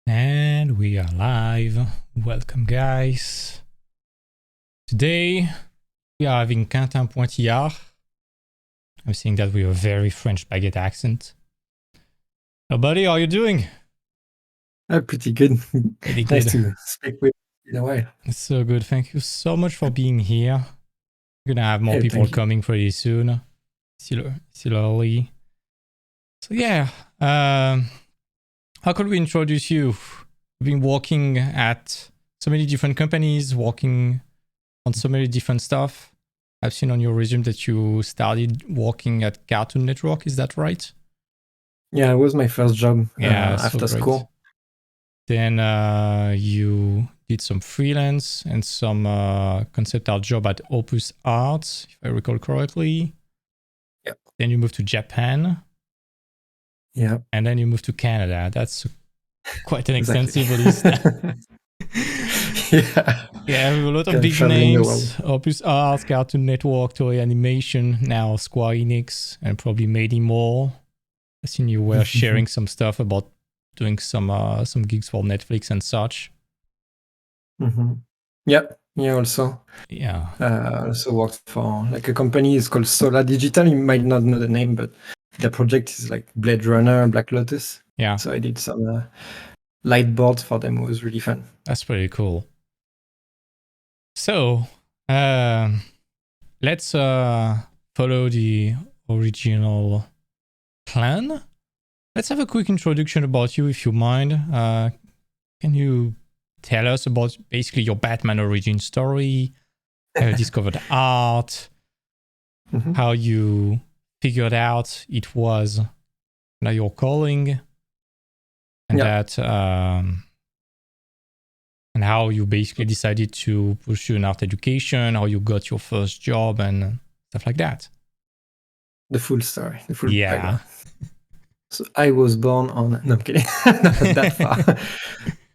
And we are live. Welcome, guys. Today we are having Quentin Pointillart. I'm seeing that with a very French baguette accent. Oh, buddy, how are you doing? Pretty good. Pretty Nice good. to speak with you in a while. It's so good. Thank you so much for being here. We're gonna have more people coming pretty soon. Still early. So yeah, how could we introduce you? You've been working at so many different companies, working on so many different stuff. I've seen on your resume that you started working at Cartoon Network. Is that right? Yeah, it was my first job after so school. Then you did some freelance and some concept art job at Opus Arts, if I recall correctly. Yep. Then you moved to Japan. Yeah. And then you moved to Canada. That's quite an extensive list. Yeah, a lot of big names. Opus Arts, Cartoon Network, Toei Animation, now Square Enix, and probably many more. I seen you were sharing some stuff about doing some gigs for Netflix and such. Yep. Yeah, also. Yeah. Also worked for like a company is called Solar Digital. You might not know the name, but the project is like Blade Runner, Black Lotus. Yeah. So I did some light boards for them. It was really fun. That's pretty cool. So let's follow the original plan. Let's have a quick introduction about you, if you mind. Can you tell us about basically your Batman origin story, how you discovered art, how you figured out it was your calling, and that and how you basically decided to pursue an art education, how you got your first job and stuff like that. The full story, the full background. So I was born on... No, I'm kidding. Not that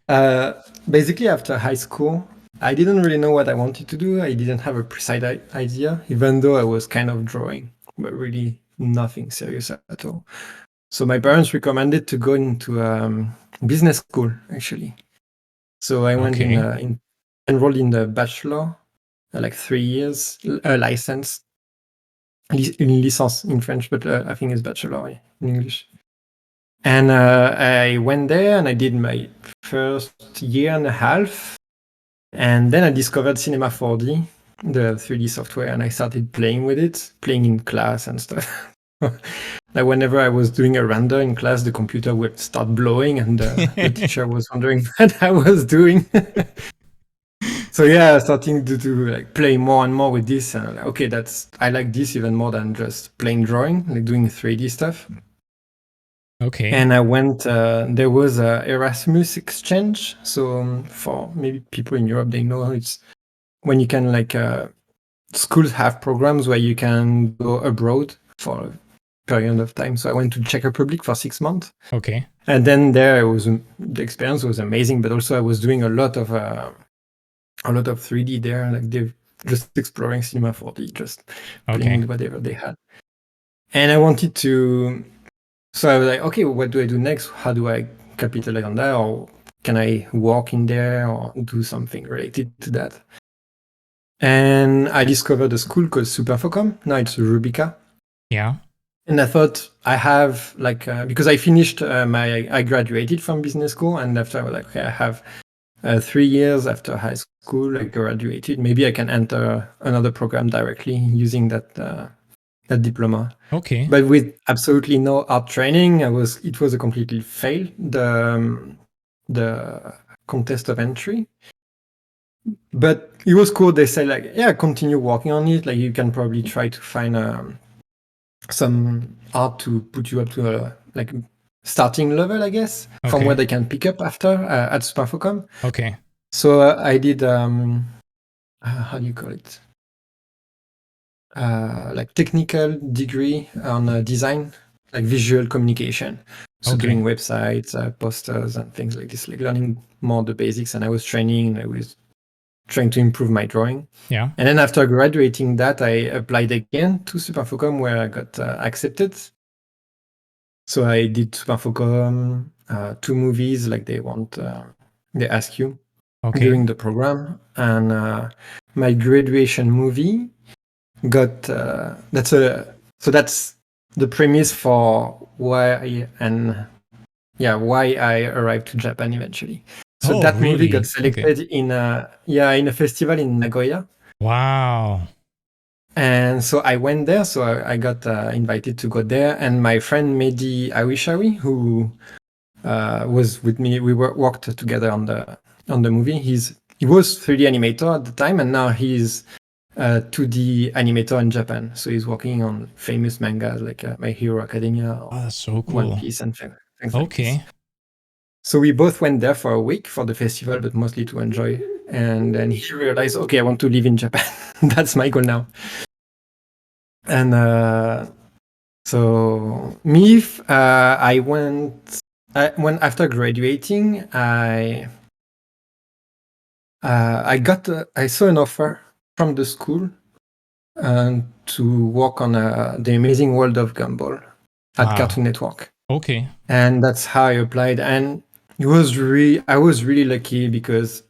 far. Basically, after high school, I didn't really know what I wanted to do. I didn't have a precise idea, even though I was kind of drawing, but really nothing serious at all. So my parents recommended to go into business school, actually. So I went enrolled in the bachelor, like 3 years, license, licence in French, but I think it's bachelor in English. And I went there and I did my first year and a half. And then I discovered Cinema 4D, the 3D software, and I started playing with it, playing in class and stuff. Like whenever I was doing a render in class, the computer would start blowing and the teacher was wondering what I was doing. So yeah, starting to like play more and more with this. And like, okay, I like this even more than just plain drawing, like doing 3D stuff. Okay. And I went, there was a Erasmus exchange. So for maybe people in Europe, they know it's when you can like, schools have programs where you can go abroad for a period of time. So I went to Czech Republic for 6 months. Okay. And then there the experience was amazing, but also I was doing a lot of 3D there, like they're just exploring Cinema 4D, just playing with whatever they had. And I wanted to... So I was like, okay, what do I do next? How do I capitalize on that? Or can I walk in there or do something related to that? And I discovered a school called Superfocom. Now it's Rubica. Yeah. And I thought I have like, because I finished I graduated from business school. And after I was like, okay, I have 3 years after high school, I graduated. Maybe I can enter another program directly using that diploma. Okay. But with absolutely no art training, it was a completely fail. The contest of entry. But it was cool. They said like, yeah, continue working on it. Like you can probably try to find some art to put you up to a like starting level, I guess, from where they can pick up after at Superfocom. Okay. So I did how do you call it? Like technical degree on design, like visual communication. So doing websites, posters, and things like this, like learning more the basics. And I was training. I was trying to improve my drawing. Yeah. And then after graduating that, I applied again to Superfocom where I got accepted. So I did Superfocom, 2 movies, like they ask you during the program. And my graduation movie got, that's the premise for why I arrived to Japan eventually. So that movie got selected in a festival in Nagoya. Wow. And so I went there. So I got invited to go there. And my friend Mehdi Awishari, who was with me, we worked together on the movie. He was 3D animator at the time, and now he's 2D animator in Japan. So he's working on famous mangas like My Hero Academia, or that's so cool. One Piece, and things like this. So we both went there for a week for the festival, but mostly to enjoy. And then he realized, okay, I want to live in Japan. That's my goal now. And so me, I went when after graduating, I saw an offer from the school to work on The Amazing World of Gumball at Cartoon Network. Okay. And that's how I applied. And I was really lucky because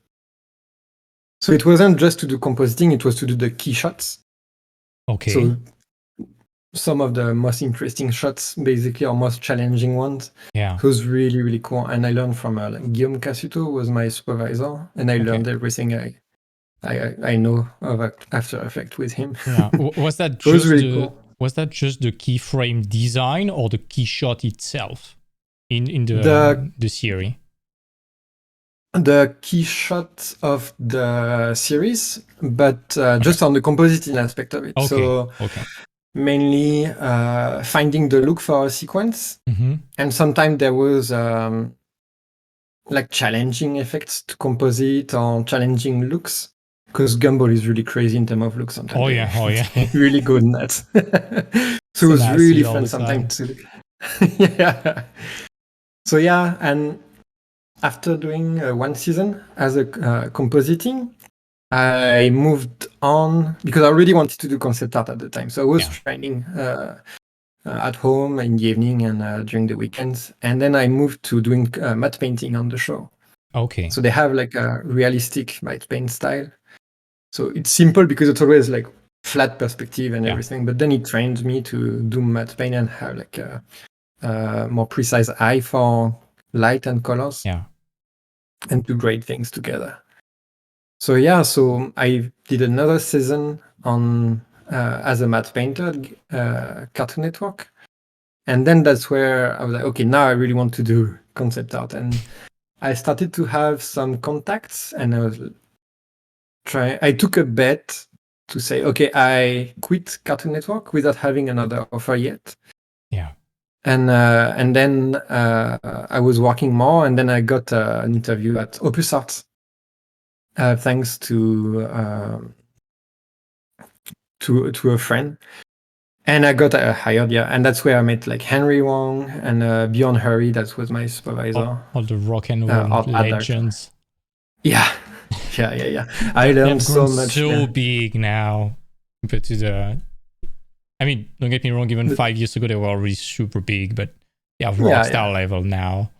so it wasn't just to do compositing, it was to do the key shots. Okay. So some of the most interesting shots, basically, or most challenging ones. Yeah. It was really, really cool. And I learned from Guillaume Cassuto was my supervisor, and I learned everything I know of After Effects with him. Yeah. Was that just cool. Was that just the keyframe design or the key shot itself in the series? The key shot of the series, but just on the compositing aspect of it. Okay. So mainly finding the look for a sequence, and sometimes there was like challenging effects to composite or challenging looks, because Gumball is really crazy in terms of looks sometimes. Oh yeah. Really good nuts. So it was really fun sometimes to yeah. So yeah, and after doing 1 season as a compositing, I moved on because I really wanted to do concept art at the time. So I was training at home in the evening and during the weekends. And then I moved to doing matte painting on the show. Okay. So they have like a realistic matte paint style. So it's simple because it's always like flat perspective and everything. But then it trained me to do matte paint and have like a more precise eye for light and colors. Yeah. And do great things together. So yeah, so I did another season on as a matte painter at Cartoon Network. And then that's where I was like, okay, now I really want to do concept art. And I started to have some contacts, and I took a bet to say, okay, I quit Cartoon Network without having another offer yet. Yeah. And then I was working more, and then I got an interview at Opus Arts, thanks to a friend, and I got hired. Yeah, and that's where I met like Henry Wong and Bjorn Hurry. That was my supervisor. All the rock and roll legends. Yeah. I learned so much. So big now compared to the. I mean, don't get me wrong. Even 5 years ago, they were already super big, but rockstar level now.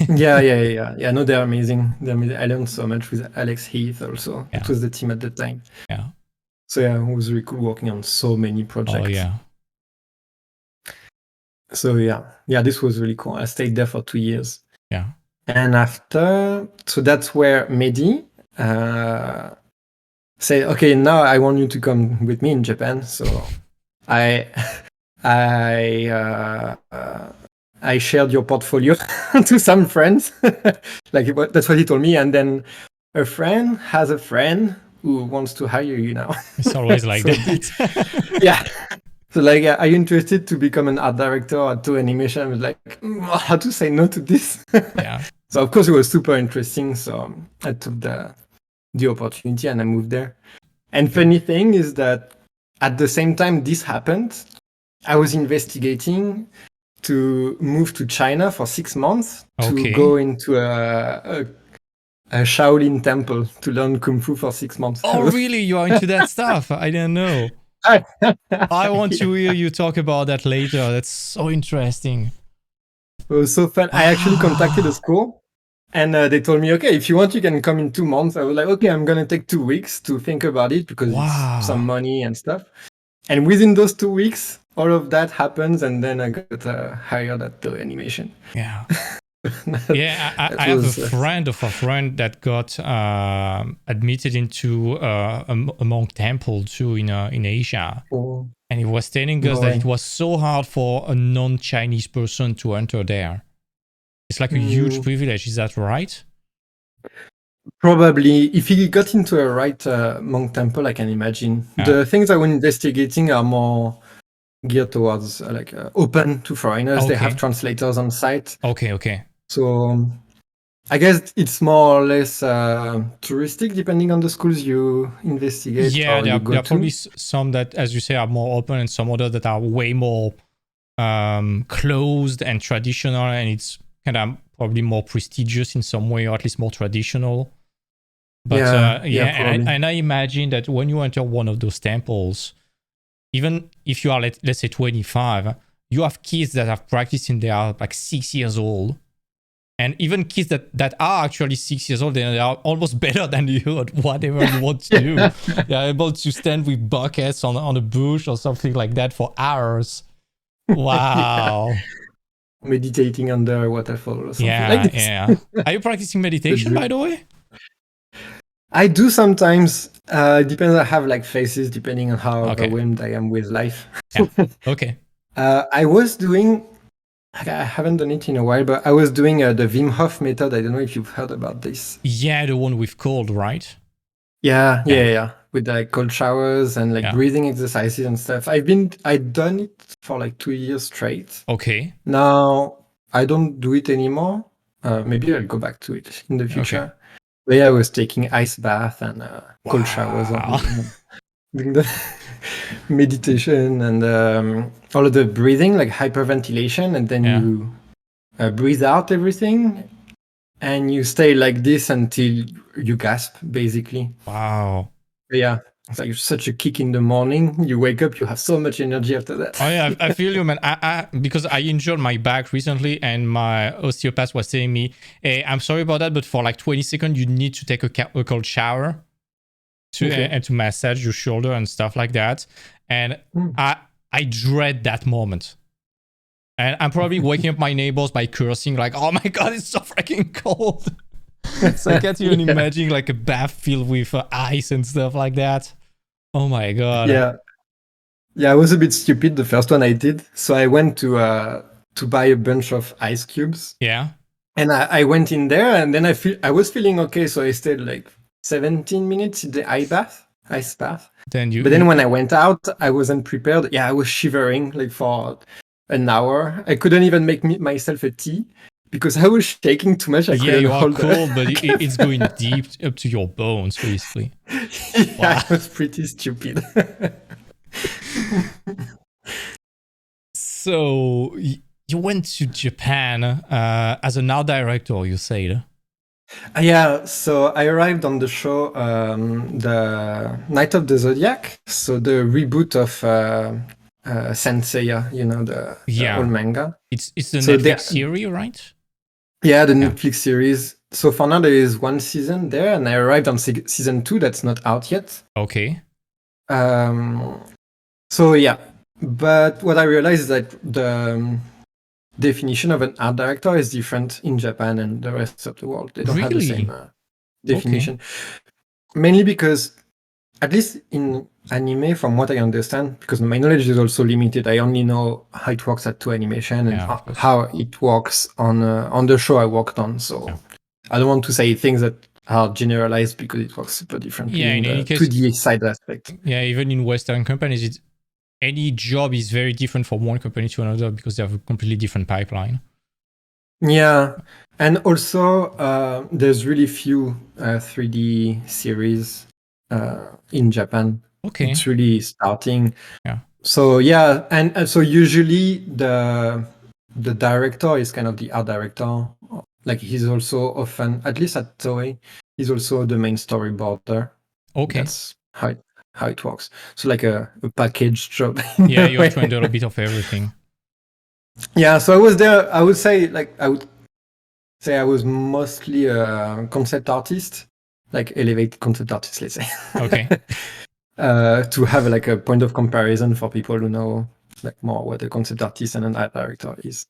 Yeah. No, they're amazing. I learned so much with Alex Heath also. It was the team at the time. Yeah. So yeah, it was really cool working on so many projects. Oh yeah. So yeah, this was really cool. I stayed there for 2 years. Yeah. And after, so that's where Mehdi said, okay, now I want you to come with me in Japan. So I shared your portfolio to some friends. That's what he told me. And then a friend has a friend who wants to hire you now. It's always like that. Yeah. So like, are you interested to become an art director at Toei Animation? I was like, how to say no to this? Yeah. So of course it was super interesting. So I took the opportunity and I moved there. And funny thing is that at the same time this happened, I was investigating to move to China for 6 months to go into a Shaolin temple to learn Kung Fu for 6 months. Oh, really? You are into that stuff? I didn't know. I want to hear you talk about that later. That's so interesting. It was so fun. I actually contacted the school and they told me, okay, if you want, you can come in 2 months. I was like, okay, I'm going to take 2 weeks to think about it because it's some money and stuff. And within those 2 weeks, all of that happens. And then I got hired at Toei Animation. Yeah. I have a friend of a friend that got admitted into a monk temple too in Asia. Oh. And he was telling us that it was so hard for a non-Chinese person to enter there. It's like a huge privilege. Is that right? Probably. If he got into a right monk temple, I can imagine. Yeah. The things I was investigating are more geared towards open to foreigners. Okay. They have translators on site. Okay. So I guess it's more or less touristic, depending on the schools you investigate. Yeah, there are probably some that, as you say, are more open, and some others that are way more closed and traditional, and it's kind of probably more prestigious in some way, or at least more traditional. But and I imagine that when you enter one of those temples, even if you are, let's say 25, you have kids that have practiced in there like 6 years old. And even kids that are actually 6 years old, they are almost better than you at whatever you want to do. They are able to stand with buckets on a bush or something like that for hours. Wow. Yeah. Meditating under a waterfall or something like this. Yeah. Are you practicing meditation, by the way? I do sometimes. It depends. I have phases depending on how overwhelmed I am with life. Yeah. Okay. I was doing... I haven't done it in a while, but I was doing the Wim Hof method. I don't know if you've heard about this. Yeah, the one with cold, right? Yeah. With cold showers and breathing exercises and stuff. I've done it for 2 years straight. Okay. Now I don't do it anymore. Maybe I'll go back to it in the future. Okay. But yeah, I was taking ice bath and cold showers. Doing the meditation and all of the breathing, hyperventilation, and then you breathe out everything and you stay like this until you gasp, basically. Wow. Yeah, it's like such a kick in the morning. You wake up, you have so much energy after that. Oh yeah, I feel you, man. Because I injured my back recently, and my osteopath was telling me, "Hey, I'm sorry about that, but for 20 seconds, you need to take a cold shower." And to massage your shoulder and stuff like that. And I dread that moment. And I'm probably waking up my neighbors by cursing oh my God, it's so freaking cold. So I can't even imagine a bath filled with ice and stuff like that. Oh my God. Yeah, I was a bit stupid the first one I did. So I went to buy a bunch of ice cubes. Yeah. And I went in there and then I was feeling okay. So I stayed 17 minutes in the ice bath. But then when I went out, I wasn't prepared. Yeah, I was shivering for an hour. I couldn't even make myself a tea because I was shaking too much. You are cold, but it's going deep up to your bones, basically. I was pretty stupid. So you went to Japan as an art director, you said? Yeah, so I arrived on the show the Night of the Zodiac, so the reboot of Senseiya, the old manga. It's the Netflix series, right? Yeah, the Netflix series. So for now there is one season there, and I arrived on season 2 that's not out yet. Okay. So yeah, but what I realized is that the definition of an art director is different in Japan and the rest of the world. They don't have the same definition. Okay. Mainly because, at least in anime, from what I understand, because my knowledge is also limited, I only know how it works at Toei Animation and how it works on the show I worked on. So I don't want to say things that are generalized because it works super differently in the 2D side aspect. Yeah, even in Western companies, any job is very different from one company to another because they have a completely different pipeline. Yeah, and also there's really few 3D series in Japan. Okay, it's really starting. Yeah. So yeah, and so usually the director is kind of the art director. He's also often, at least at Toei, he's also the main storyboarder. Okay, that's how how it works. So like a package job. Yeah, you have to handle a bit of everything. Yeah, so I was there. I would say I was mostly a concept artist, like elevated concept artist, let's say. Okay. To have like a point of comparison for people who know like more what a concept artist and an art director is.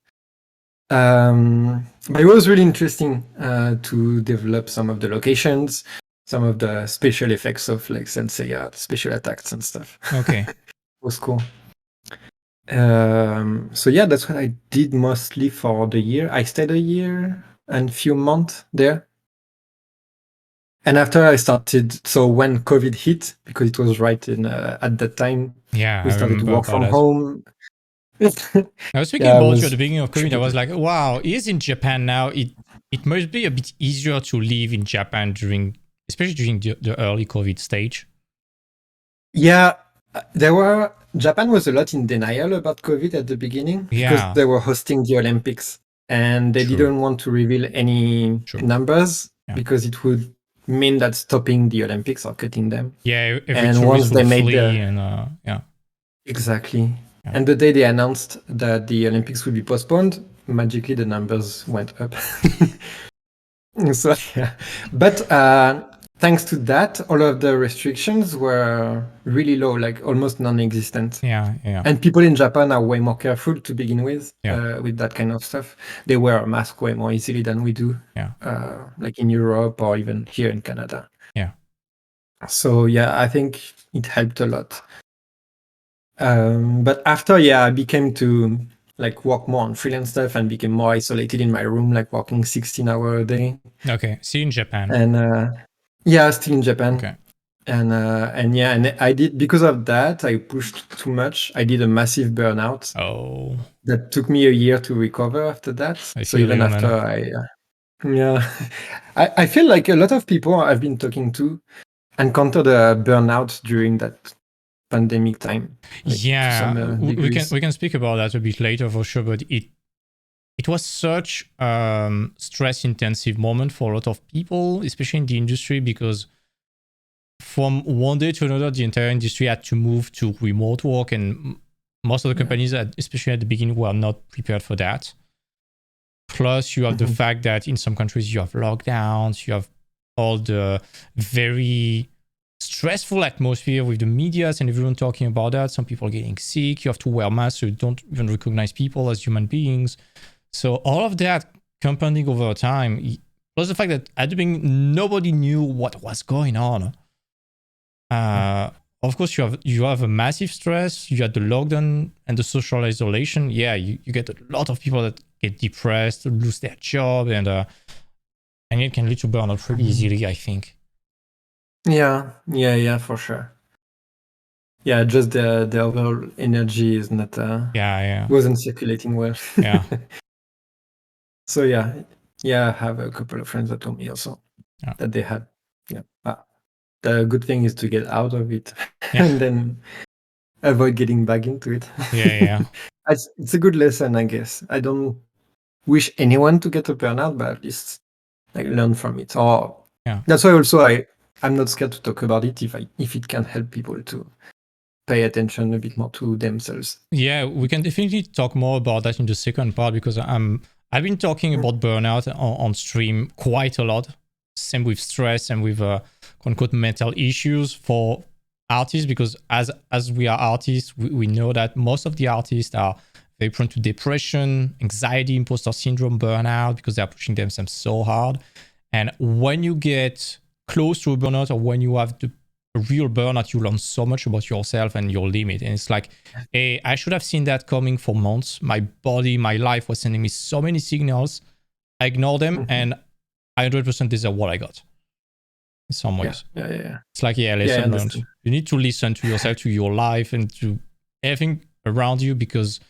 But it was really interesting to develop some of the locations, some of the special effects of like Sensei art, special attacks and stuff. Okay. It was cool. So yeah, that's what I did mostly for the year. I stayed a year and few months there. And after I started, so when COVID hit, because it was right in at that time, yeah, we started to work from home. I was thinking about you at the beginning of COVID. I was like, wow, he's in Japan now. It must be a bit easier to live in Japan especially during the early COVID stage. Yeah, Japan was a lot in denial about COVID at the beginning because they were hosting the Olympics and they didn't want to reveal any numbers because it would mean that stopping the Olympics or cutting them. Yeah, and once they made exactly. Yeah. And the day they announced that the Olympics would be postponed, magically the numbers went up. So yeah, but thanks to that, all of the restrictions were really low, like almost non-existent. Yeah. And people in Japan are way more careful to begin with that kind of stuff. They wear a mask way more easily than we do, like in Europe or even here in Canada. Yeah. So yeah, I think it helped a lot. But after, I became to like work more on freelance stuff and became more isolated in my room, like working 16-hour a day. Okay, still in Japan. And still in Japan. Okay. And I did, because of that, I pushed too much. I did a massive burnout. Oh. That took me a year to recover after that. So even after I feel like a lot of people I've been talking to encountered a burnout during that pandemic time. Like we can speak about that a bit later for sure, but it was such stress intensive moment for a lot of people, especially in the industry, because from one day to another the entire industry had to move to remote work, and most of the companies, especially at the beginning, were not prepared for that. Plus you have the fact that in some countries you have lockdowns, you have all the very stressful atmosphere with the media and everyone talking about that. Some people are getting sick. You have to wear masks, so you don't even recognize people as human beings. So all of that compounding over time, plus the fact that at the beginning nobody knew what was going on. Of course, you have a massive stress. You had the lockdown and the social isolation. Yeah, you get a lot of people that get depressed, lose their job, and it can lead to burnout pretty easily, I think. Yeah, for sure. Yeah, just the overall energy is not wasn't circulating well. Yeah. So I have a couple of friends that told me also that they had. The good thing is to get out of it and then avoid getting back into it. Yeah. It's a good lesson, I guess. I don't wish anyone to get a burnout, but at least like learn from it. Or that's why also I'm not scared to talk about it if it can help people to pay attention a bit more to themselves. Yeah, we can definitely talk more about that in the second part, because I've been talking about burnout on stream quite a lot. Same with stress and with quote unquote mental issues for artists, because as we are artists, we know that most of the artists are very prone to depression, anxiety, imposter syndrome, burnout, because they're pushing themselves so hard. And when you get close to a burnout, or when you have the real burnout, you learn so much about yourself and your limit. And it's like, hey, I should have seen that coming for months. My body, my life was sending me so many signals. I ignored them, and 100% deserve what I got in some ways. Yeah. It's like, lesson learned. You need to listen to yourself, to your life, and to everything around you, because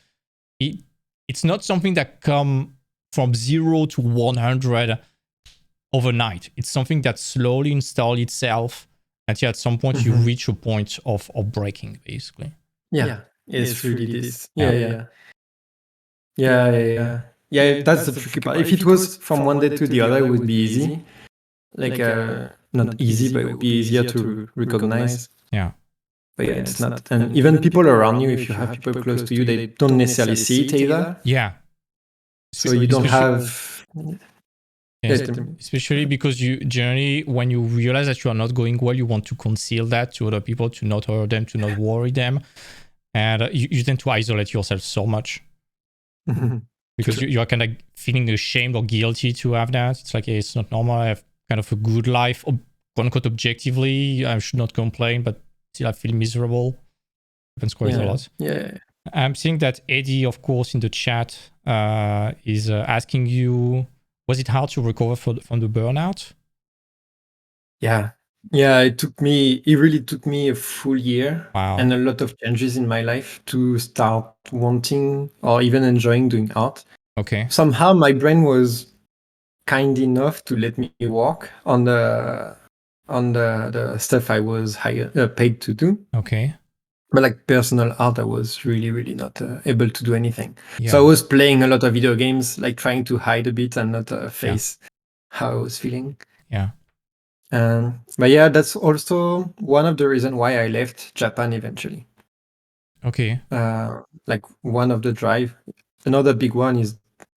it's not something that come from 0 to 100 overnight. It's something that slowly installs itself until at some point you reach a point of breaking, basically. Yeah, it's really this. Yeah, that's the tricky part. If it was from one day to the other, it would be easy. Like, not easy, but it would be easier to recognize. Yeah. But yeah, it's not. And even people around you, if you have people close to you, they don't necessarily see it either. Yeah. So you don't have. Yes, especially because you generally, when you realize that you are not going well, you want to conceal that to other people, to not hurt them, to not worry them. And you tend to isolate yourself so much. Because you are kind of feeling ashamed or guilty to have that. It's like, hey, it's not normal. I have kind of a good life, quote unquote, objectively. I should not complain, but still I feel miserable. Happens quite a lot. Yeah. I'm seeing that Eddie, of course, in the chat is asking you, was it hard to recover from the burnout? Yeah. It really took me a full year and a lot of changes in my life to start wanting or even enjoying doing art. Okay. Somehow my brain was kind enough to let me walk on the stuff I was paid to do. Okay. But like personal art, I was really, really not able to do anything. Yeah. So I was playing a lot of video games, like trying to hide a bit and not face how I was feeling. Yeah. But yeah, that's also one of the reasons why I left Japan eventually. Okay. Like one of the drive. Another big one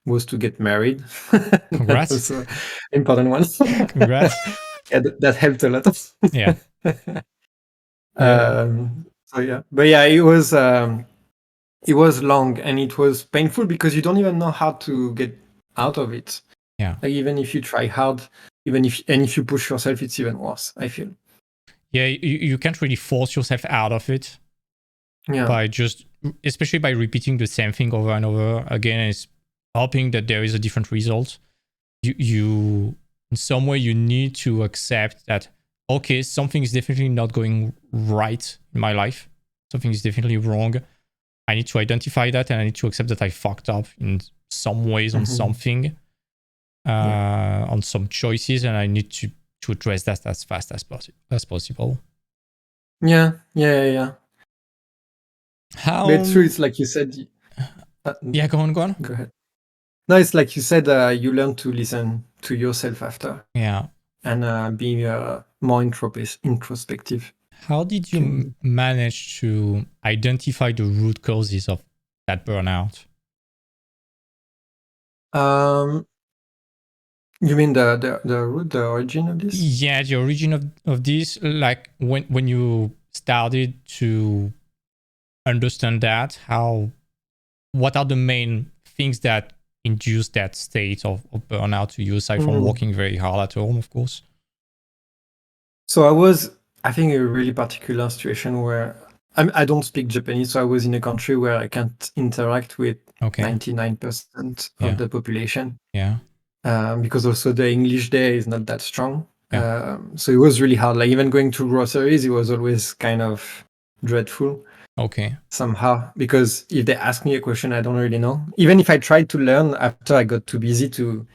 was to get married. Congrats. That's also important one. Congrats. Yeah, that helped a lot. Yeah. So yeah, but yeah, it was long and it was painful because you don't even know how to get out of it. Yeah. Like even if you try hard, if you push yourself, it's even worse, I feel. Yeah, you can't really force yourself out of it. Yeah. By just, especially by repeating the same thing over and over again, and hoping that there is a different result. You in some way you need to accept that, okay, something is definitely not going right in my life. Something is definitely wrong. I need to identify that, and I need to accept that I fucked up in some ways on something, on some choices, and I need to address that as fast as possible. Yeah. How? But it's true. It's like you said. Yeah, go on. Go ahead. No, it's like you said. You learn to listen to yourself after. Yeah. And be more introspective. How did you manage to identify the root causes of that burnout? You mean the origin of this? Yeah, the origin of this. Like when you started to understand that, what are the main things that induce that state of burnout to you, aside from working very hard at home, of course? So I was, I think, a really particular situation where I don't speak Japanese, so I was in a country where I can't interact with 99% of the population. Yeah. Because also the English there is not that strong. So it was really hard. Like even going to groceries, it was always kind of dreadful. Okay. Somehow, because if they ask me a question, I don't really know. Even if I tried to learn after I got too busy to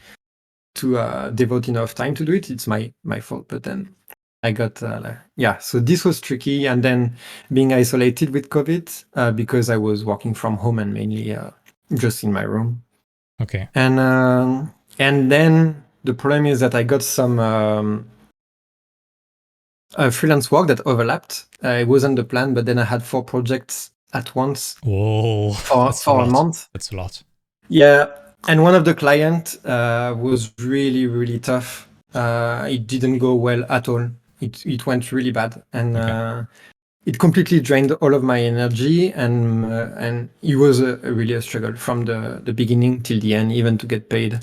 devote enough time to do it, it's my fault. But then I got so this was tricky. And then being isolated with COVID because I was working from home and mainly just in my room. Okay. And then the problem is that I got some freelance work that overlapped. It wasn't the plan, but then I had 4 projects at once. Whoa, for a month. That's a lot. Yeah, and one of the clients was really, really tough. It didn't go well at all. It went really bad, and it completely drained all of my energy. And it was really a struggle from the beginning till the end, even to get paid.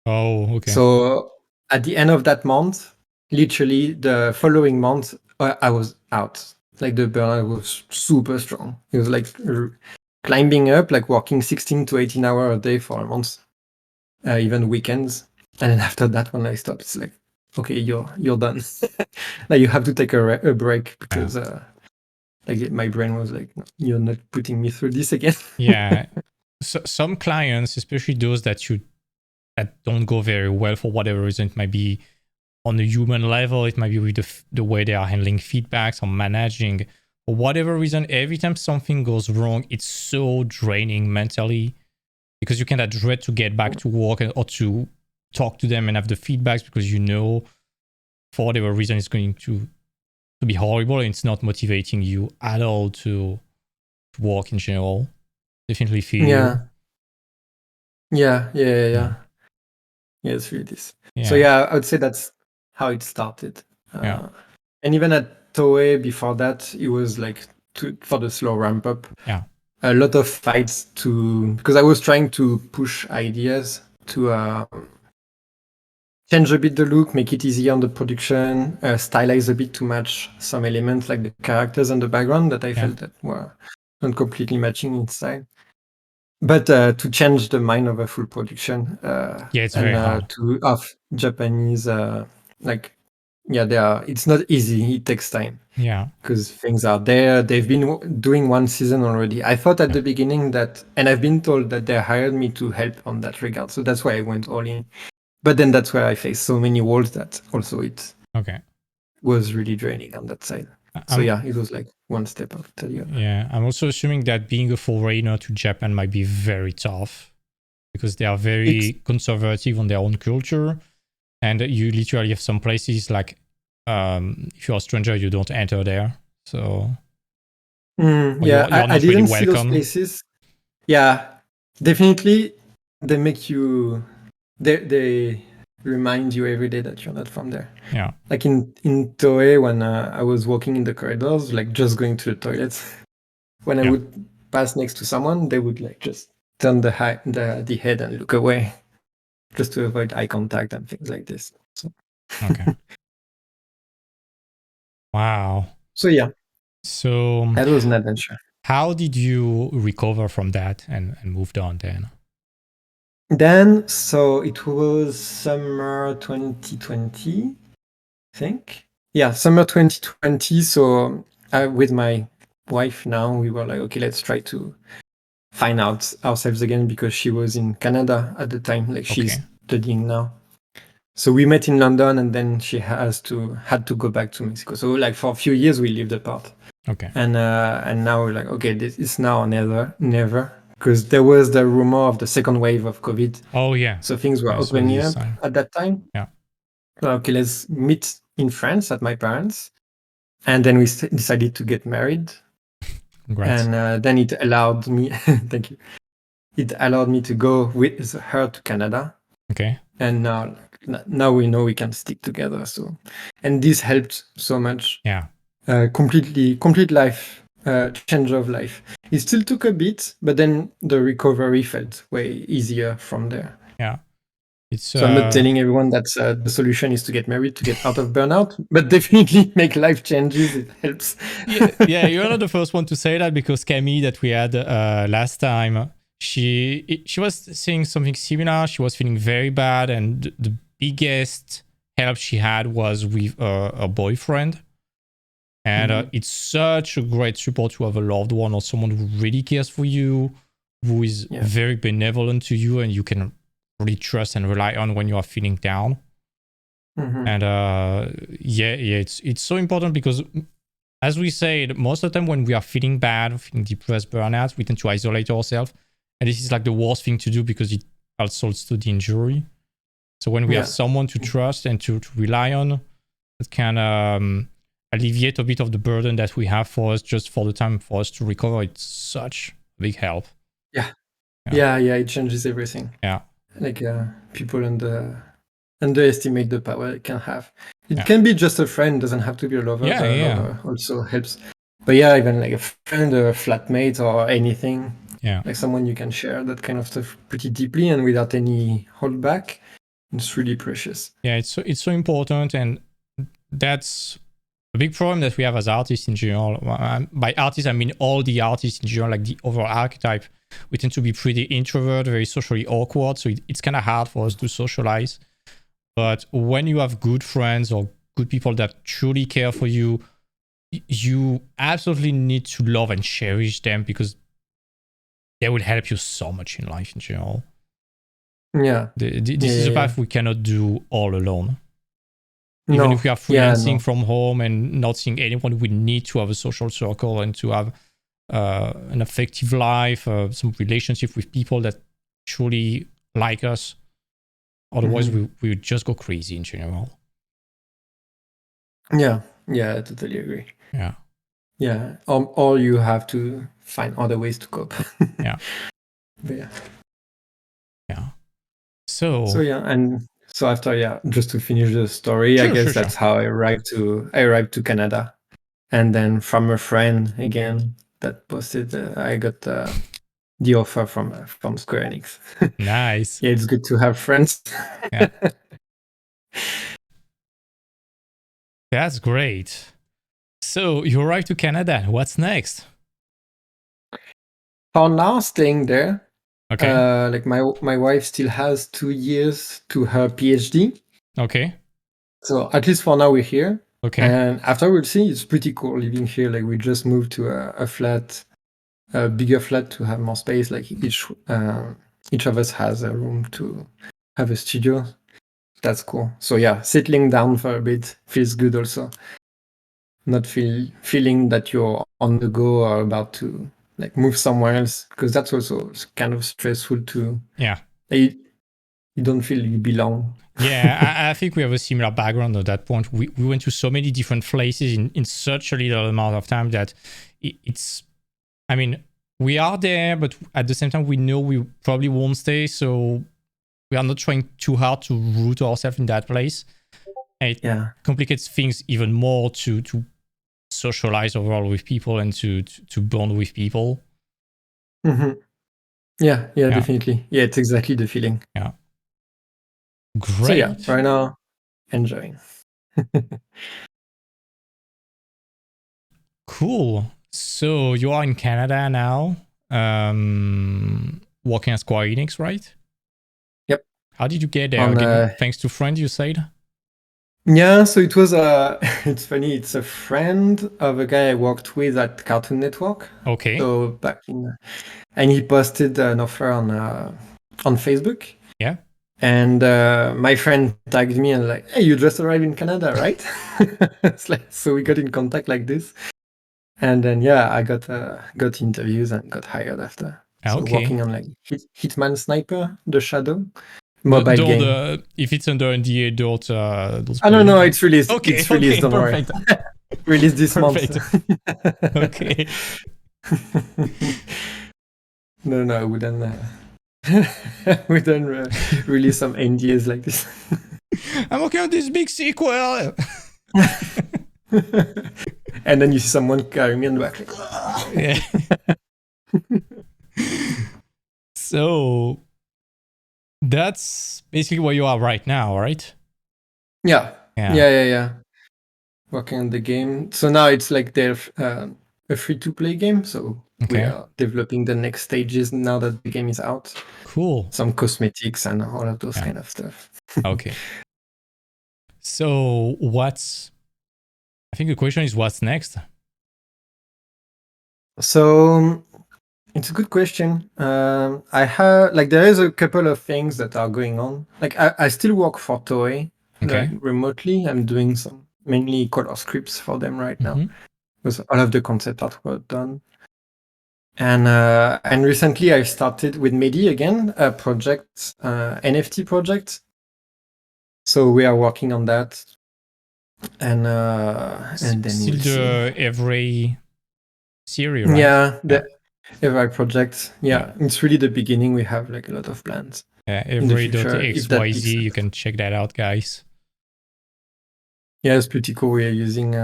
Oh, okay. So at the end of that month, literally the following month, I was out. Like the burnout was super strong. It was like climbing up, like working 16 to 18 hours a day for a month, even weekends. And then after that, when I stopped, it's like, okay, you're done. Like you have to take a break because like my brain was like, no, you're not putting me through this again. Yeah. So some clients, especially those that don't go very well for whatever reason, it might be on a human level, it might be with the way they are handling feedbacks or managing. For whatever reason, every time something goes wrong, it's so draining mentally because you kind of dread to get back to work or to talk to them and have the feedbacks because for whatever reason it's going to to be horrible, and it's not motivating you at all to work in general. Definitely feel you. Yeah, it's really this. Yeah. So yeah, I would say that's how it started. And even at Toei before that, it was like for the slow ramp up. Yeah. A lot of fights because I was trying to push ideas to change a bit the look, make it easier on the production, stylize a bit to match some elements like the characters and the background that I felt that were not completely matching in style. But to change the mind of a full production, it's very hard. To have Japanese, it's not easy. It takes time. Yeah. Because things are there. They've been doing one season already. I thought at the beginning that, and I've been told that they hired me to help on that regard. So that's why I went all in. But then that's where I faced so many walls that also it was really draining on that side. So it was like one step after the other. Yeah, I'm also assuming that being a foreigner to Japan might be very tough because they are very conservative on their own culture. And you literally have some places like if you're a stranger, you don't enter there. So you're I didn't really see those places. Yeah, definitely. They make you. They remind you every day that you're not from there. Yeah. Like in Toei, when I was walking in the corridors, like just going to the toilets, when I would pass next to someone, they would like just turn the head and look away, just to avoid eye contact and things like this. So. Okay. Wow. So yeah. So that was an adventure. How did you recover from that and moved on then? So it was summer 2020, I think. Yeah, summer 2020. So with my wife now, we were like, okay, let's try to find out ourselves again because she was in Canada at the time. Like she's studying now. So we met in London and then she had to go back to Mexico. So like for a few years we lived apart. Okay. And now we're like, okay, this is now or never. Because there was the rumor of the second wave of COVID. Oh, yeah. So things were opening up at that time. Yeah. Okay, let's meet in France at my parents'. And then we decided to get married. Congrats. And then it allowed me, thank you. It allowed me to go with her to Canada. Okay. And now we know we can stick together. So, and this helped so much. Yeah. Complete life. Change of life. It still took a bit, but then the recovery felt way easier from there. Yeah. So I'm not telling everyone that the solution is to get married to get out of burnout, but definitely make life changes. It helps. yeah, you're not the first one to say that because Camille that we had last time, she was saying something similar. She was feeling very bad, and the biggest help she had was with a boyfriend. And it's such a great support to have a loved one or someone who really cares for you, who is very benevolent to you, and you can really trust and rely on when you are feeling down. And it's so important because, as we said, most of the time when we are feeling bad, feeling depressed, burnout, we tend to isolate ourselves, and this is like the worst thing to do because it also leads to the injury. So when we have someone to trust and to rely on, it can alleviate a bit of the burden that we have for us just for the time for us to recover. It's such a big help. Yeah, it changes everything. Yeah. Like people underestimate the power it can have. It can be just a friend, doesn't have to be a lover. Lover also helps. But even like a friend or a flatmate or anything. Yeah. Like someone you can share that kind of stuff pretty deeply and without any holdback. It's really precious. Yeah, it's so important, and that's a big problem that we have as artists in general. By artists, I mean all the artists in general, like the overall archetype. We tend to be pretty introvert, very socially awkward, so it's kind of hard for us to socialize. But when you have good friends or good people that truly care for you, you absolutely need to love and cherish them because they will help you so much in life in general. Yeah. This is a path we cannot do all alone. Even if we are freelancing from home and not seeing anyone, we need to have a social circle and to have an effective life, some relationship with people that truly like us. Otherwise, we would just go crazy in general. Yeah, Yeah, I totally agree. Yeah. Yeah. Or you have to find other ways to cope. Yeah. But yeah. Yeah. So yeah, and so after, just to finish the story, I guess that's how I arrived to Canada. And then from a friend again that posted, I got the offer from Square Enix. Nice. Yeah, it's good to have friends. Yeah. That's great. So you arrived to Canada. What's next? For now, staying there. Okay. Like my wife still has 2 years to her PhD. Okay. So at least for now we're here. Okay. And after we'll see. It's pretty cool living here. Like we just moved to a flat, a bigger flat to have more space. Like each of us has a room to have a studio. That's cool. So yeah, settling down for a bit feels good also. Not feeling that you're on the go or about to like move somewhere else, because that's also kind of stressful too. Yeah. You don't feel you belong. Yeah, I think we have a similar background at that point. We went to so many different places in such a little amount of time that it's, I mean, we are there, but at the same time, we know we probably won't stay. So we are not trying too hard to root ourselves in that place. And it complicates things even more to socialize overall with people and to bond with people. Mm-hmm. Yeah, definitely. Yeah, it's exactly the feeling. Yeah. Great. So yeah, right now, enjoying. Cool. So you are in Canada now, working at Square Enix, right? Yep. How did you get there? Thanks to friends, you said? Yeah, so it was it's funny, it's a friend of a guy I worked with at Cartoon Network. Okay. So back in, and he posted an offer on Facebook. Yeah. And my friend tagged me and like, hey, you just arrived in Canada, right? It's like, so we got in contact like this. And then I got interviews and got hired after. So working on like Hitman Sniper, The Shadow mobile game. If it's under NDA, don't. I don't know. It's released. Okay, it's released. Don't worry. Released this month. Okay. No, I wouldn't. We don't release some NDAs like this. I'm working on this big sequel. And then you see someone carrying me on the back. Like, So that's basically where you are right now, right? Yeah. Working on the game. So now it's like they're a free-to-play game. So we are developing the next stages now that the game is out. Cool. Some cosmetics and all of those kind of stuff. Okay. So I think the question is what's next? So it's a good question. I have there is a couple of things that are going on. Like I still work for Toei remotely. I'm doing some mainly color scripts for them right now, because all of the concept art were done. And recently I started with Mehdi again, a project, NFT project. So we are working on that. And then still every series, right? Yeah, the every project. Yeah, it's really the beginning. We have like a lot of plans. Every.xyz, you can check that out, guys. Yeah, it's pretty cool. We are using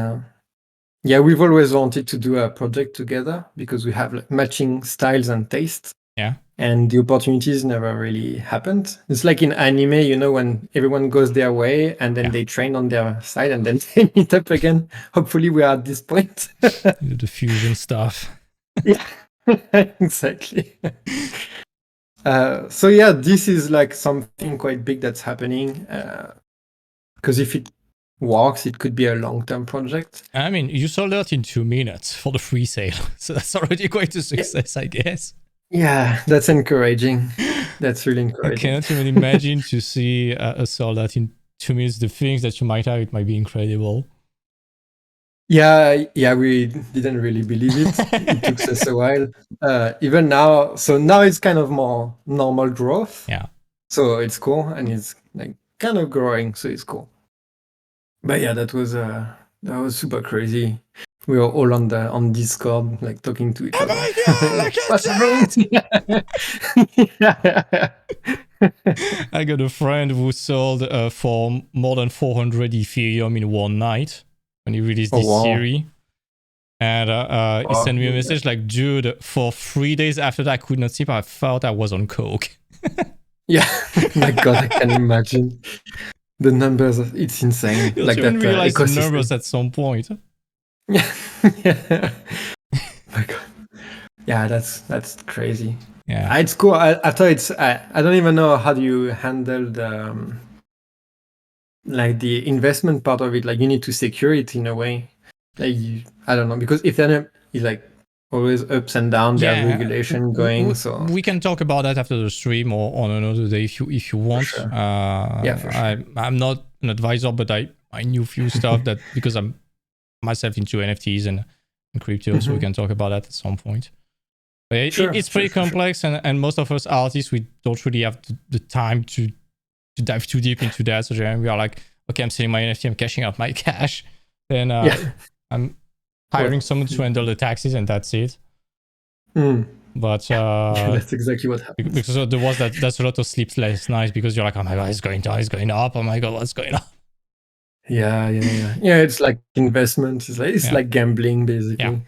we've always wanted to do a project together because we have like matching styles and tastes. Yeah. And the opportunities never really happened. It's like in anime, when everyone goes their way and then they train on their side and then they meet up again. Hopefully we are at this point. The fusion stuff. Yeah, exactly. So this is like something quite big that's happening. Because if it works, it could be a long-term project. I mean, you sold out in 2 minutes for the free sale. So that's already quite a success, I guess. Yeah, that's encouraging. That's really encouraging. I cannot even imagine to see a sold out in 2 minutes. The things that you might have, it might be incredible. Yeah, we didn't really believe it. It took us a while. Even now, so now it's kind of more normal growth. Yeah. So it's cool, and it's like kind of growing, so it's cool. But yeah, that was That was super crazy. We were all on Discord, like talking to each other. Oh my god, look at What's that! happening? I got a friend who sold for more than 400 Ethereum in one night when he released Oh, this wow. series. And he Wow. sent me a message like, dude, for 3 days after that, I could not sleep. I thought I was on coke. Yeah. My God, I can imagine the numbers. It's insane. You don't Like even that realize the ecosystem. numbers at some point. Yeah. Yeah. My God. Yeah, that's crazy. Yeah. It's cool. I thought it's. I don't even know how do you handle the like the investment part of it. Like you need to secure it in a way. Like I don't know, because Ethereum is like always ups and downs. There's regulation going. So we can talk about that after the stream or on another day if you want. for sure. Yeah, for sure. I'm not an advisor, but I knew few stuff that because I'm myself into NFTs and crypto, so we can talk about that at some point. But it's pretty complex, and most of us artists, we don't really have the time to dive too deep into that. So we are like, okay, I'm selling my NFT, I'm cashing out my cash, then I'm hiring someone to handle the taxes, and that's it. But that's exactly what happened. Because there was that's a lot of sleepless nights because you're like, oh my god, it's going down, it's going up. Oh my god, what's going on? Yeah. It's like investment. It's like gambling, basically.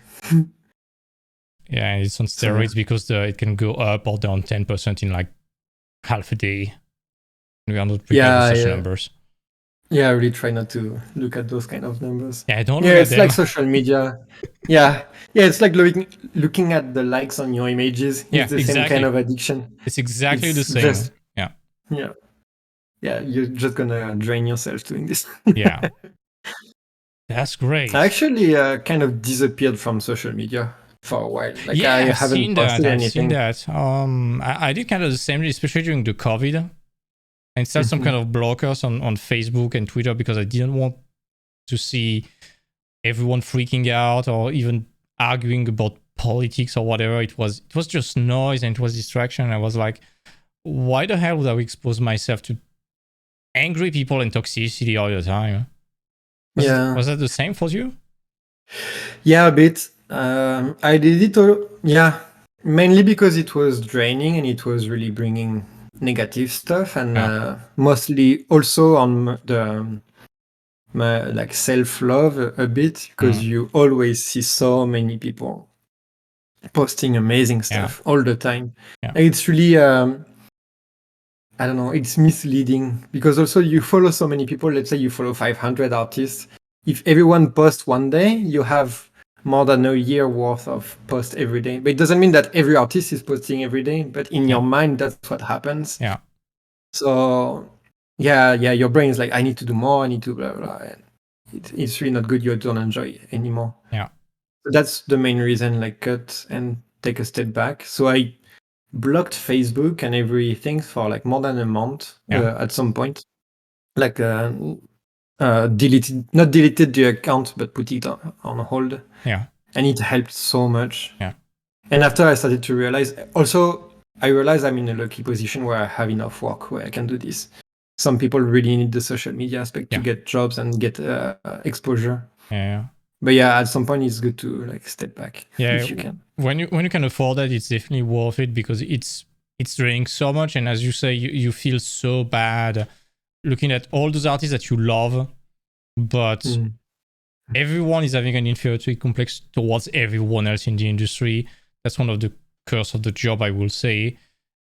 Yeah, and it's on steroids because it can go up or down 10% in like half a day. We are not prepared for such numbers. Yeah, I really try not to look at those kind of numbers. Yeah, don't look at them. It's like social media. Yeah, it's like looking at the likes on your images. It's the same kind of addiction. It's exactly the same. Yeah, you're just gonna drain yourself doing this. Yeah. That's great. I actually kind of disappeared from social media for a while. Like I haven't posted anything. I've seen that. I did kind of the same, especially during the COVID. I installed some kind of blockers on Facebook and Twitter because I didn't want to see everyone freaking out or even arguing about politics or whatever. It was just noise and it was distraction. I was like, why the hell would I expose myself to angry people and toxicity all the time? Was that the same for you? Yeah, a bit. I did it mainly because it was draining and it was really bringing negative stuff, and mostly also on the like self-love a bit, because you always see so many people posting amazing stuff all the time. It's really I don't know, it's misleading because also you follow so many people. Let's say you follow 500 artists. If everyone posts one day, you have more than a year worth of posts every day. But it doesn't mean that every artist is posting every day, but in your mind, that's what happens. Yeah. So your brain is like, I need to do more, I need to blah, blah. And it's really not good. You don't enjoy it anymore. Yeah. So that's the main reason, like cut and take a step back. So I blocked Facebook and everything for like more than a month at some point. Like not deleted the account, but put it on hold. Yeah. And it helped so much. Yeah. And after I started to realize, also, I realized I'm in a lucky position where I have enough work where I can do this. Some people really need the social media aspect to get jobs and get exposure. Yeah. But at some point it's good to like step back if you can. When you can afford that, it's definitely worth it because it's draining so much, and as you say, you feel so bad looking at all those artists that you love, but everyone is having an inferiority complex towards everyone else in the industry. That's one of the curse of the job, I will say,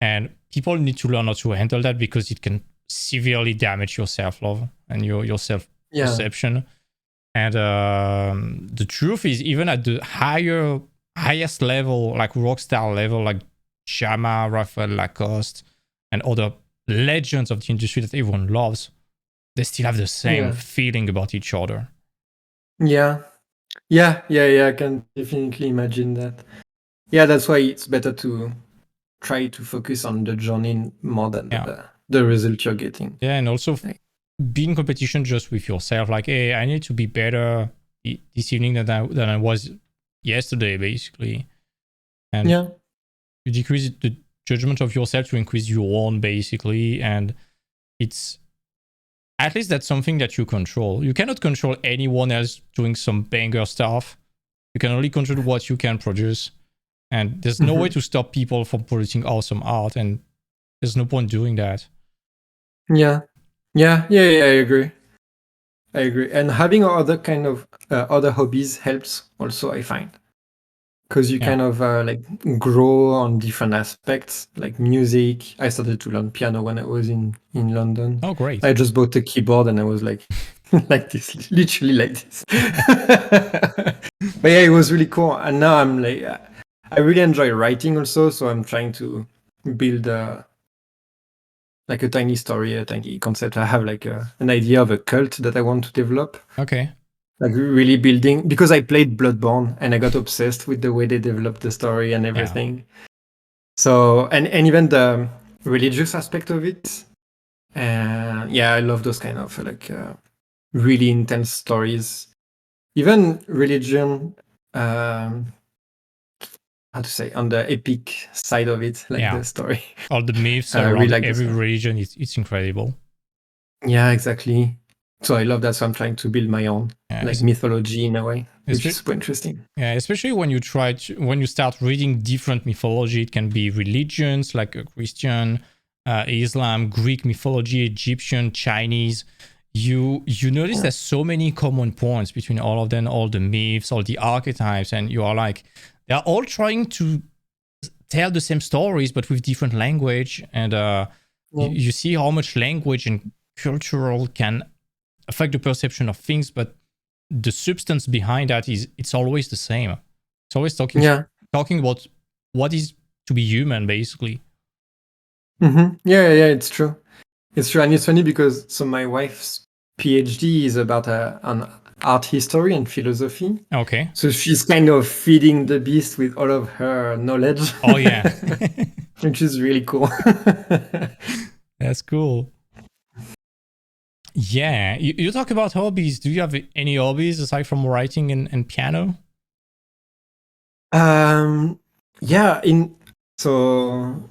and people need to learn how to handle that because it can severely damage your self-love and your self-perception. And the truth is, even at the highest level, like rockstar level, like Shama, Raphael Lacoste, and other legends of the industry that everyone loves, they still have the same feeling about each other. Yeah. I can definitely imagine that. Yeah, that's why it's better to try to focus on the journey more than the result you're getting. Yeah, and also be in competition just with yourself. Like, hey, I need to be better this evening than I was yesterday, basically. And you decrease the judgment of yourself to increase your own, basically. And it's at least that's something that you control. You cannot control anyone else doing some banger stuff. You can only control what you can produce. And there's no way to stop people from producing awesome art. And there's no point doing that. Yeah. I agree. And having other kind of other hobbies helps also, I find. Because you kind of like grow on different aspects, like music. I started to learn piano when I was in London. Oh, great. I just bought a keyboard and I was like, like this, literally like this. But yeah, it was really cool. And now I'm like, I really enjoy writing also. So I'm trying to build like a tiny story, a tiny concept. I have like an idea of a cult that I want to develop. Okay. Like really building, because I played Bloodborne and I got obsessed with the way they developed the story and everything. So, and even the religious aspect of it. And yeah, I love those kind of like really intense stories. Even religion, how to say, on the epic side of it, like the story. All the myths around really like every religion, it's incredible. Yeah, exactly. So I love that. So I'm trying to build my own like mythology in a way, which is super interesting. Yeah, especially when you when you start reading different mythology. It can be religions like Christian, Islam, Greek mythology, Egyptian, Chinese. You notice there's so many common points between all of them, all the myths, all the archetypes, and you are like, they're all trying to tell the same stories but with different language. And you see how much language and cultural can affect the perception of things, but the substance behind that it's always the same. It's always talking about what is to be human, basically. Yeah, it's true. It's true. And it's funny because so my wife's PhD is about an art history and philosophy. Okay. So she's kind of feeding the beast with all of her knowledge. Oh yeah. Which is really cool. That's cool. Yeah, you talk about hobbies. Do you have any hobbies aside from writing and piano? Yeah, in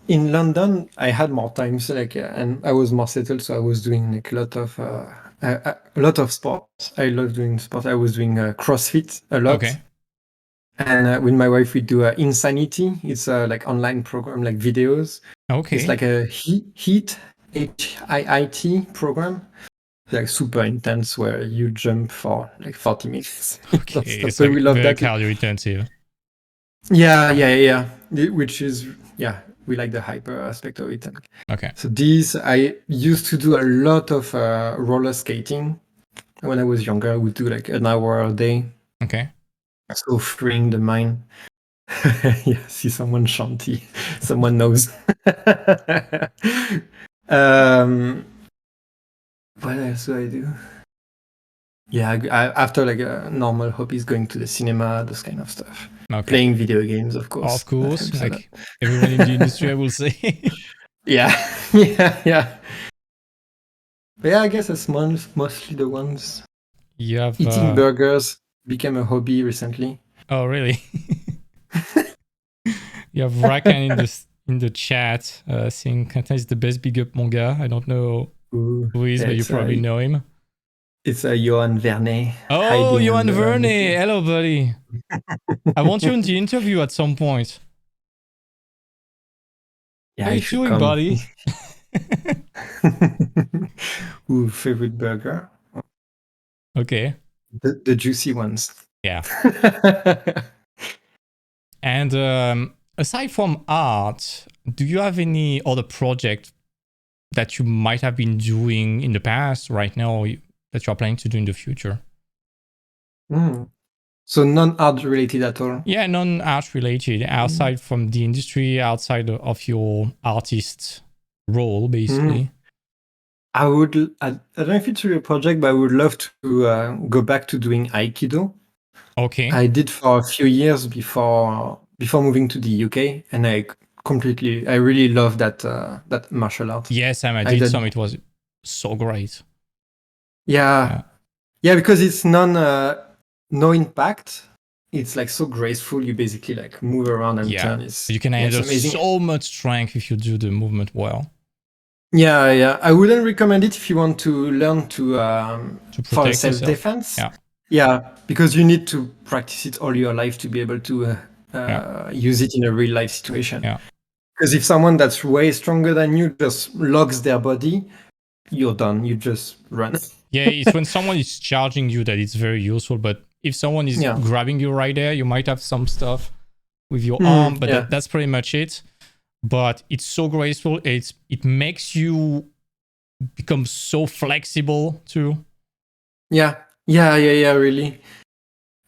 London, I had more time, so like, and I was more settled, so I was doing like a lot of sports. I love doing sports. I was doing CrossFit a lot. Okay. And with my wife, we do Insanity. It's a like online program, like videos. Okay. It's like a HIIT program. Like super intense, where you jump for like 40 minutes. Okay, it's so like we love very that. cardio intensive. Yeah. Which is we like the hyper aspect of it. Okay. So I used to do a lot of roller skating when I was younger. I would do like an hour a day. Okay. So freeing the mind. Yeah, see someone shanty. Someone knows. What else do I do? Yeah, after like a normal hobbies, going to the cinema, those kind of stuff. Okay. Playing video games, of course. Of course, like everyone in the industry, I will say. Yeah. But yeah, I guess it's mostly the ones. You have eating burgers became a hobby recently. Oh, really? You have Rakan in the chat saying Quentin is the best big up manga. I don't know who is, but you probably know him. It's Johan Verne. Oh, Johan Verne. Hello, buddy. I want you in the interview at some point. Yeah, how you doing, buddy? Ooh, favorite burger? Okay. The juicy ones. Yeah. And aside from art, do you have any other project that you might have been doing in the past right now that you're planning to do in the future? So non-art related at all? Yeah, non-art related, outside from the industry, outside of your artist role, basically. I don't know if it's really a project, but I would love to go back to doing Aikido. Okay. I did for a few years before moving to the UK, and I really love that martial art. Yes, I did some. It was so great. Yeah, because it's no impact. It's like so graceful. You basically like move around and turn. You can handle so much strength if you do the movement well. Yeah. I wouldn't recommend it if you want to learn to for protect yourself. self-defense. Yeah, because you need to practice it all your life to be able to use it in a real life situation. Yeah. Because if someone that's way stronger than you just locks their body, you're done. You just run. Yeah, it's when someone is charging you that it's very useful. But if someone is grabbing you right there, you might have some stuff with your arm, but that's pretty much it. But it's so graceful. It makes you become so flexible too. Yeah, really.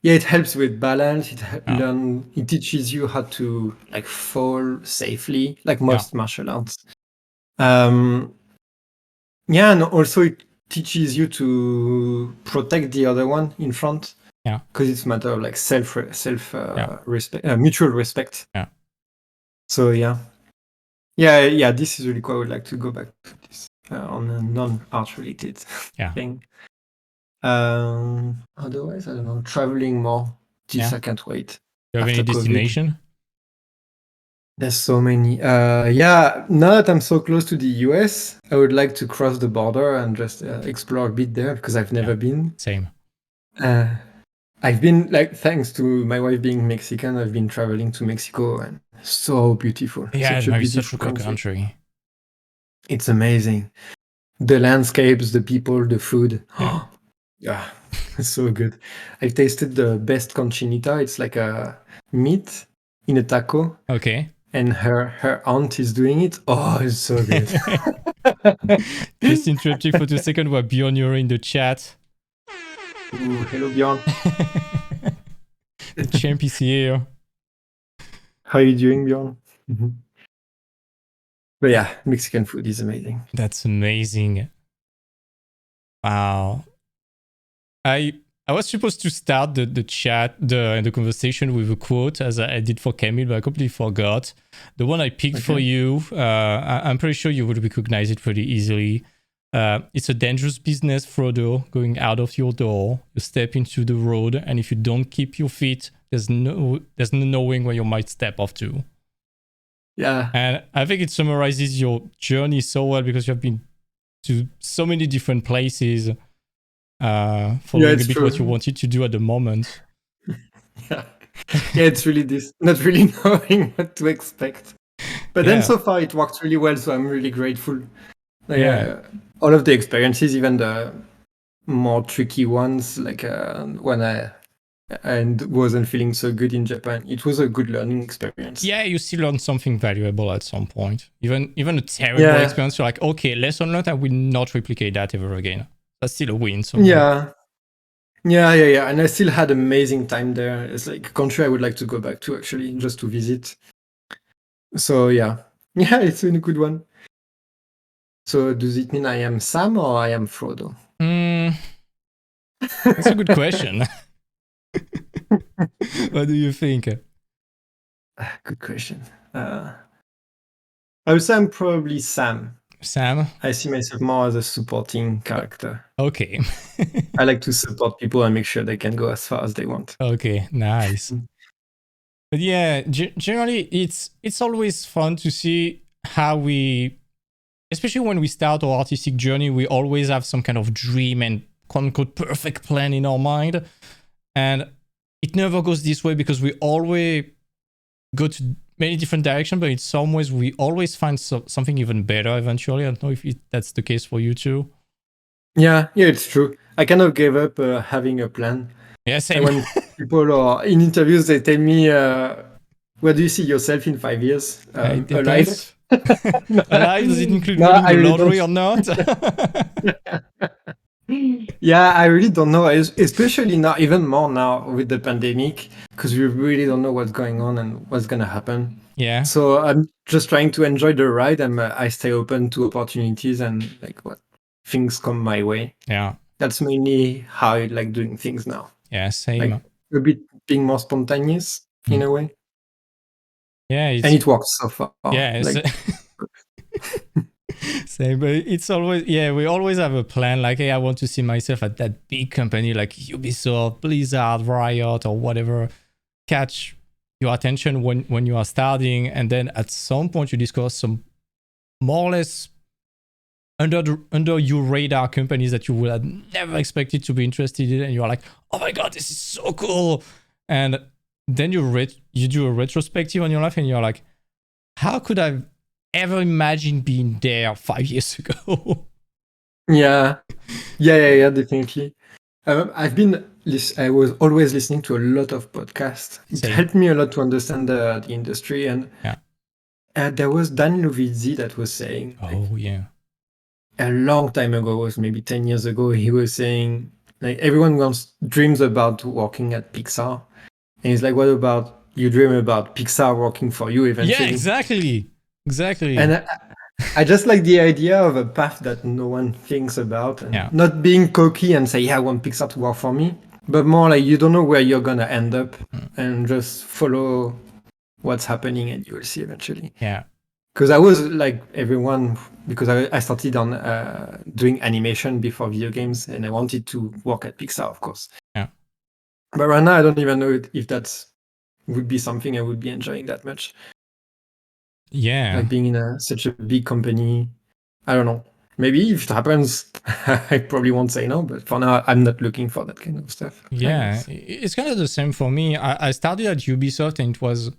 Yeah, it helps with balance. It teaches you how to like fall safely, like most martial arts. Yeah, and also it teaches you to protect the other one in front. Yeah, because it's a matter of like self respect, mutual respect. Yeah. So yeah. This is really cool. I would like to go back to this on a non-art related thing. Otherwise, I don't know. Traveling more. This I can't wait. Do you have any destination? There's so many. Now that I'm so close to the US, I would like to cross the border and just explore a bit there because I've never been. Same. I've been thanks to my wife being Mexican, I've been traveling to Mexico and so beautiful. Yeah, it's such a cool country. It's amazing. The landscapes, the people, the food. Yeah, it's so good. I tasted the best conchinita. It's like a meat in a taco. Okay. And her aunt is doing it. Oh, it's so good. Just interrupting for 2 seconds while Bjorn, you're in the chat. Ooh, hello, Bjorn. The champ is here. How are you doing, Bjorn? But yeah, Mexican food is amazing. That's amazing. Wow. I was supposed to start the chat, the conversation with a quote as I did for Camille, but I completely forgot. The one I picked for you, I'm pretty sure you would recognize it pretty easily. It's a dangerous business, Frodo, going out of your door. You step into the road, and if you don't keep your feet, there's no knowing where you might step off to. Yeah. And I think it summarizes your journey so well because you have been to so many different places, following a bit what you wanted to do at the moment. Yeah, it's really this, not really knowing what to expect. But then so far it worked really well, so I'm really grateful. All of the experiences, even the more tricky ones, like when I wasn't feeling so good in Japan, it was a good learning experience. Yeah, you still learn something valuable at some point. Even a terrible experience, you're like, okay, lesson learned, I will not replicate that ever again. That's still a win. Yeah. And I still had amazing time there. It's like a country I would like to go back to, actually, just to visit. So yeah, it's been a good one. So does it mean I am Sam or I am Frodo? That's a good question. What do you think? Good question. I would say I'm probably Sam. Sam? I see myself more as a supporting character. Okay. I like to support people and make sure they can go as far as they want. Okay, nice. But yeah, generally it's always fun to see how we, especially when we start our artistic journey, we always have some kind of dream and quote-unquote perfect plan in our mind. And it never goes this way because we always go to many different directions, but in some ways we always find something even better eventually. I don't know if that's the case for you too. Yeah, it's true. I kind of gave up having a plan. Yeah, same. And when people are in interviews, they tell me, where do you see yourself in 5 years? Alive? Alive? Does it include winning the lottery or not? Yeah, I really don't know, especially now, even more now with the pandemic, because we really don't know what's going on and what's going to happen. Yeah. So I'm just trying to enjoy the ride, and I stay open to opportunities and like what things come my way. Yeah. That's mainly how I like doing things now. Yeah, same. Like a bit being more spontaneous in a way. Yeah, and it works so far. Yeah, same. But it's always we always have a plan. Like, hey, I want to see myself at that big company like Ubisoft, Blizzard, Riot, or whatever. Catch your attention when you are starting, and then at some point you discover some more or less under your radar companies that you would have never expected to be interested in, and you're like, oh my god, this is so cool. And then you do a retrospective on your life, and you're like, how could I ever imagine being there 5 years ago? Yeah, definitely. I was always listening to a lot of podcasts. It helped me a lot to understand the industry. And there was Dan Lovitzy that was saying, a long time ago, it was maybe 10 years ago, he was saying, like, everyone dreams about working at Pixar. And he's like, what about you dream about Pixar working for you eventually? Yeah, exactly. And I just like the idea of a path that no one thinks about, and not being cocky and say, I want Pixar to work for me, but more like you don't know where you're going to end up and just follow what's happening and you will see eventually. Yeah. Because I was like everyone, because I started on doing animation before video games, and I wanted to work at Pixar, of course. Yeah. But right now, I don't even know if that would be something I would be enjoying that much. Yeah. Like being in such a big company. I don't know. Maybe if it happens, I probably won't say no. But for now, I'm not looking for that kind of stuff. Yeah. It's kind of the same for me. I started at Ubisoft, and it was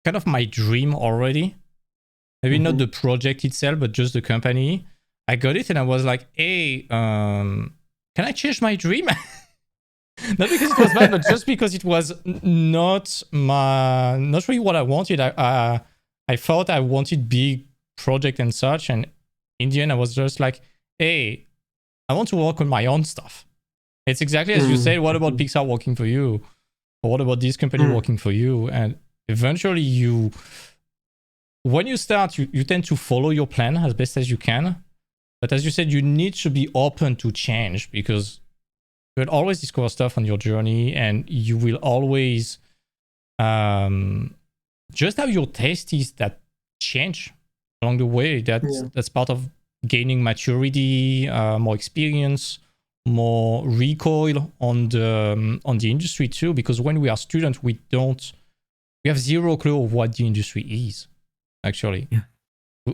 kind of my dream already. Maybe not the project itself, but just the company. I got it and I was like, hey, can I change my dream? Not because it was bad, but just because it was not really what I wanted. I thought I wanted big project and such. And in the end, I was just like, hey, I want to work on my own stuff. It's exactly as you said. What about Pixar working for you? Or what about this company working for you? And eventually when you start, you tend to follow your plan as best as you can. But as you said, you need to be open to change, because you will always discover stuff on your journey, and you will always just have your tastes that change along the way. That's part of gaining maturity, more experience, more recoil on the industry too. Because when we are students, we have zero clue of what the industry is. Actually,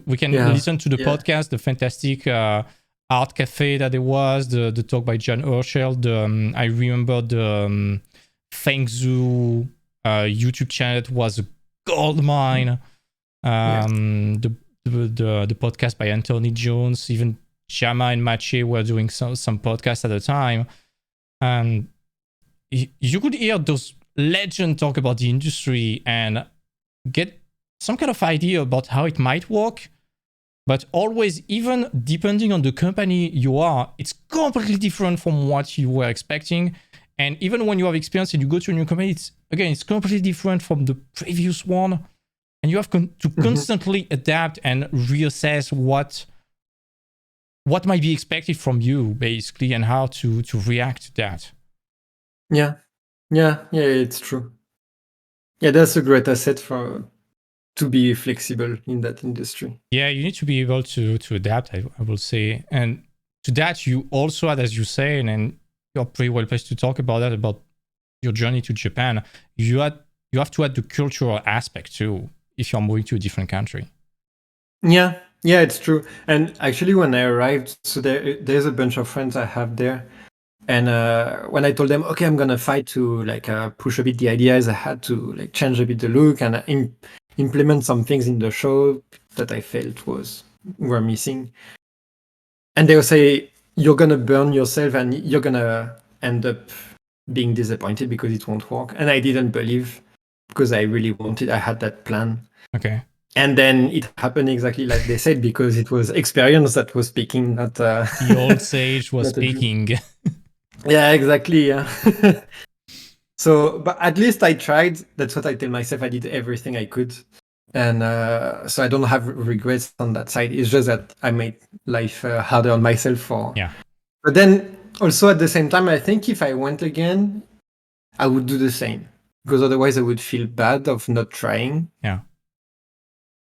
we can listen to the podcast, the fantastic art cafe that it was, the talk by John Urschel. I remember the Feng Zhu YouTube channel. It was a gold mine. The podcast by Anthony Jones, even Jama and Mache were doing some podcasts at the time, and you could hear those legends talk about the industry and get some kind of idea about how it might work. But always, even depending on the company you are, it's completely different from what you were expecting. And even when you have experience and you go to a new company, it's completely different from the previous one. And you have to constantly adapt and reassess what might be expected from you, basically, and how to react to that. Yeah, it's true. Yeah, that's a great asset to be flexible in that industry. Yeah, you need to be able to adapt, I will say. And to that, you also had, as you say, and you're pretty well placed to talk about that, about your journey to Japan. You have to add the cultural aspect too, if you're moving to a different country. Yeah, it's true. And actually, when I arrived, so there's a bunch of friends I have there. And when I told them, okay, I'm gonna fight to push a bit the ideas, I had to change a bit the look and implement some things in the show that I felt were missing. And they will say, you're gonna burn yourself and you're gonna end up being disappointed because it won't work. And I didn't believe, because I really wanted, I had that plan. Okay. And then it happened exactly like they said, because it was experience that was speaking, not the old sage was speaking. Yeah, exactly. Yeah. So, but at least I tried. That's what I tell myself. I did everything I could. And so I don't have regrets on that side. It's just that I made life harder on myself Yeah. But then also at the same time, I think if I went again, I would do the same, because otherwise I would feel bad of not trying. Yeah.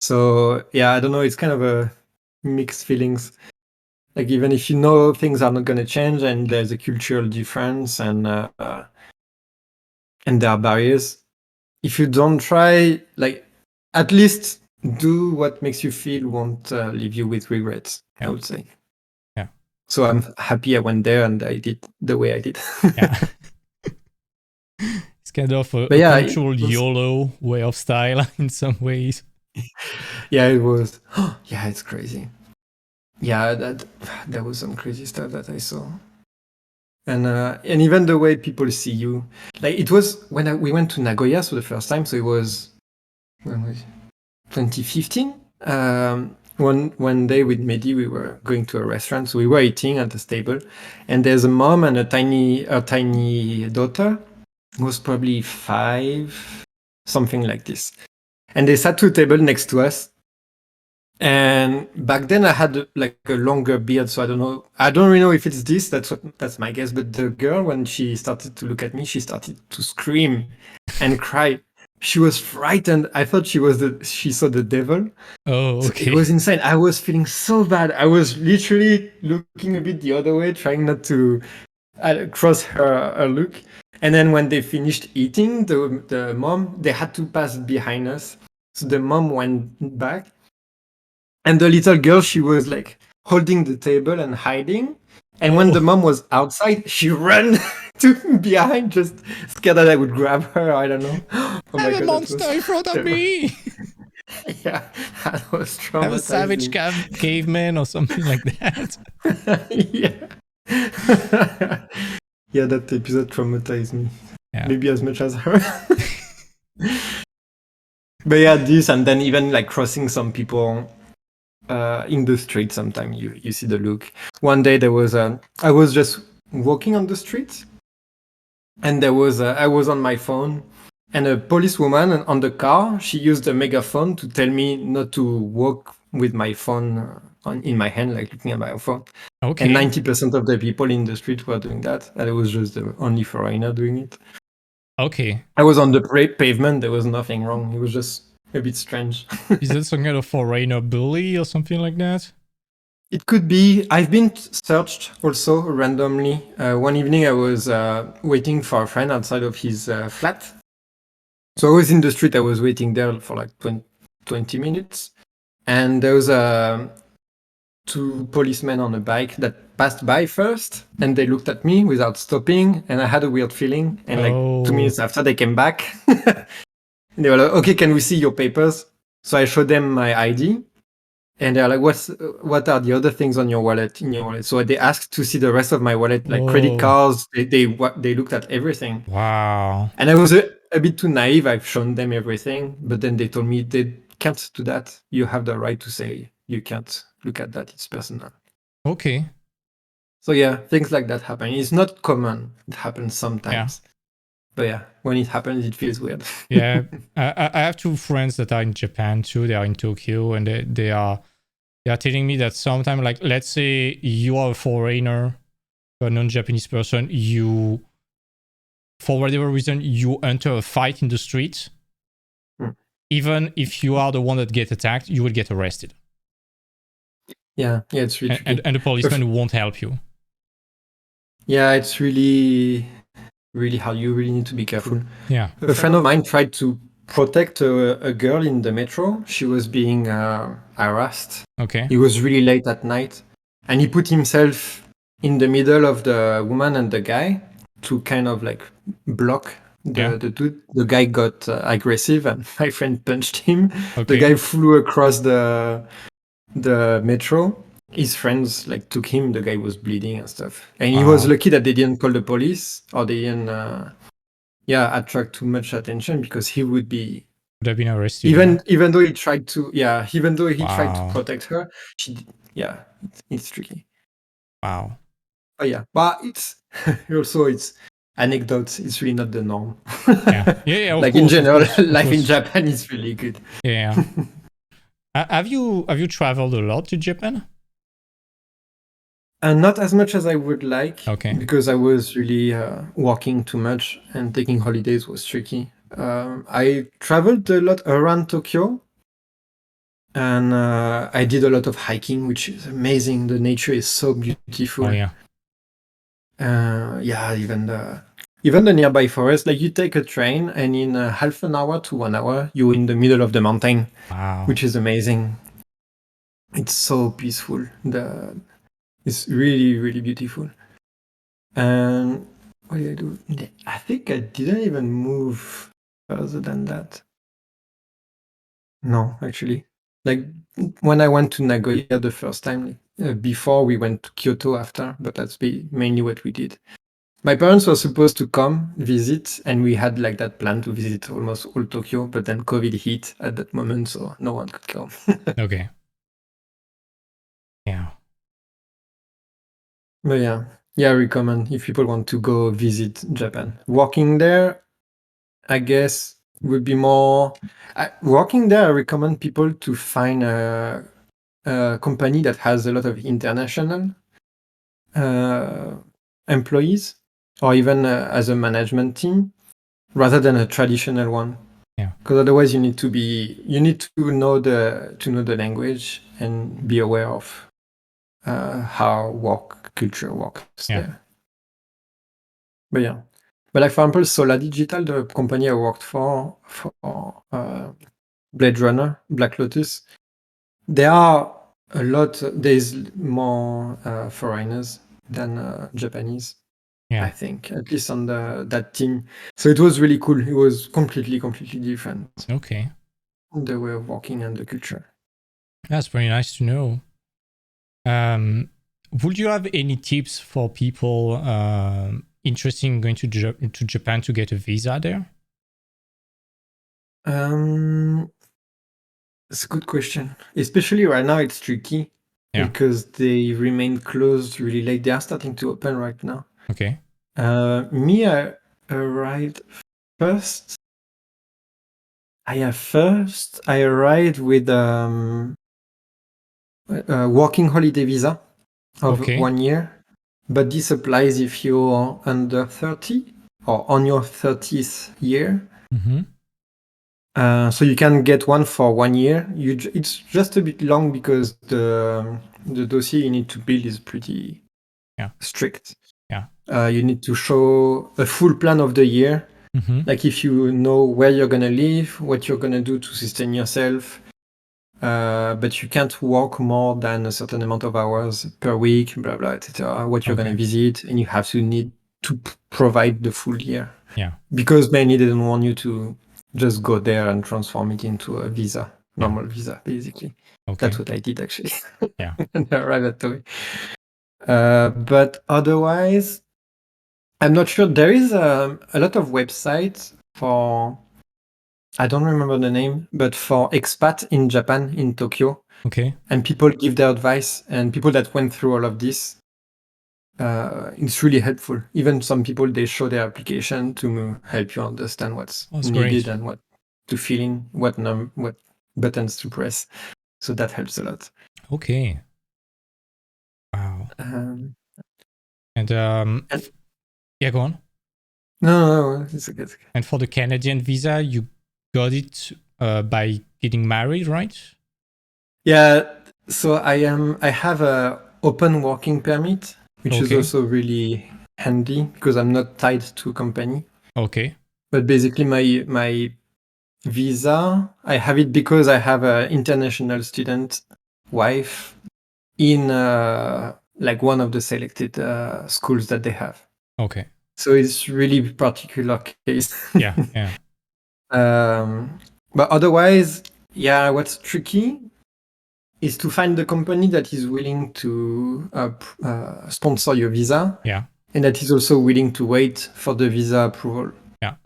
So yeah, I don't know. It's kind of a mixed feelings. Like, even if you know things are not going to change and there's a cultural difference and there are barriers, if you don't try, at least do what makes you feel, won't leave you with regrets, I would say. Yeah. So I'm happy I went there and I did the way I did. Yeah. It's kind of a yeah, controlled YOLO way of style in some ways. Yeah, it was. Yeah, it's crazy. Yeah, that was some crazy stuff that I saw. And even the way people see you, like it was when we went to Nagoya for the first time. So it was, when was it? 2015. One day with Mehdi, we were going to a restaurant, so we were eating at this table, and there's a mom and a tiny daughter, who was probably 5, something like this, and they sat to a table next to us. And back then I had like a longer beard, so I don't really know if it's this. That's my guess. But the girl, when she started to look at me, she started to scream and cry. She was frightened. I thought she saw the devil. Oh, okay. So it was insane. I was feeling so bad. I was literally looking a bit the other way, trying not to cross her look. And then when they finished eating, the mom, they had to pass behind us. So the mom went back. And the little girl, she was like holding the table and hiding. And when the mom was outside, she ran to behind, just scared that I would grab her. I don't know. Oh my God, a monster in front of me. Yeah, that was traumatizing. Have a savage caveman or something like that. Yeah. Yeah, that episode traumatized me. Yeah. Maybe as much as her. But yeah, this, and then even like crossing some people in the street, sometimes you see the look. One day I was just walking on the street, and I was on my phone, and a policewoman on the car, she used a megaphone to tell me not to walk with my phone in my hand, like looking at my phone. Okay. And 90% of the people in the street were doing that, and I was just the only foreigner doing it. Okay. I was on the pavement. There was nothing wrong. It was just a bit strange. Is that some kind of foreigner bully or something like that? It could be. I've been searched also randomly. One evening I was waiting for a friend outside of his flat. So I was in the street. I was waiting there for like 20 minutes. And there was 2 policemen on a bike that passed by first. And they looked at me without stopping. And I had a weird feeling. And like 2 minutes after, they came back. And they were like, okay, can we see your papers? So I showed them my ID. And they're like, what are the other things on your wallet, in your wallet? So they asked to see the rest of my wallet, like credit cards. They looked at everything. Wow. And I was a bit too naive. I've shown them everything. But then they told me they can't do that. You have the right to say you can't look at that. It's personal. Okay. So yeah, things like that happen. It's not common. It happens sometimes. Yeah. But yeah, when it happens, it feels weird. Yeah. I have 2 friends that are in Japan too. They are in Tokyo, and they are telling me that sometimes, like, let's say you are a foreigner, a non-Japanese person, you, for whatever reason, you enter a fight in the street. Even if you are the one that gets attacked, you will get arrested. Yeah, it's really and the policeman won't help you. Yeah, it's really hard. You really need to be careful. Yeah. A friend of mine tried to protect a girl in the metro. She was being harassed. Okay. It was really late at night. And he put himself in the middle of the woman and the guy to kind of like block the dude. The guy got aggressive and my friend punched him. Okay. The guy flew across the metro. His friends like took him. The guy was bleeding and stuff. And he was lucky that they didn't call the police or they didn't attract too much attention, because he would have been arrested. Even though he tried to tried to protect her, it's tricky. Wow. But yeah, but it's also it's anecdotes. It's really not the norm. Yeah. Like course, in general, life in Japan is really good. Yeah. Have you traveled a lot to Japan? Not as much as I would like. Okay. Because I was really working too much, and taking holidays was tricky. I traveled a lot around Tokyo, and I did a lot of hiking, which is amazing. The nature is so beautiful. Oh yeah. Even even the nearby forest, like you take a train and in half an hour to 1 hour, you're in the middle of the mountain. Wow. Which is amazing. It's so peaceful. It's really, really beautiful. And what did I do? I think I didn't even move further than that. No, actually. Like when I went to Nagoya the first time, before we went to Kyoto after, but that's mainly what we did. My parents were supposed to come visit, and we had like that plan to visit almost all Tokyo, but then COVID hit at that moment, so no one could come. Okay. Yeah. But yeah, I recommend if people want to go visit Japan. Working there, I guess, would be more. Working there, I recommend people to find a company that has a lot of international employees, or even as a management team, rather than a traditional one. Yeah. Because otherwise, you need to know the language and be aware of how work culture works there. But yeah. But like for example, Sola Digital, the company I worked for Blade Runner, Black Lotus, there's more foreigners than Japanese, I think, at least on that team. So it was really cool. It was completely different. Okay. The way of working and the culture. That's very nice to know. Would you have any tips for people interested in going to Japan to get a visa there? It's a good question. Especially right now, it's tricky because they remain closed really late. They are starting to open right now. Okay. I arrived first. I arrived with a working holiday visa of 1 year, but this applies if you're under 30 or on your 30th year. So you can get one for 1 year. It's just a bit long because the dossier you need to build is pretty strict. You need to show a full plan of the year. Like if you know where you're gonna live, what you're gonna do to sustain yourself, but you can't work more than a certain amount of hours per week, blah blah, etc. What you're gonna visit, and you have to need to provide the full year. Because mainly they don't want you to just go there and transform it into a visa, normal visa, basically. That's what I did actually. And I arrived at Toei. But otherwise, I'm not sure. There is a lot of websites for, I don't remember the name, but for expat in Japan, in Tokyo. Okay. And people give their advice, and people that went through all of this, it's really helpful. Even some people, they show their application to help you understand what's needed and what to fill in, what buttons to press. So that helps a lot. Okay. Wow. And go on. No, it's okay. And for the Canadian visa, you got it by getting married, right? Yeah. So I have a open working permit, which is also really handy because I'm not tied to a company. Okay. But basically, my visa, I have it because I have an international student wife in like one of the selected schools that they have. Okay. So it's really particular case. Yeah. But otherwise, what's tricky is to find the company that is willing to sponsor your visa. Yeah. And that is also willing to wait for the visa approval. Yeah.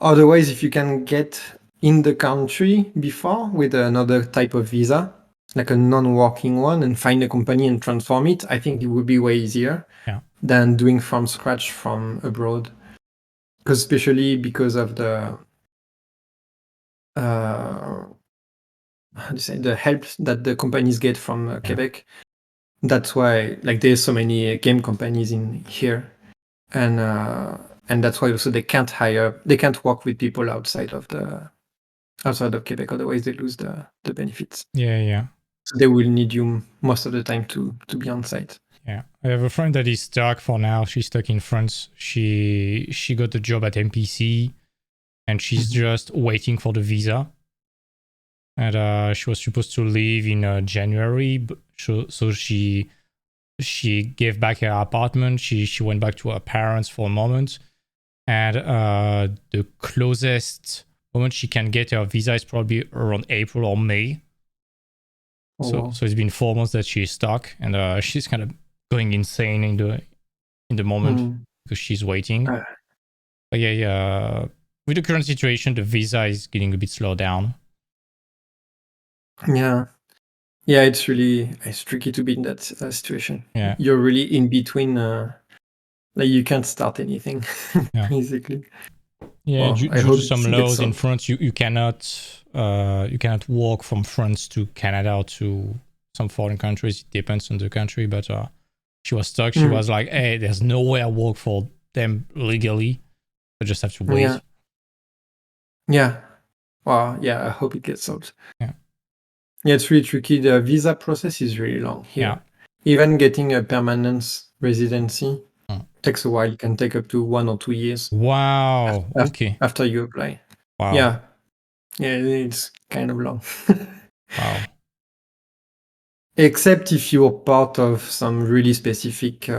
Otherwise, if you can get in the country before with another type of visa, like a non-working one, and find a company and transform it, I think it would be way easier than doing from scratch from abroad. Especially because of the the help that the companies get from Quebec. That's why, like, there's so many game companies in here, and that's why also they can't work with people outside of Quebec. Otherwise, they lose the benefits. Yeah. So they will need you most of the time to be on site. Yeah, I have a friend that is stuck for now. She's stuck in France. She got a job at MPC, and she's just waiting for the visa. And she was supposed to leave in January, but so she gave back her apartment. She went back to her parents for a moment, and the closest moment she can get her visa is probably around April or May. So it's been 4 months that she's stuck, and she's kind of going insane in the moment because she's waiting. But yeah, with the current situation, the visa is getting a bit slowed down. Yeah, it's tricky to be in that situation. Yeah, you're really in between. Like you can't start anything, basically. Yeah, due to some laws in France, you cannot walk from France to Canada or to some foreign countries. It depends on the country, but she was stuck. She was like, "Hey, there's no way I work for them legally. I just have to wait." Yeah. Well, yeah. I hope it gets solved. Yeah, it's really tricky. The visa process is really long here. Yeah. Even getting a permanent residency takes a while. It can take up to 1 or 2 years. Wow. Okay. After you apply. Wow. Yeah, it's kind of long. Wow. Except if you're part of some really specific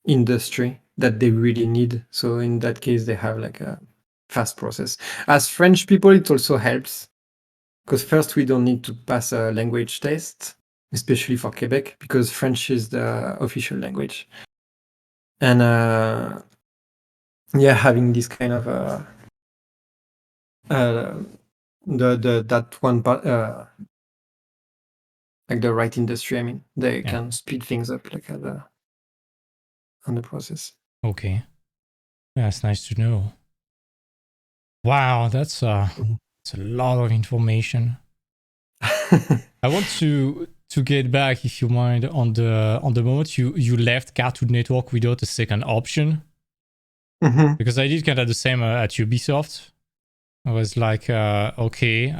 industry that they really need. So in that case, they have like a fast process. As French people, it also helps because first we don't need to pass a language test, especially for Quebec, because French is the official language. And having this kind of that one part, like the right industry. I mean, they can speed things up like on the process. Okay, that's nice to know. Wow, that's a lot of information. I want to get back, if you mind, on the moment you left Cartoon Network without a second option. Because I did kind of the same at Ubisoft. I was like, okay,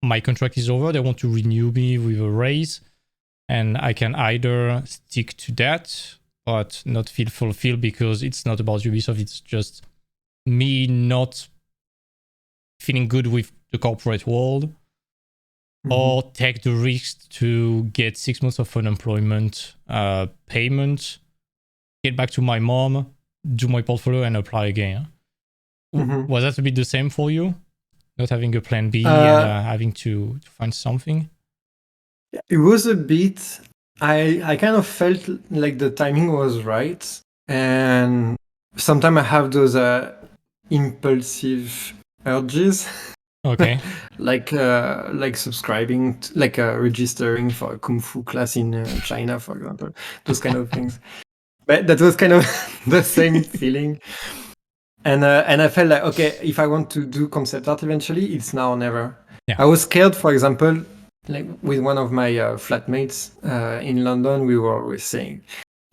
my contract is over. They want to renew me with a raise, and I can either stick to that but not feel fulfilled because it's not about Ubisoft. It's just me not feeling good with the corporate world, or take the risk to get 6 months of unemployment payment, get back to my mom, do my portfolio, and apply again. Was that a bit the same for you? Not having a plan B and having to find something? It was a bit. I kind of felt like the timing was right, and sometimes I have those impulsive urges. Okay. like subscribing, registering for a kung fu class in China, for example. Those kind of things. But that was kind of the same feeling. And I felt like, okay, if I want to do concept art eventually, it's now or never. Yeah. I was scared, for example, like with one of my flatmates in London, we were always saying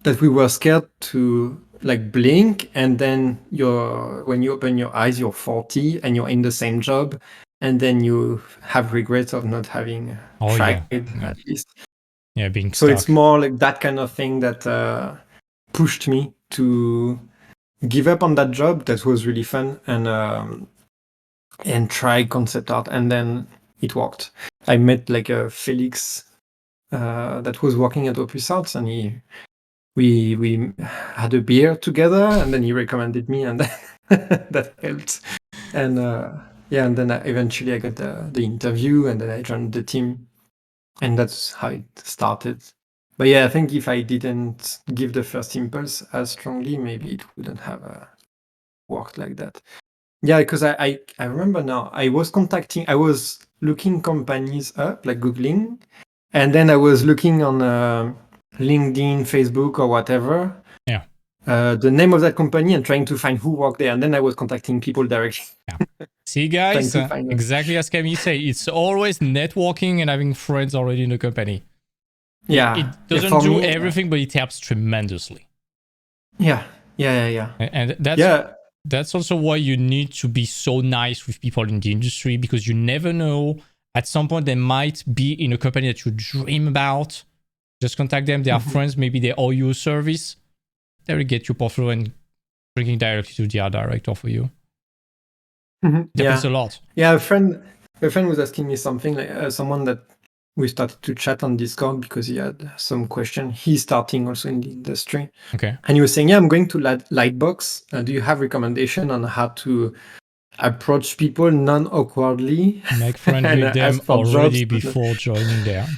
that we were scared to like blink, and then when you open your eyes, you're 40 and you're in the same job, and then you have regrets of not having tried at least. Yeah, being so stuck. It's more like that kind of thing that pushed me to give up on that job that was really fun and try concept art, and then it worked. I met like a Felix that was working at Opus Arts, and we had a beer together, and then he recommended me, and that helped. And and then eventually I got the interview, and then I joined the team, and that's how it started. But yeah, I think if I didn't give the first impulse as strongly, maybe it wouldn't have worked like that. Yeah, because I remember now, I was looking companies up, like Googling, and then I was looking on LinkedIn, Facebook, or whatever. Yeah. The name of that company and trying to find who worked there, and then I was contacting people directly. Yeah. See, guys, exactly as Camille said, it's always networking and having friends already in the company. Yeah. It doesn't do everything, but it helps tremendously. Yeah. And that's also why you need to be so nice with people in the industry, because you never know, at some point they might be in a company that you dream about. Just contact them. They are friends. Maybe they owe you a service. They will get your portfolio and bringing directly to the art director for you. Depends a lot. Yeah, a friend was asking me something, like someone that we started to chat on Discord because he had some question. He's starting also in the industry. Okay. And he was saying, yeah, I'm going to Lightbox. Do you have recommendation on how to approach people non-awkwardly? Make friends with them already before joining there.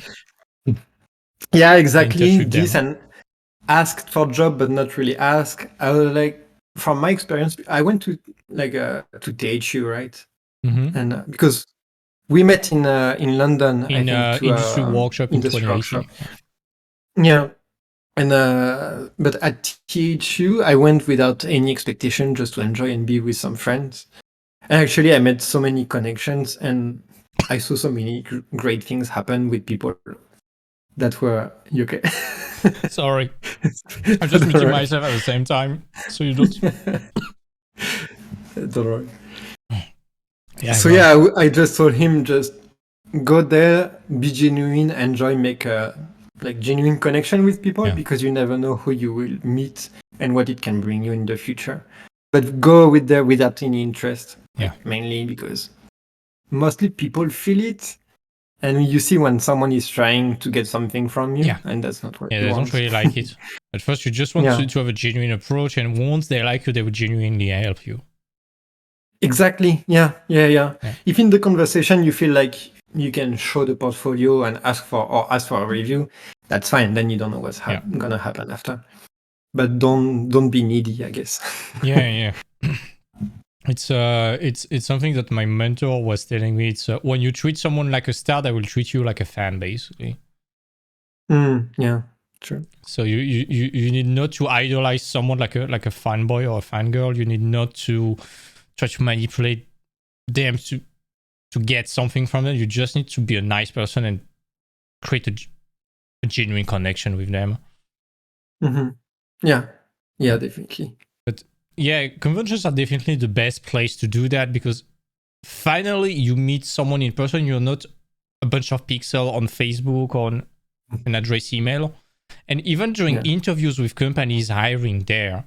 Yeah, exactly. This and asked for job, but not really ask. I was like, from my experience, I went to to THU, right? And because we met in London, in I think, to industry workshop in 2018. Yeah, and but at THU, I went without any expectation, just to enjoy and be with some friends. And actually, I made so many connections, and I saw so many great things happen with people that were okay. Sorry, I'm just muting myself at the same time, so you don't. Don't worry. Yeah, I just told him, just go there, be genuine, enjoy, make a genuine connection with people, because you never know who you will meet and what it can bring you in the future. But go there without any interest, mainly because mostly people feel it, and you see when someone is trying to get something from you, and that's not what you want. They don't really like it. At first, you just want to have a genuine approach, and once they like you, they will genuinely help you. Exactly. Yeah. If in the conversation you feel like you can show the portfolio and ask for a review, that's fine. Then you don't know what's gonna happen after. But don't be needy, I guess. Yeah. It's something that my mentor was telling me. It's when you treat someone like a star, they will treat you like a fan, basically. Yeah, true. So you need not to idolize someone like a fanboy or a fangirl. You need not to try to manipulate them to get something from them. You just need to be a nice person and create a genuine connection with them. Yeah, definitely. But yeah, conventions are definitely the best place to do that, because finally you meet someone in person. You're not a bunch of pixels on Facebook or on an address email. And even during interviews with companies hiring there,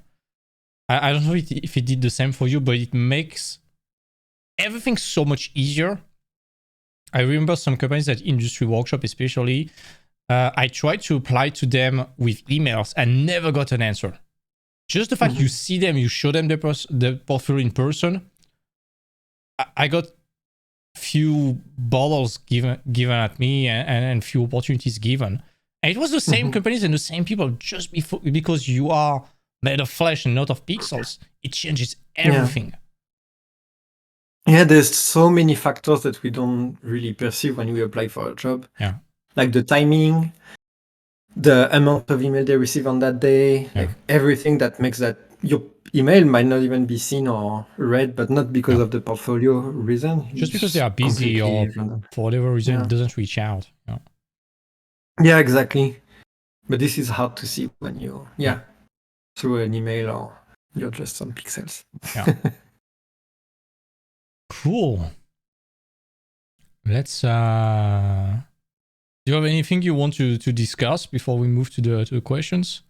I don't know if it did the same for you, but it makes everything so much easier. I remember some companies at Industry Workshop especially, I tried to apply to them with emails and never got an answer. Just the fact you see them, you show them the portfolio in person. I got few bottles given at me and few opportunities given. And it was the same companies and the same people, just because you are made of flesh and not of pixels. It changes everything. Yeah, there's so many factors that we don't really perceive when we apply for a job. Yeah. Like the timing, the amount of email they receive on that day, like everything that makes that your email might not even be seen or read, but not because of the portfolio reason. Just because they are busy or for whatever reason it doesn't reach out. Yeah, exactly. But this is hard to see when you through an email or you're just some pixels. Yeah. Cool. Let's do you have anything you want to discuss before we move to the questions?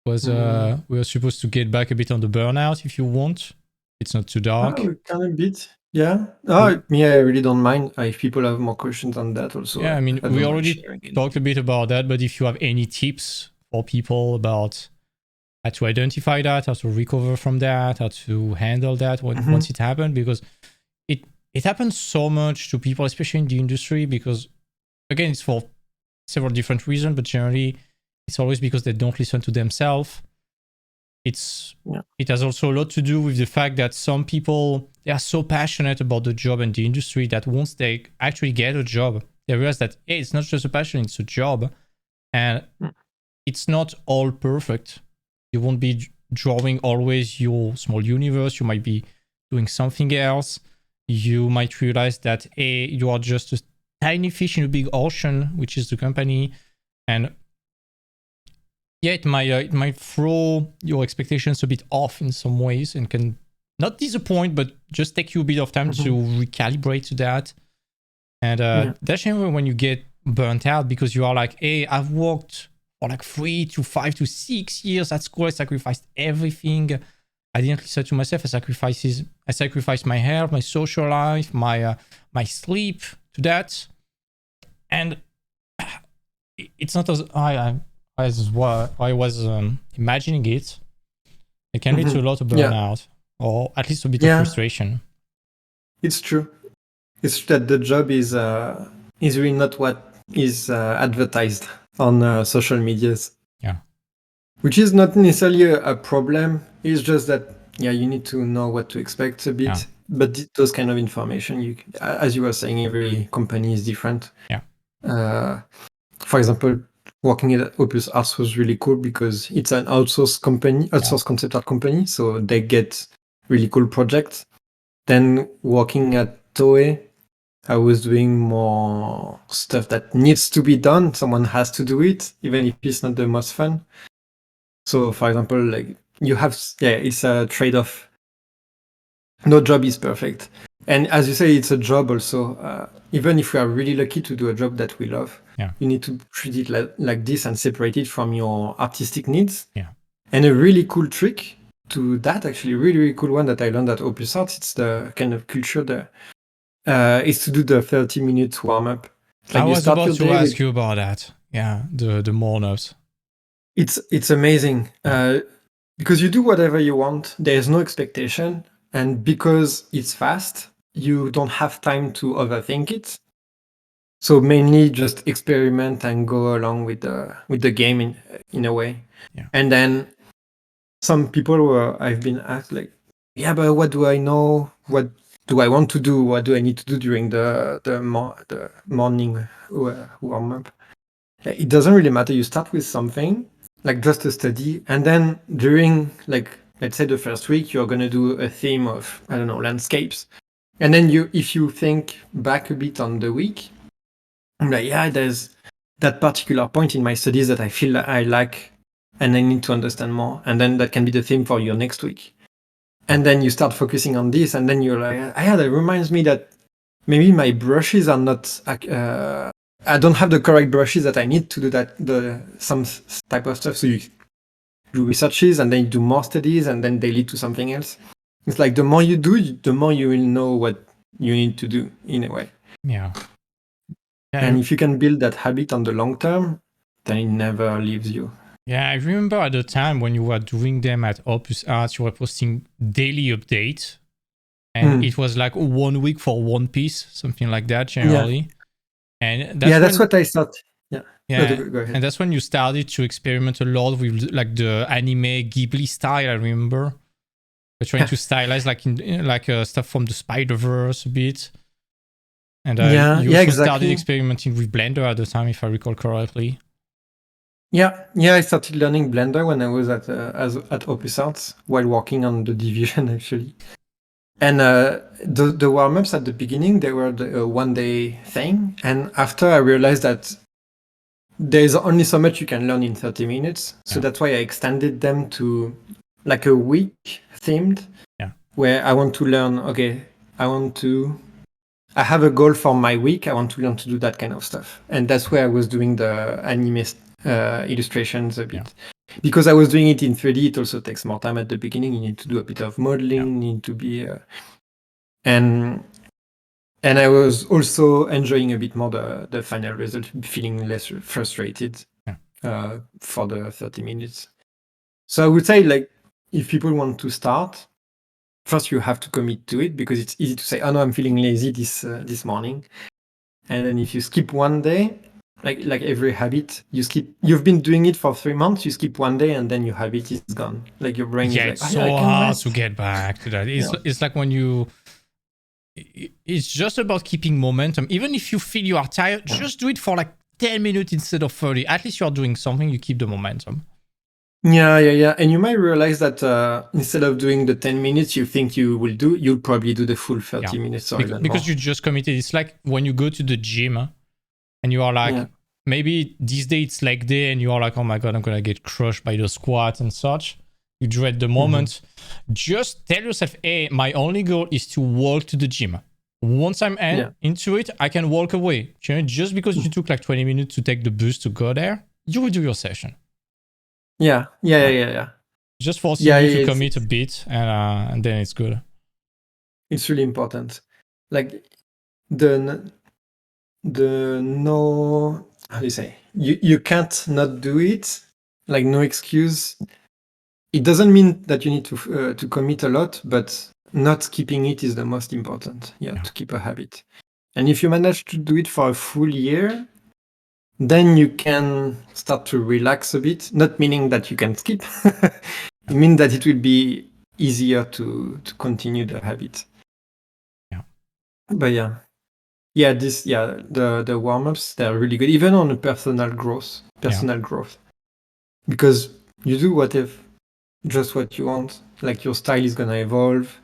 Because we are supposed to get back a bit on the burnout if you want. It's not too dark. We can a bit. Yeah. I really don't mind if people have more questions on that also. Yeah, I mean, we already talked a bit about that, but if you have any tips for people about how to identify that, how to recover from that, how to handle that once it happened, because it happens so much to people, especially in the industry, because again, it's for several different reasons, but generally it's always because they don't listen to themselves. It has also a lot to do with the fact that some people, they are so passionate about the job and the industry that once they actually get a job, they realize that, hey, it's not just a passion, it's a job. And it's not all perfect. You won't be drawing always your small universe. You might be doing something else. You might realize that you are just a tiny fish in a big ocean, which is the company. And it might throw your expectations a bit off in some ways and can not disappoint, but just take you a bit of time to recalibrate to that. And that's when you get burnt out, because you are like, hey, I've worked for like 3 to 5 to 6 years at school. I sacrificed everything. I didn't listen to myself. I sacrificed my health, my social life, my sleep to that. And it's not as I was imagining it. It can lead to a lot of burnout, or at least a bit of frustration. It's true. It's true that the job is really not what is advertised on social medias. Yeah. Which is not necessarily a problem. It's just that you need to know what to expect a bit. Yeah. But those kind of information, as you were saying, every company is different. Yeah. For example, working at Opus Arts was really cool because it's an outsourced concept art company, so they get really cool projects. Then working at Toei, I was doing more stuff that needs to be done. Someone has to do it, even if it's not the most fun. So, for example, like you have, it's a trade-off. No job is perfect. And as you say, it's a job also. Even if we are really lucky to do a job that we love, you need to treat it like this and separate it from your artistic needs. Yeah. And a really cool trick to that, actually, really, really cool one that I learned at Opus Arts, it's the kind of culture there, is to do the 30 minutes warm-up. Like I was about to ask you about that. Yeah, the warm-ups. It's amazing because you do whatever you want. There's no expectation. And because it's fast, you don't have time to overthink it. So mainly just experiment and go along with the game in a way. Yeah. And then some people I've been asked like, but what do I know? What do I want to do? What do I need to do during the morning warm-up? It doesn't really matter. You start with something, like just a study, and then during, like, let's say the first week, you're going to do a theme of, I don't know, landscapes. And then if you think back a bit on the week, I'm like, there's that particular point in my studies that I feel that I like and I need to understand more. And then that can be the theme for your next week. And then you start focusing on this, and then you're like, that reminds me that maybe my brushes are not... I don't have the correct brushes that I need to do some type of stuff. So you do researches, and then you do more studies, and then they lead to something else. It's like the more you do, the more you will know what you need to do in a way. Yeah. And if you can build that habit on the long term, then it never leaves you. Yeah, I remember at the time when you were doing them at Opus Arts, you were posting daily updates. And it was like 1 week for one piece, something like that, generally. Yeah. And that's what I thought. Yeah. Go ahead. And that's when you started to experiment a lot with like the anime Ghibli style, I remember. We're trying to stylize like stuff from the Spider-Verse a bit. And you also started experimenting with Blender at the time, if I recall correctly. Yeah, I started learning Blender when I was at Opus Arts while working on the Division, actually. And the warm-ups at the beginning, they were the one-day thing. And after I realized that there's only so much you can learn in 30 minutes. So that's why I extended them to like a week themed, where I want to learn, I have a goal for my week. I want to learn to do that kind of stuff. And that's where I was doing the anime illustrations a bit. Yeah. Because I was doing it in 3D, it also takes more time at the beginning. You need to do a bit of modeling, need to be... And I was also enjoying a bit more the final result, feeling less frustrated for the 30 minutes. So I would say, like, if people want to start, first you have to commit to it, because it's easy to say, oh no, I'm feeling lazy this morning. And then if you skip one day, like every habit, you've been doing it for 3 months, you skip one day, and then your habit is gone. Like your brain is like, it's so hard to get back to that. It's like when you... It's just about keeping momentum. Even if you feel you are tired, just do it for like 10 minutes instead of 30. At least you're doing something, you keep the momentum. Yeah. And you might realize that instead of doing the 10 minutes you think you will do, you'll probably do the full 30 minutes or even because more. You just committed. It's like when you go to the gym and you are like, maybe this day it's leg day and you are like, oh my God, I'm going to get crushed by the squats and such. You dread the moment. Just tell yourself, hey, my only goal is to walk to the gym. Once I'm into it, I can walk away. Just because you took like 20 minutes to take the bus to go there, you will do your session. Yeah. Just forcing you to commit a bit, and then it's good. It's really important. Like the no, how do you say? You can't not do it. Like no excuse. It doesn't mean that you need to commit a lot, but not keeping it is the most important. Yeah, to keep a habit. And if you manage to do it for a full year, then you can start to relax a bit. Not meaning that you can skip. It means that it will be easier to continue the habit. Yeah. But the warm-ups, they're really good, even on a personal growth, because you do just what you want. Like your style is gonna evolve.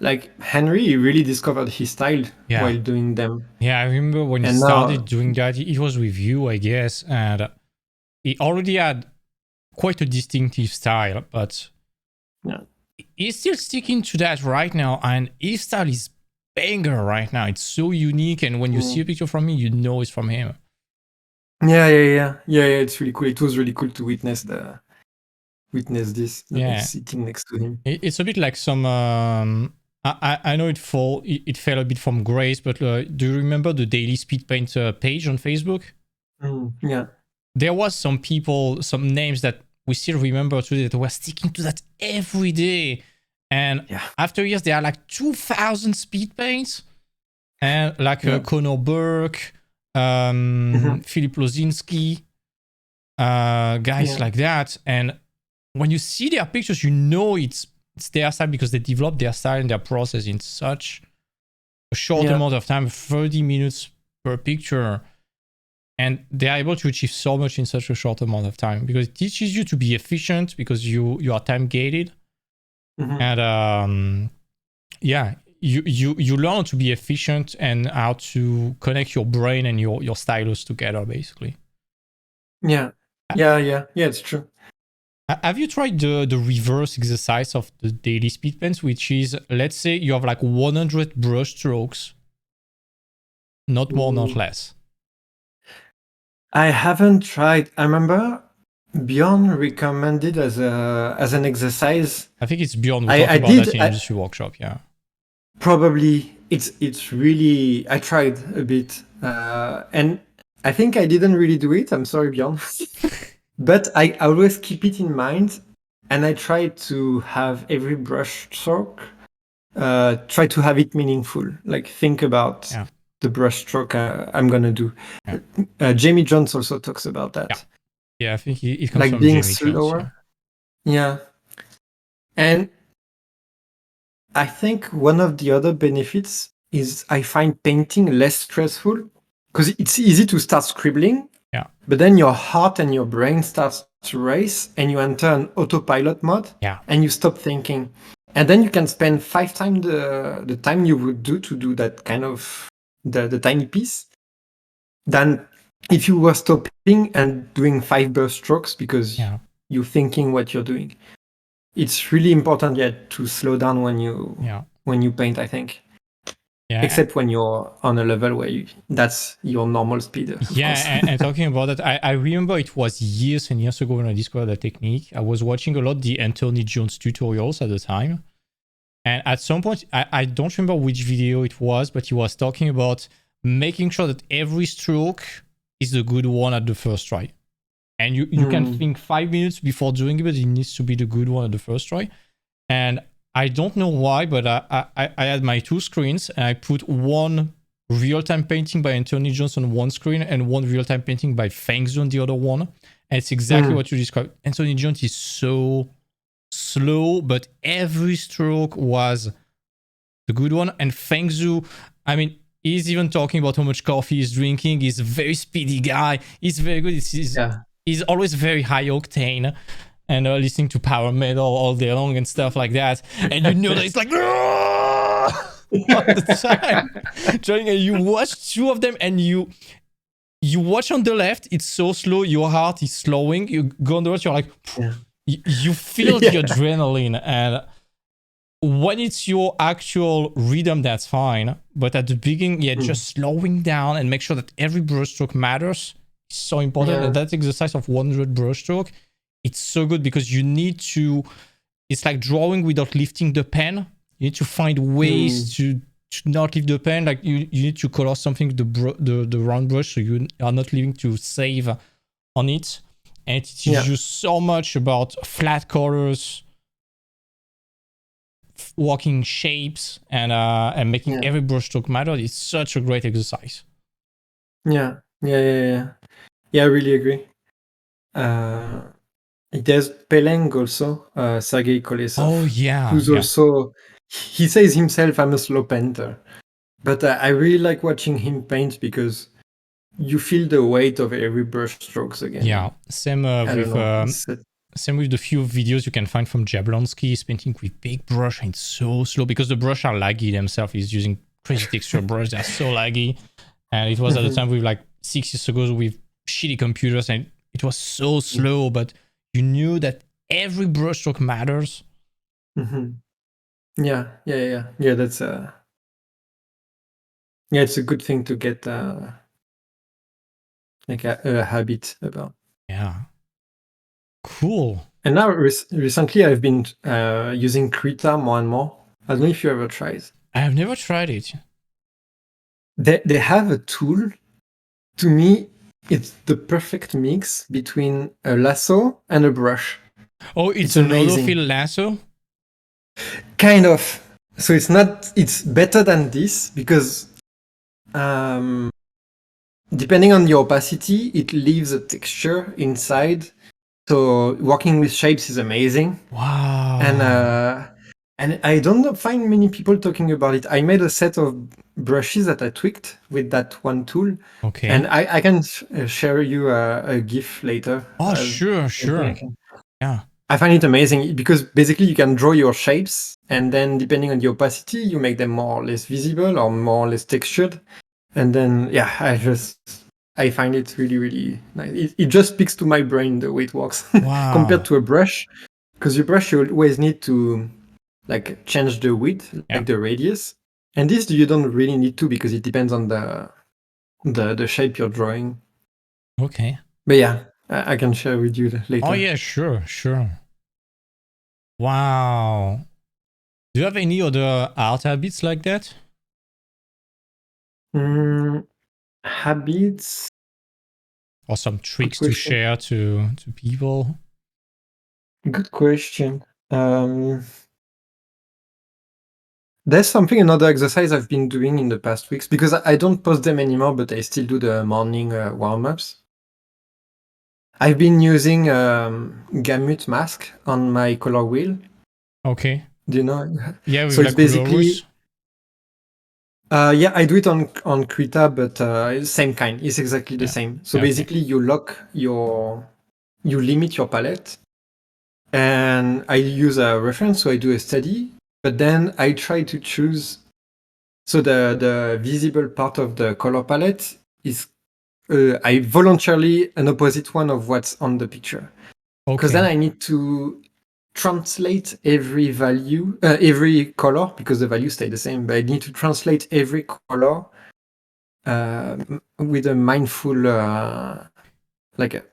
Like Henry, he really discovered his style while doing them. Yeah, I remember when he started doing that, it was with you, I guess, and he already had quite a distinctive style, but he's still sticking to that right now, and his style is banger right now. It's so unique, and when you see a picture from him, you know it's from him. Yeah. It's really cool. It was really cool to witness this. Sitting next to him. It's a bit like some. I know it fell a bit from grace, but do you remember the Daily Speed Paint page on Facebook? Yeah. There was some people, some names that we still remember today that were sticking to that every day. And after years, there are like 2,000 speed paints. And like Conor Burke, Philip Lozinski, guys like that. And when you see their pictures, you know it's their style because they develop their style and their process in such a short amount of time, 30 minutes per picture. And they're able to achieve so much in such a short amount of time because it teaches you to be efficient because you are time gated. And you learn to be efficient and how to connect your brain and your stylus together, basically. Yeah, it's true. Have you tried the reverse exercise of the daily speed paints, which is, let's say you have like 100 brush strokes, not more, not less? I haven't tried. I remember Bjorn recommended as an exercise. I think it's Bjorn. We talked about that in industry workshop. Yeah, probably it's really. I tried a bit, and I think I didn't really do it. I'm sorry, Bjorn, but I always keep it in mind, and I try to have every brush stroke. Try to have it meaningful. Like think about the brush stroke I'm gonna do. Jamie Jones also talks about that. Yeah, I think it comes like from being Jamie slower. Jones, yeah, and I think one of the other benefits is I find painting less stressful because it's easy to start scribbling. Yeah. But then your heart and your brain starts to race, and you enter an autopilot mode. Yeah. And you stop thinking. And then you can spend 5 times the time you would do to do that kind of the tiny piece than if you were stopping and doing 5 burst strokes because you're thinking what you're doing. It's really important to slow down when you paint, I think. Yeah. Except when you're on a level where that's your normal speed. And talking about that, I remember it was years and years ago when I discovered the technique. I was watching a lot the Anthony Jones tutorials at the time. And at some point, I don't remember which video it was, but he was talking about making sure that every stroke is the good one at the first try. And you can think 5 minutes before doing it, but it needs to be the good one at the first try. And I don't know why, but I had my 2 screens and I put one real-time painting by Anthony Jones on one screen and one real-time painting by Feng Zhu on the other one. And it's exactly what you described. Anthony Jones is so slow, but every stroke was the good one. And Feng Zhu, I mean, he's even talking about how much coffee he's drinking. He's a very speedy guy. He's very good. He's always very high octane and listening to power metal all day long and stuff like that. And you know that it's like all the time. And you watch 2 of them and you watch on the left, it's so slow, your heart is slowing. You go on the right, you're like, you feel the adrenaline. And when it's your actual rhythm, that's fine. But at the beginning, just slowing down and make sure that every brushstroke matters is so important. Yeah. And that exercise of 100 brushstroke, it's so good because you need to, it's like drawing without lifting the pen. You need to find ways to not lift the pen. Like you need to color something with the round brush, so you are not leaving to save on it. And it teaches you so much about flat colors, working shapes, and making every brushstroke matter. It's such a great exercise. Yeah, I really agree. There's Peleng also, Sergei Kolesov. Oh yeah, who's also, he says himself, I'm a slow painter, but I really like watching him paint because you feel the weight of every brush strokes again. Yeah, same with the few videos you can find from Jablonski. He's painting with big brush and it's so slow because the brush are laggy themselves. He's using crazy texture brush. They're so laggy. And it was at the time with like 6 years ago with shitty computers and it was so slow, but you knew that every brushstroke matters. Yeah, that's it's a good thing to get like a habit about. Yeah. Cool. And now recently I've been using Krita more and more. I don't know if you ever tried. I have never tried it. They have a tool. To me, it's the perfect mix between a lasso and a brush. Oh, it's an autofill lasso? Kind of. So it's better than this because depending on the opacity, it leaves a texture inside. So working with shapes is amazing. Wow. And I don't find many people talking about it. I made a set of brushes that I tweaked with that one tool. Okay. And I can share you a GIF later. Oh, sure. Yeah. I find it amazing because basically you can draw your shapes and then depending on the opacity, you make them more or less visible or more or less textured. And then, I find it really, really nice. It just speaks to my brain the way it works. Wow. Compared to a brush. Because your brush, you always need to like change the width, like the radius. And this you don't really need to because it depends on the shape you're drawing. Okay. But yeah, I can share with you later. Oh yeah, sure. Wow. Do you have any other art habits like that? Habits? Or some tricks to share to people? Good question. There's another exercise I've been doing in the past weeks because I don't post them anymore, but I still do the morning warm-ups. I've been using Gamut mask on my color wheel. Okay. Do you know? Yeah, so it's basically. I do it on Krita, but same kind. It's exactly the same. So basically, you limit your palette, and I use a reference, so I do a study. But then I try to choose. So the visible part of the color palette is I voluntarily an opposite one of what's on the picture. Because then I need to translate every value, every color, because the values stay the same, but I need to translate every color with a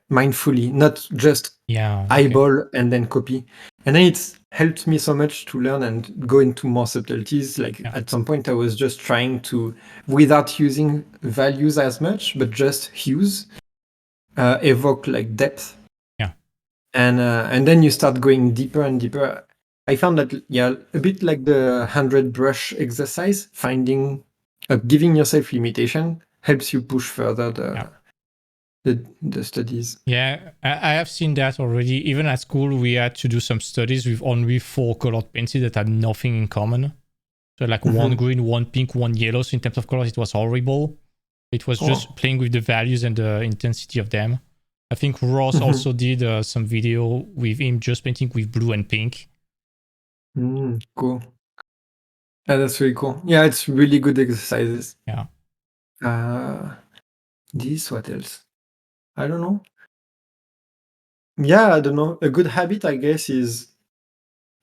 mindfully, not just eyeball and then copy. And then it's helped me so much to learn and go into more subtleties. At some point, I was just trying to, without using values as much, but just hues, evoke like depth. And then you start going deeper and deeper. I found that, a bit like the 100 brush exercise, giving yourself limitation helps you push further the studies. Yeah, I have seen that already. Even at school, we had to do some studies with only 4 colored pencils that had nothing in common. So like one green, one pink, one yellow. So in terms of colors, it was horrible. It was just playing with the values and the intensity of them. I think Ross also did some video with him just painting with blue and pink. Cool. Yeah, that's really cool. Yeah, it's really good exercises. Yeah. What else? I don't know. Yeah, I don't know. A good habit, I guess, is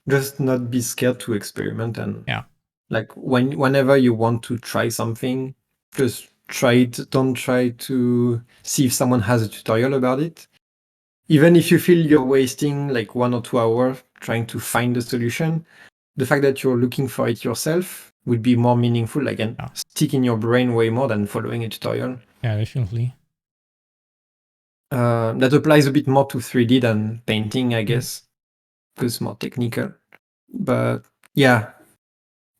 just not be scared to experiment and like whenever you want to try something, just try it. Don't try to see if someone has a tutorial about it. Even if you feel you're wasting like 1 or 2 hours trying to find a solution, the fact that you're looking for it yourself would be more meaningful, like, and stick in your brain way more than following a tutorial. Yeah, definitely. That applies a bit more to 3D than painting, I guess, because it's more technical. But yeah,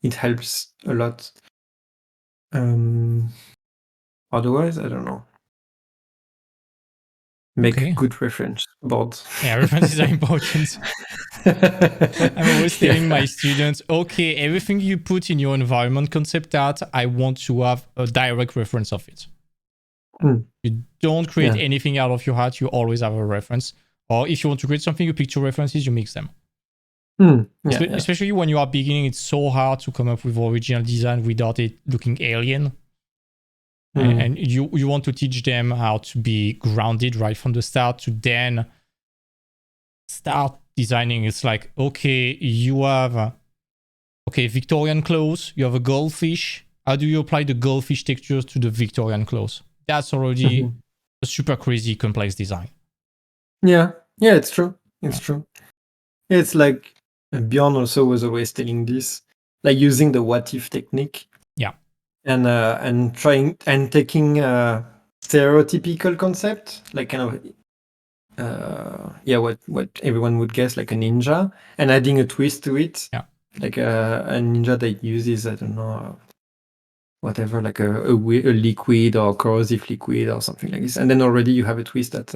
it helps a lot. Otherwise, I don't know. Make good reference boards. Yeah, references are important. I'm always telling my students, okay, everything you put in your environment concept art, I want to have a direct reference of it. You don't create anything out of your heart, you always have a reference. Or if you want to create something, you pick two references, you mix them. Especially when you are beginning, it's so hard to come up with original design without it looking alien. And you want to teach them how to be grounded right from the start to then start designing. It's like, okay, you have Victorian clothes, you have a goldfish. How do you apply the goldfish textures to the Victorian clothes? That's already a super crazy complex design. Yeah, it's true. It's true. It's like Bjorn also was always telling this, like using the what if technique. Yeah. And trying and taking a stereotypical concept, like kind of what everyone would guess, like a ninja, and adding a twist to it. Yeah. Like a ninja that uses, I don't know, whatever, like a liquid or corrosive liquid or something like this, and then already you have a twist that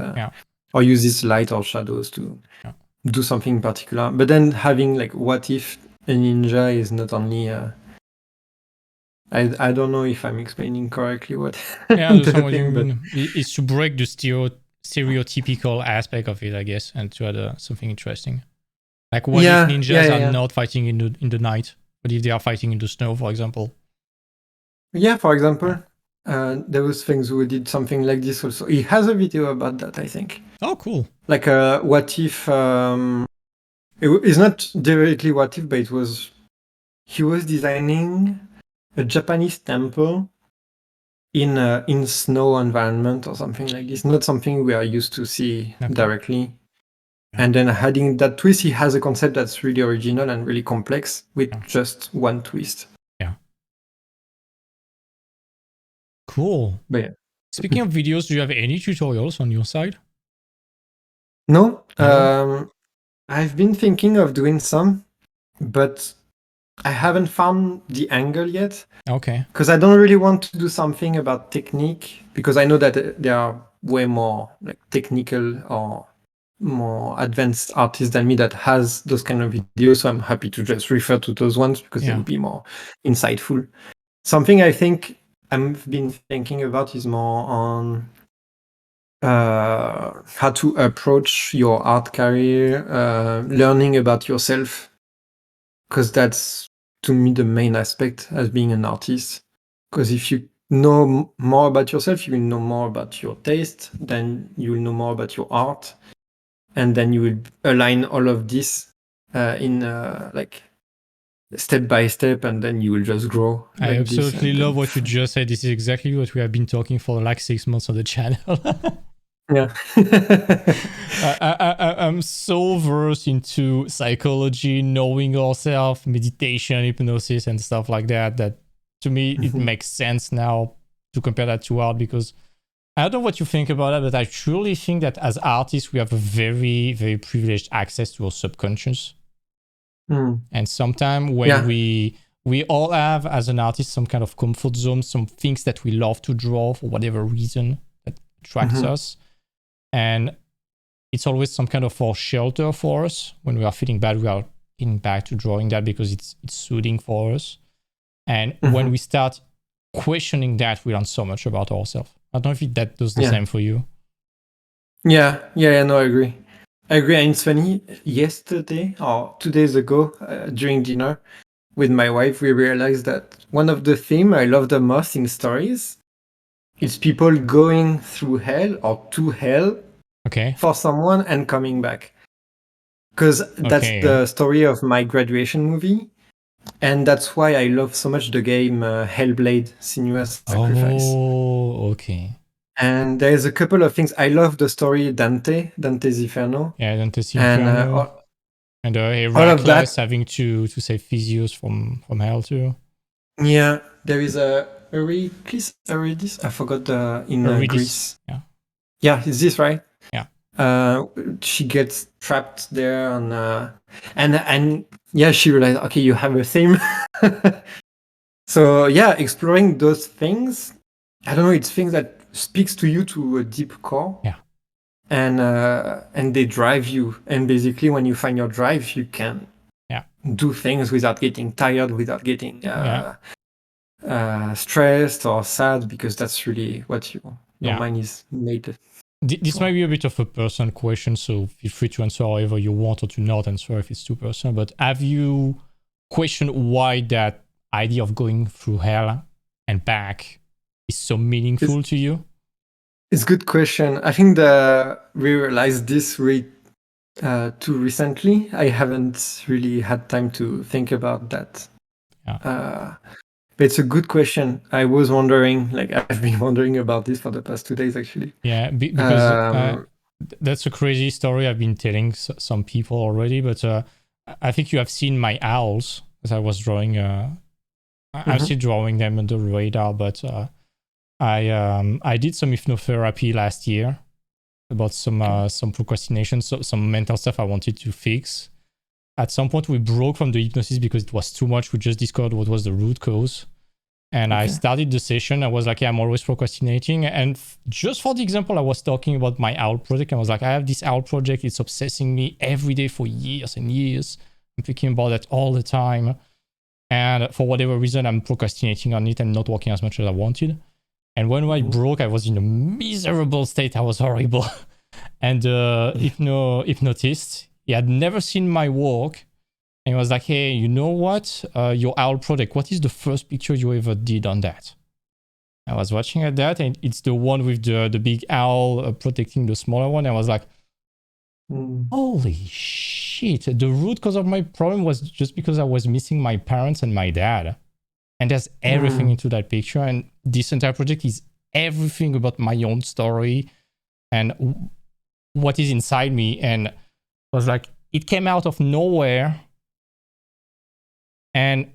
or uses light or shadows to do something particular. But then having like, what if a ninja is not only I don't know if I'm explaining correctly what. Yeah, I understand what you mean. It's to break the stereotypical aspect of it, I guess, and to add something interesting. Like, what if ninjas are not fighting in the night, but if they are fighting in the snow, for example? Yeah, for example, there was things who did something like this also. He has a video about that, I think. Oh, cool. Like, what if it's not directly what if, but he was designing a Japanese temple in snow environment or something like this. Not something we are used to see directly. And then adding that twist, he has a concept that's really original and really complex with just one twist. Yeah. Cool. But yeah. Speaking of videos, do you have any tutorials on your side? No. I've been thinking of doing some, but I haven't found the angle yet. Okay. Because I don't really want to do something about technique, because I know that there are way more like technical or more advanced artists than me that has those kind of videos. So I'm happy to just refer to those ones because they will be more insightful. Something I think I've been thinking about is more on how to approach your art career, learning about yourself, because that's, to me, the main aspect as being an artist. Because if you know more about yourself, you will know more about your taste, then you will know more about your art, and then you will align all of this in like step by step, and then you will just grow. I absolutely love what you just said. This is exactly what we have been talking for like 6 months on the channel. Yeah. I'm so versed into psychology, knowing yourself, meditation, hypnosis, and stuff like that, that to me, it makes sense now to compare that to art, because I don't know what you think about that, but I truly think that as artists, we have a very, very privileged access to our subconscious. And sometimes when we all have, as an artist, some kind of comfort zone, some things that we love to draw for whatever reason that attracts us. And it's always some kind of shelter for us. When we are feeling bad, we are getting back to drawing that because it's soothing for us. And when we start questioning that, we learn so much about ourselves. I don't know if that does the same for you. No, I agree. And it's funny, yesterday or 2 days ago, during dinner with my wife, we realized that one of the themes I love the most in stories is people going through hell or to hell for someone and coming back. Because that's the story of my graduation movie. And that's why I love so much the game Hellblade: Senua's Sacrifice. Oh, okay. And there's a couple of things. I love the story Dante's Inferno. Yeah, Dante's And Inferno. And all of Heracles that. having to save Theseus from hell too. Yeah, there is a Eurydice. I forgot in Greece. Yeah. Yeah, is this right? Yeah. She gets trapped there, and yeah, she realized, okay, you have a theme. So yeah, exploring those things, I don't know, it's things that speaks to you to a deep core. Yeah. And they drive you. And basically, when you find your drive, you can do things without getting tired, without getting stressed or sad, because that's really what your mind is made. This might be a bit of a personal question, so feel free to answer however you want or to not answer if it's too personal. But have you questioned why that idea of going through hell and back is so meaningful to you? It's a good question. I think we realized this too recently. I haven't really had time to think about that. But it's a good question. I was wondering, like I've been wondering about this for the past 2 days, actually. Yeah, because that's a crazy story I've been telling some people already. But I think you have seen my owls, because I was drawing. I'm still drawing them under the radar, but I did some hypnotherapy last year about some procrastination, some mental stuff I wanted to fix. At some point, we broke from the hypnosis because it was too much. We just discovered what was the root cause. And I started the session. I was like, I'm always procrastinating. And just for the example, I was talking about my owl project. I was like, I have this owl project. It's obsessing me every day for years and years. I'm thinking about it all the time. And for whatever reason, I'm procrastinating on it and not working as much as I wanted. And when I broke, I was in a miserable state. I was horrible. And hypnotist, he had never seen my work. And he was like, hey, you know what? Your owl project, what is the first picture you ever did on that? I was watching at that, and it's the one with the big owl protecting the smaller one. I was like, holy shit. The root cause of my problem was just because I was missing my parents and my dad. And there's everything into that picture. And this entire project is everything about my own story and what is inside me. And it was like, it came out of nowhere. And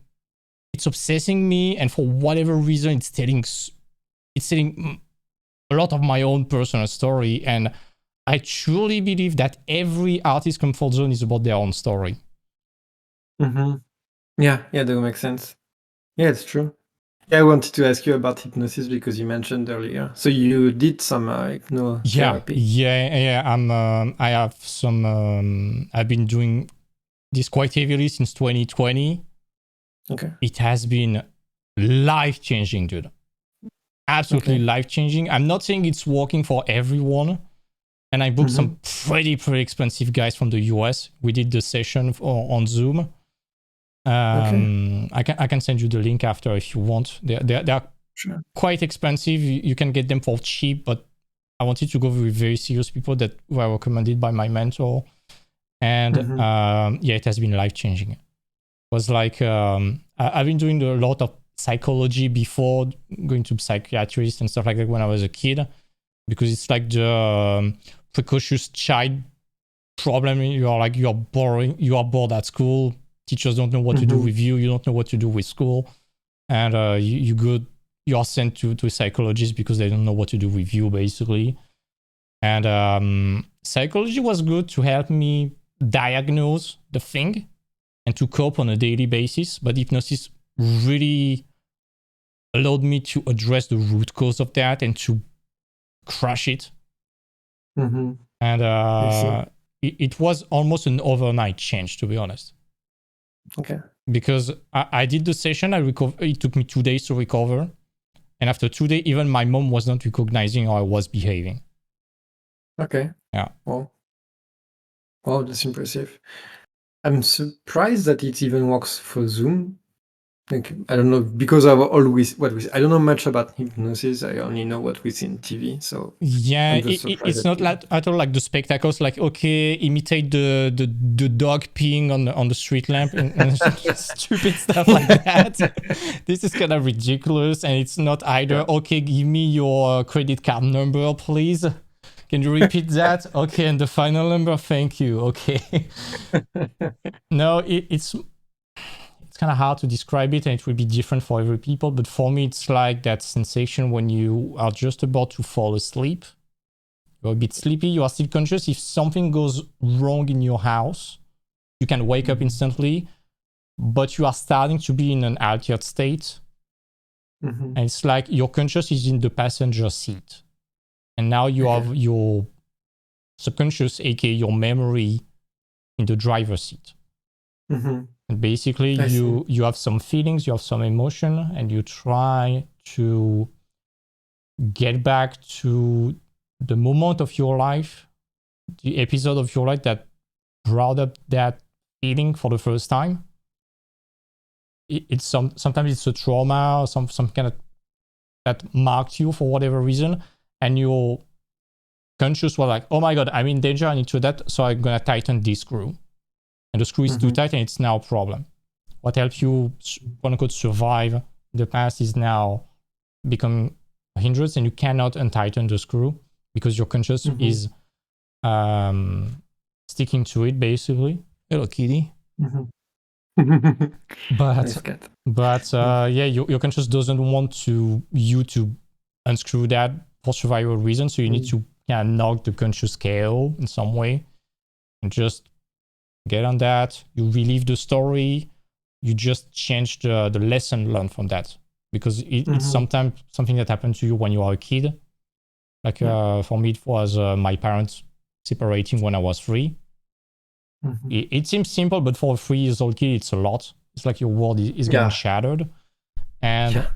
it's obsessing me. And for whatever reason, it's telling a lot of my own personal story. And I truly believe that every artist's comfort zone is about their own story. Yeah, that makes sense. Yeah, it's true. Yeah, I wanted to ask you about hypnosis because you mentioned earlier. So you did some hypnotherapy. Yeah. I have some. I've been doing this quite heavily since 2020. Okay. It has been life-changing, dude. Absolutely life-changing. I'm not saying it's working for everyone. And I booked some pretty expensive guys from the US. We did the session on Zoom. I can send you the link after if you want. They're quite expensive. You can get them for cheap, but I wanted to go with very serious people that were recommended by my mentor. And it has been life-changing. It was like, I've been doing a lot of psychology before going to psychiatrists and stuff like that when I was a kid, because it's like the precocious child problem. You are bored at school. Teachers don't know what to do with you. You don't know what to do with school. And you're sent to a psychologist because they don't know what to do with you, basically. And psychology was good to help me diagnose the thing and to cope on a daily basis. But hypnosis really allowed me to address the root cause of that and to crush it. And it was almost an overnight change, to be honest. Okay. Because I did the session, it took me 2 days to recover. And after 2 days, even my mom was not recognizing how I was behaving. Okay. Yeah. Wow, that's impressive. I'm surprised that it even works for Zoom. Like, I don't know, because I've always I don't know much about hypnosis. I only know what we see in TV. So yeah, I'm just surprised it's not like, at all like the spectacles. Like, okay, imitate the dog peeing on the street lamp and stupid stuff like that. This is kind of ridiculous, and it's not either. Yeah. Okay, give me your credit card number, please. Can you repeat that? Okay, and the final number. Thank you. Okay. No, it's kind of hard to describe it, and it will be different for every people, but for me it's like that sensation when you are just about to fall asleep, you're a bit sleepy, you are still conscious. If something goes wrong in your house, you can wake up instantly, but you are starting to be in an altered state. And it's like your conscious is in the passenger seat, and now you have your subconscious, aka your memory, in the driver's seat. And basically, you have some feelings, you have some emotion, and you try to get back to the moment of your life, the episode of your life that brought up that feeling for the first time. It's sometimes it's a trauma or some kind of that marked you for whatever reason, and your conscious was like, oh my god, I'm in danger, I need to do that, so I'm gonna tighten this screw. And the screw is too tight, and it's now a problem. What helped you, quote unquote, survive in the past is now become a hindrance, and you cannot untighten the screw because your conscious is sticking to it, basically. Hello, kitty. But yeah, your conscious doesn't want you to unscrew that for survival reasons, so you need to kind of knock the conscious KO in some way and just get on that. You relive the story, you just change the lesson learned from that, because it's sometimes something that happened to you when you are a kid. Like for me, it was my parents separating when I was 3. It seems simple, but for a 3-year-old kid, it's a lot. It's like your world is getting shattered, and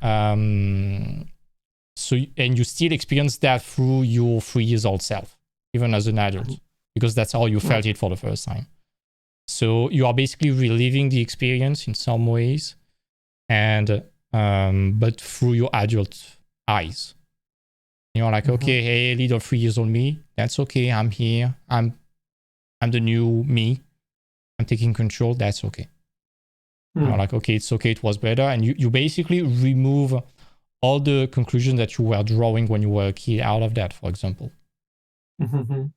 so you still experience that through your 3-year-old self, even as an adult, because that's how you felt it for the first time. So you are basically reliving the experience in some ways, and but through your adult eyes. You're like, okay, hey, little 3-year-old me, that's okay. I'm here. I'm the new me. I'm taking control. That's okay. You're like, okay, it's okay. It was better, and you basically remove all the conclusions that you were drawing when you were a kid out of that, for example.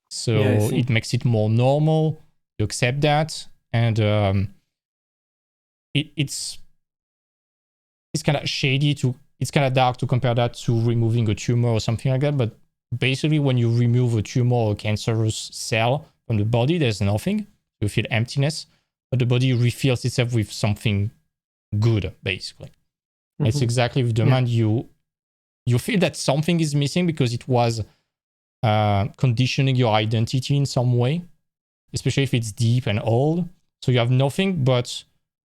So it makes it more normal. You accept that, and it's kind of shady it's kind of dark to compare that to removing a tumor or something like that. But basically, when you remove a tumor or cancerous cell from the body, there's nothing. You feel emptiness, but the body refills itself with something good, basically. It's exactly with the mind. You feel that something is missing because it was conditioning your identity in some way, especially if it's deep and old. So you have nothing, but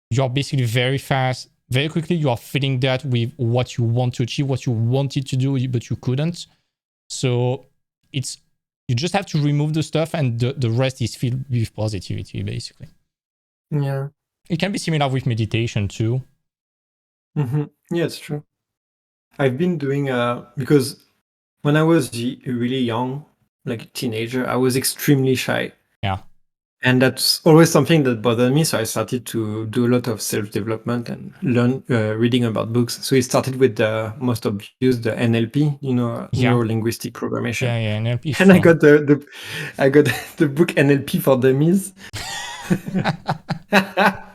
you're basically very fast, very quickly, you are filling that with what you want to achieve, what you wanted to do, but you couldn't. So you just have to remove the stuff, and the rest is filled with positivity, basically. Yeah. It can be similar with meditation too. Yeah, it's true. I've been doing because when I was really young, like a teenager, I was extremely shy. Yeah. And that's always something that bothered me. So I started to do a lot of self-development and learn reading about books. So it started with the most obvious, the NLP, neuro-linguistic programmation. Yeah, NLP. And I got I got the book NLP for Dummies.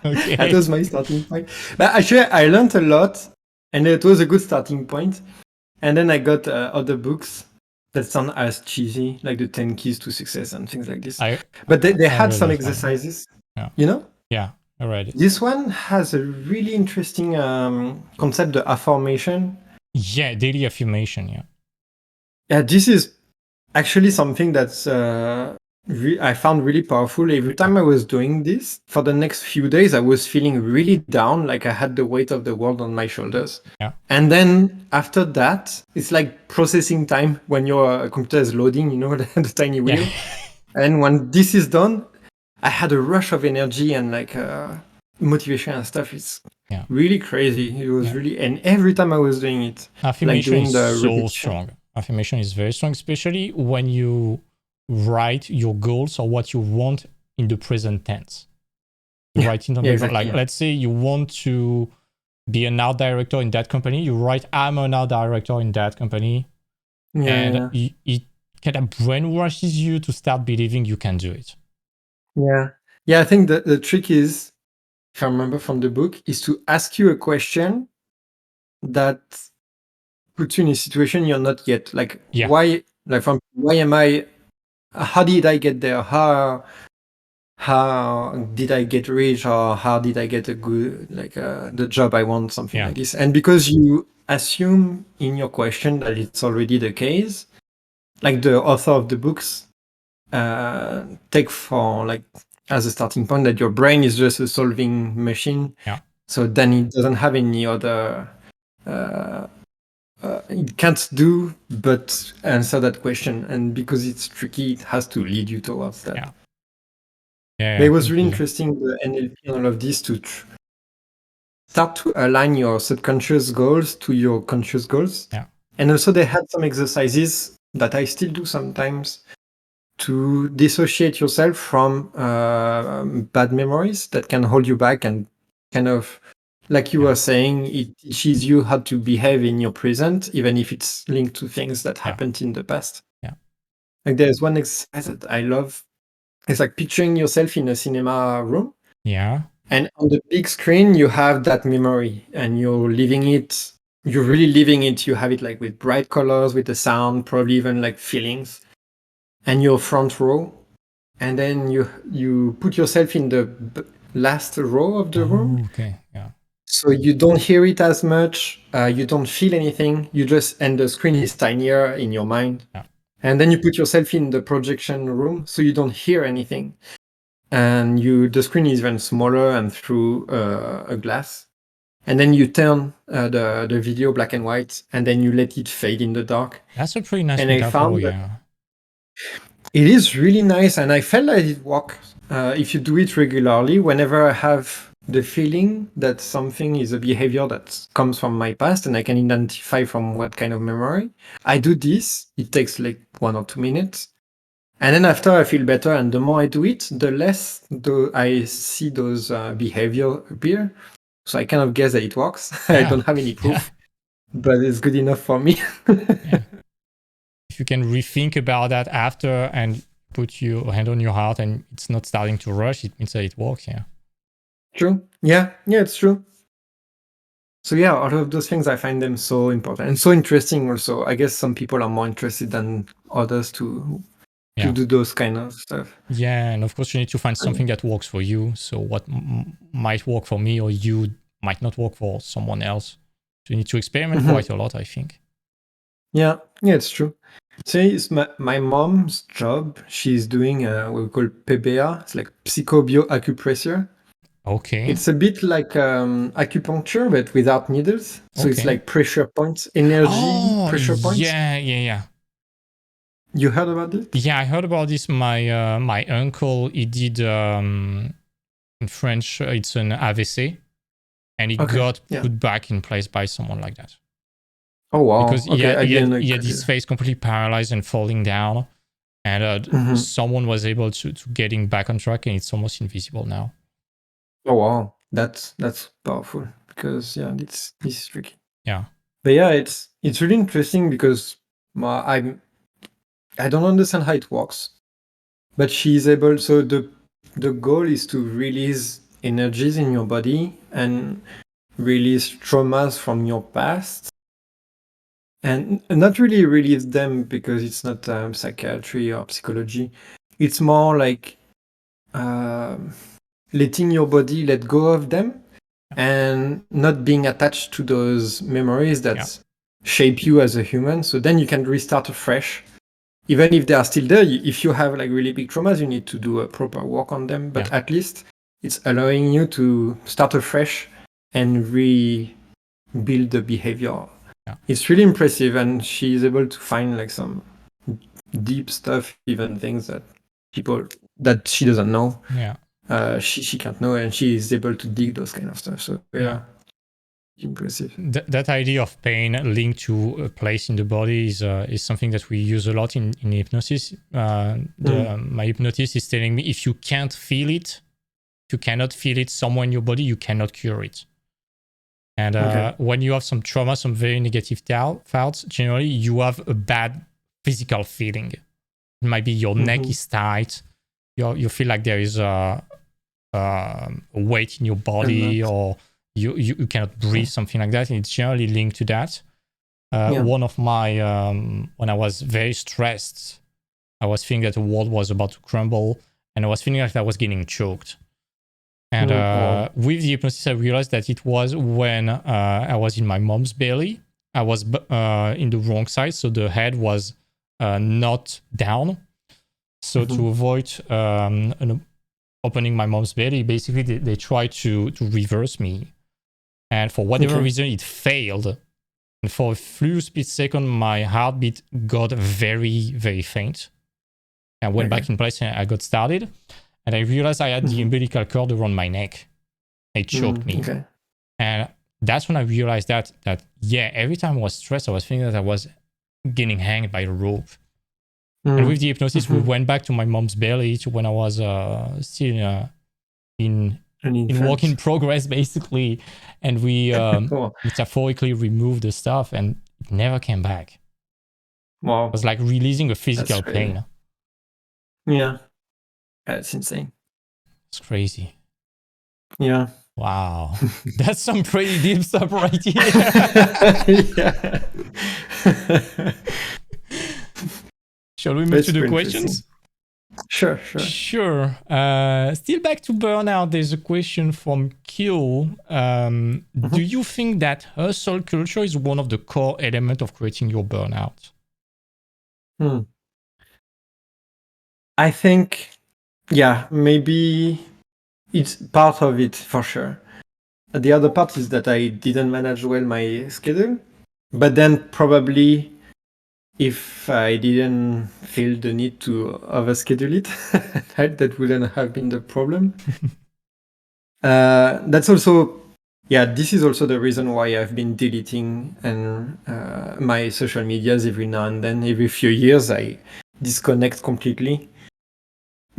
Okay. That was my starting point. But actually, I learned a lot, and it was a good starting point. And then I got other books that sound as cheesy, like the 10 Keys to Success and things like this. But they had some exercises, you know? Yeah, I read it. This one has a really interesting concept, the affirmation. Yeah, daily affirmation, yeah. Yeah, this is actually something that's I found really powerful. Every time I was doing this, for the next few days, I was feeling really down, like I had the weight of the world on my shoulders. Yeah. And then after that, it's like processing time when your computer is loading, the tiny wheel. Yeah. And when this is done, I had a rush of energy and like motivation and stuff is really crazy. It was really, and every time I was doing it, affirmation like doing is the so repetition. strong. Affirmation is very strong, especially when you write your goals or what you want in the present tense. You write it on paper. Exactly, like let's say you want to be an art director in that company. You write, I'm an art director in that company. It kind of brainwashes you to start believing you can do it. Yeah, I think the trick is, if I remember from the book, is to ask you a question that puts you in a situation you're not yet. Like, why? Like, why am I? How did I get there? How did I get rich, or how did I get a good, like, the job I want, something like this? And because you assume in your question that it's already the case, like the author of the books take for, like, as a starting point, that your brain is just a solving machine. So then it doesn't have any other it can't do but answer that question, and because it's tricky, it has to lead you towards that. But it was really interesting, the NLP and all of this, to start to align your subconscious goals to your conscious goals. And also they had some exercises that I still do sometimes to dissociate yourself from bad memories that can hold you back, and kind of, like you were saying, it teaches you how to behave in your present, even if it's linked to things that happened in the past. Like, there's one exercise that I love. It's like picturing yourself in a cinema room. And on the big screen, you have that memory, and you're living it. You're really living it. You have it, like, with bright colors, with the sound, probably even like feelings. And you're front row. And then you put yourself in the last row of the room. So you don't hear it as much. You don't feel anything. And the screen is tinier in your mind. And then you put yourself in the projection room, so you don't hear anything. And the screen is even smaller and through a glass. And then you turn the video black and white, and then you let it fade in the dark. That's a pretty nice metaphor, it is really nice, and I felt like it works. If you do it regularly, whenever I have the feeling that something is a behavior that comes from my past and I can identify from what kind of memory, I do this. It takes like 1 or 2 minutes. And then after, I feel better, and the more I do it, the less I see those behavior appear. So I kind of guess that it works. I don't have any proof, but it's good enough for me. If you can rethink about that after and put your hand on your heart and it's not starting to rush, it means that it works. True. Yeah, it's true. So yeah, all of those things, I find them so important and so interesting also. I guess some people are more interested than others to do those kind of stuff. Yeah, and of course you need to find something that works for you. So what might work for me or you might not work for someone else. So you need to experiment quite a lot, I think. Yeah, it's true. So it's my mom's job. She's doing what we call PBA. It's like psychobioacupressure. Okay. It's a bit like acupuncture, but without needles. So it's like pressure points, energy pressure points. Yeah. You heard about it? Yeah, I heard about this. My uncle, he did in French, it's an AVC, and it got put back in place by someone like that. Oh wow! Because he had his face completely paralyzed and falling down, and someone was able to getting back on track, and it's almost invisible now. Oh wow, that's powerful, because this is tricky. Yeah, but yeah, it's really interesting because I don't understand how it works, but she's able. So the goal is to release energies in your body and release traumas from your past. And not really release them, because it's not psychiatry or psychology. It's more like letting your body let go of them and not being attached to those memories that shape you as a human. So then you can restart afresh. Even if they are still there, if you have like really big traumas, you need to do a proper work on them. But at least it's allowing you to start afresh and rebuild the behavior. It's really impressive, and she's able to find like some deep stuff, even things that she doesn't know. she can't know, and she is able to dig those kind of stuff. So yeah. Impressive. That idea of pain linked to a place in the body is something that we use a lot in hypnosis. My hypnotist is telling me if you can't feel it, if you cannot feel it somewhere in your body, you cannot cure it. And when you have some trauma, some very negative thoughts, generally you have a bad physical feeling. It might be your neck is tight, you feel like there is a weight in your body, or you cannot breathe, something like that. And it's generally linked to that. One of my, when I was very stressed, I was feeling that the world was about to crumble, and I was feeling like I was getting choked. And with the hypnosis, I realized that it was when I was in my mom's belly. I was in the wrong side, so the head was not down. So to avoid opening my mom's belly, basically they tried to reverse me. And for whatever reason, it failed. And for a few split seconds, my heartbeat got very, very faint. I went back in place and I got started. And I realized I had the umbilical cord around my neck. It choked me. And that's when I realized that every time I was stressed, I was thinking that I was getting hanged by a rope. And with the hypnosis, we went back to my mom's belly to when I was still in work in progress, basically. And we metaphorically removed the stuff, and it never came back. Wow. It was like releasing a physical pain. Yeah. That's insane. It's crazy. Yeah. Wow. That's some pretty deep stuff right here. Yeah. Shall we move to the questions? Sure. Still back to Burnout, there's a question from Kill. Do you think that hustle culture is one of the core elements of creating your burnout? I think, maybe it's part of it for sure. The other part is that I didn't manage well my schedule, but then probably if I didn't feel the need to overschedule it, that wouldn't have been the problem. That's also, this is also the reason why I've been deleting my social medias every now and then. Every few years, I disconnect completely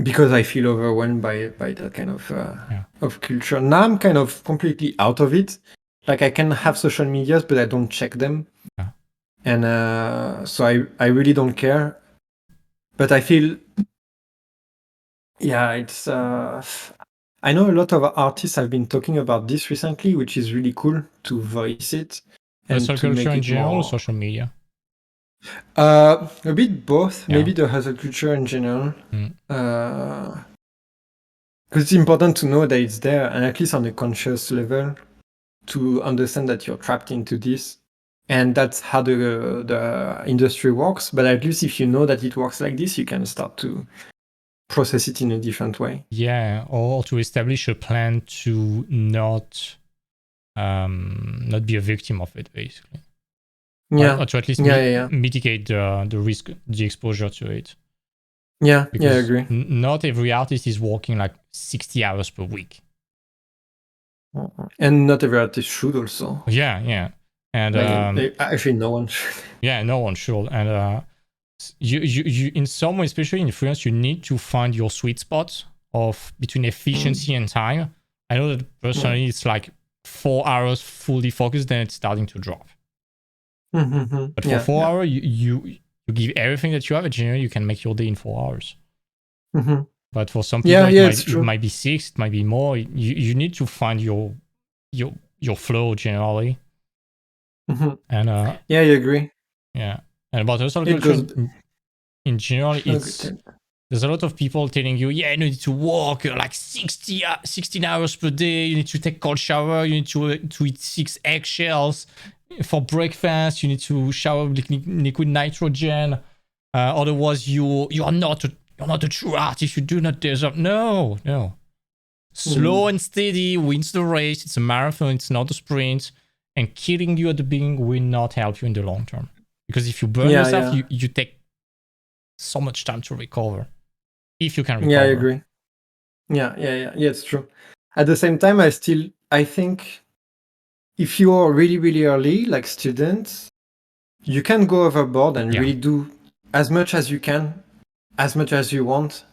because I feel overwhelmed by that kind of culture. Now I'm kind of completely out of it. Like I can have social medias, but I don't check them. And so I really don't care. But I feel, it's... I know a lot of artists have been talking about this recently, which is really cool to voice it. And hustle culture in general or social media? A bit both. Maybe the hustle culture in general. Because it's important to know that it's there, and at least on a conscious level, to understand that you're trapped into this. And that's how the industry works. But at least if you know that it works like this, you can start to process it in a different way. Yeah, or to establish a plan to not be a victim of it, basically. Or to at least mitigate the risk, the exposure to it. Because I agree. Not every artist is working like 60 hours per week. And not every artist should also. Yeah. And actually, no one should. Yeah, no one should. And you in some way, especially in freelance, you need to find your sweet spot of between efficiency and time. I know that personally, it's like 4 hours fully focused, then it's starting to drop. But for 4 hours, you give everything that you have. Generally, you can make your day in 4 hours. But for some people, it might be 6, it might be more. You need to find your flow generally. And I agree. Yeah, and about hustle culture in general, there's a lot of people telling you, you need to work like 16 hours per day. You need to take cold shower. You need to eat 6 eggshells for breakfast. You need to shower with liquid nitrogen. Otherwise, you're not a true artist. You do not deserve. No. Slow and steady wins the race. It's a marathon. It's not a sprint. And killing you at the beginning will not help you in the long term. Because if you burn yourself, you take so much time to recover. If you can recover. Yeah, I agree. Yeah, it's true. At the same time, I think if you are really, really early, like students, you can go overboard and really do as much as you can, as much as you want,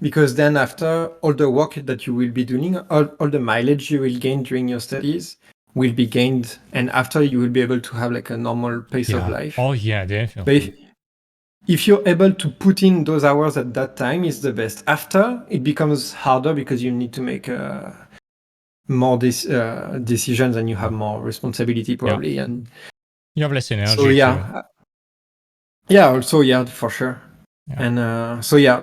because then after all the work that you will be doing, all the mileage you will gain during your studies will be gained, and after you will be able to have like a normal pace of life. Oh yeah, definitely. But if you're able to put in those hours at that time, it's the best. After, it becomes harder because you need to make more decisions and you have more responsibility probably, and you have less energy. So also for sure. And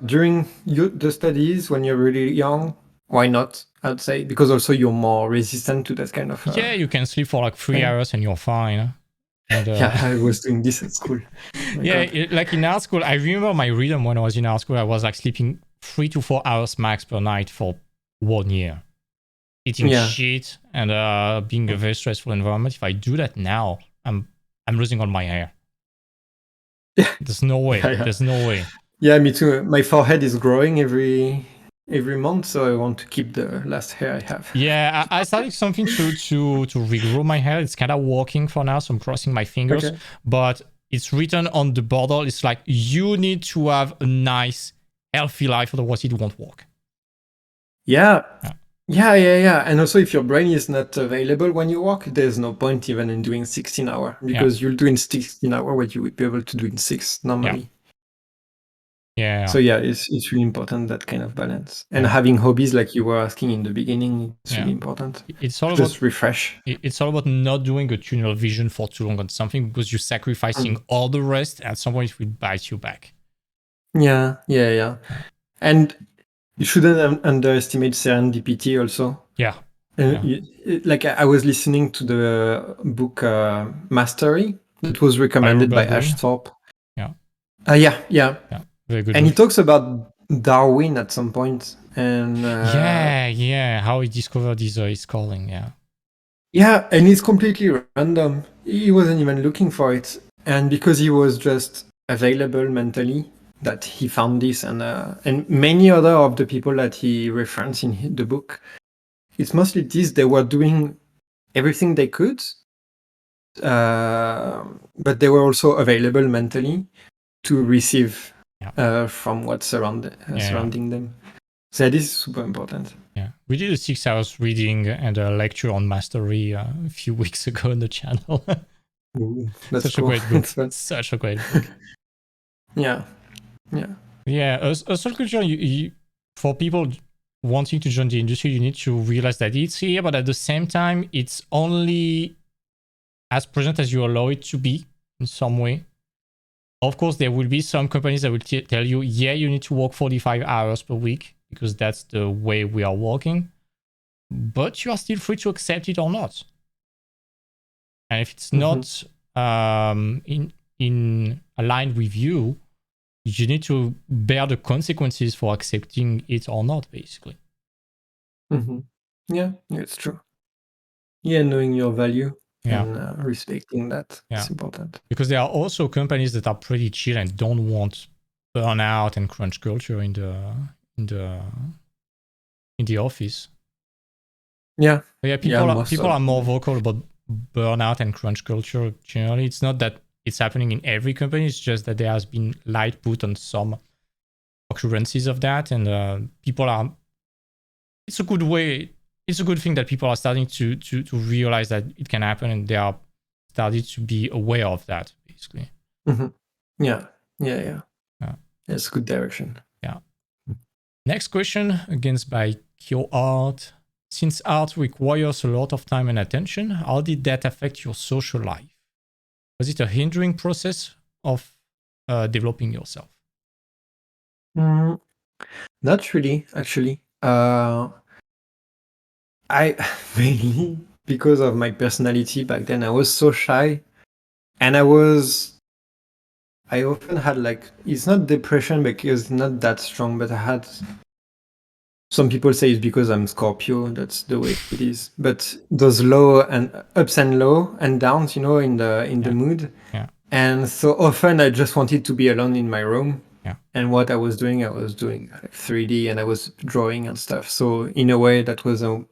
during the studies when you're really young, why not? I'd say because also you're more resistant to that kind of. You can sleep for like 3 hours and you're fine. And, I was doing this at school. Like in art school, I remember my rhythm when I was in art school. I was like sleeping 3 to 4 hours max per night for 1 year, eating shit and being a very stressful environment. If I do that now, I'm losing all my hair. There's no way. There's no way. Yeah, me too. My forehead is growing every month, so I want to keep the last hair I have. Yeah, I started something to regrow my hair. It's kind of working for now, so I'm crossing my fingers. Okay. But it's written on the border. It's like you need to have a nice, healthy life, otherwise it won't work. Yeah. And also, if your brain is not available when you work, there's no point even in doing 16 hours because you'll do in 16 hours what you would be able to do in 6 normally. Yeah. So it's really important, that kind of balance, and having hobbies like you were asking in the beginning. It's really important. It's all just about refresh. It's all about not doing a tunnel vision for too long on something because you're sacrificing all the rest. At some point, it will bite you back. Yeah. And you shouldn't underestimate serendipity also. Like I was listening to the book Mastery that was recommended by Ash Thorpe. Yeah. Very good. And he talks about Darwin at some point, and how he discovered his calling. And it's completely random. He wasn't even looking for it, and because he was just available mentally, that he found this, and many other of the people that he referenced in the book, it's mostly this. They were doing everything they could, but they were also available mentally to receive from what's surrounding them. So this is super important. Yeah, we did a 6 hours reading and a lecture on mastery a few weeks ago on the channel. Ooh, that's such a great book. Such a great book. Yeah. A social culture, you, for people wanting to join the industry, you need to realize that it's here, but at the same time, it's only as present as you allow it to be in some way. Of course, there will be some companies that will tell you, you need to work 45 hours per week because that's the way we are working. But you are still free to accept it or not. And if it's not in aligned with you, you need to bear the consequences for accepting it or not, basically. Yeah, it's true. Yeah, knowing your value and respecting that is important. Because there are also companies that are pretty chill and don't want burnout and crunch culture in the office. People are more vocal about burnout and crunch culture generally. It's not that it's happening in every company. It's just that there has been light put on some occurrences of that, and people are. It's a good way. It's a good thing that people are starting to realize that it can happen, and they are starting to be aware of that, basically. Yeah. It's a good direction. Yeah. Next question, again by Kyo Art. Since art requires a lot of time and attention, how did that affect your social life? Was it a hindering process of developing yourself? Not really, actually. I really, because of my personality back then, I was so shy, and I often had it's not depression because it's not that strong, but I had. Some people say it's because I'm Scorpio. That's the way it is. But those low and ups and low and downs, in the mood. Yeah. And so often I just wanted to be alone in my room Yeah. And what I was doing like 3D, and I was drawing and stuff. So in a way, that was a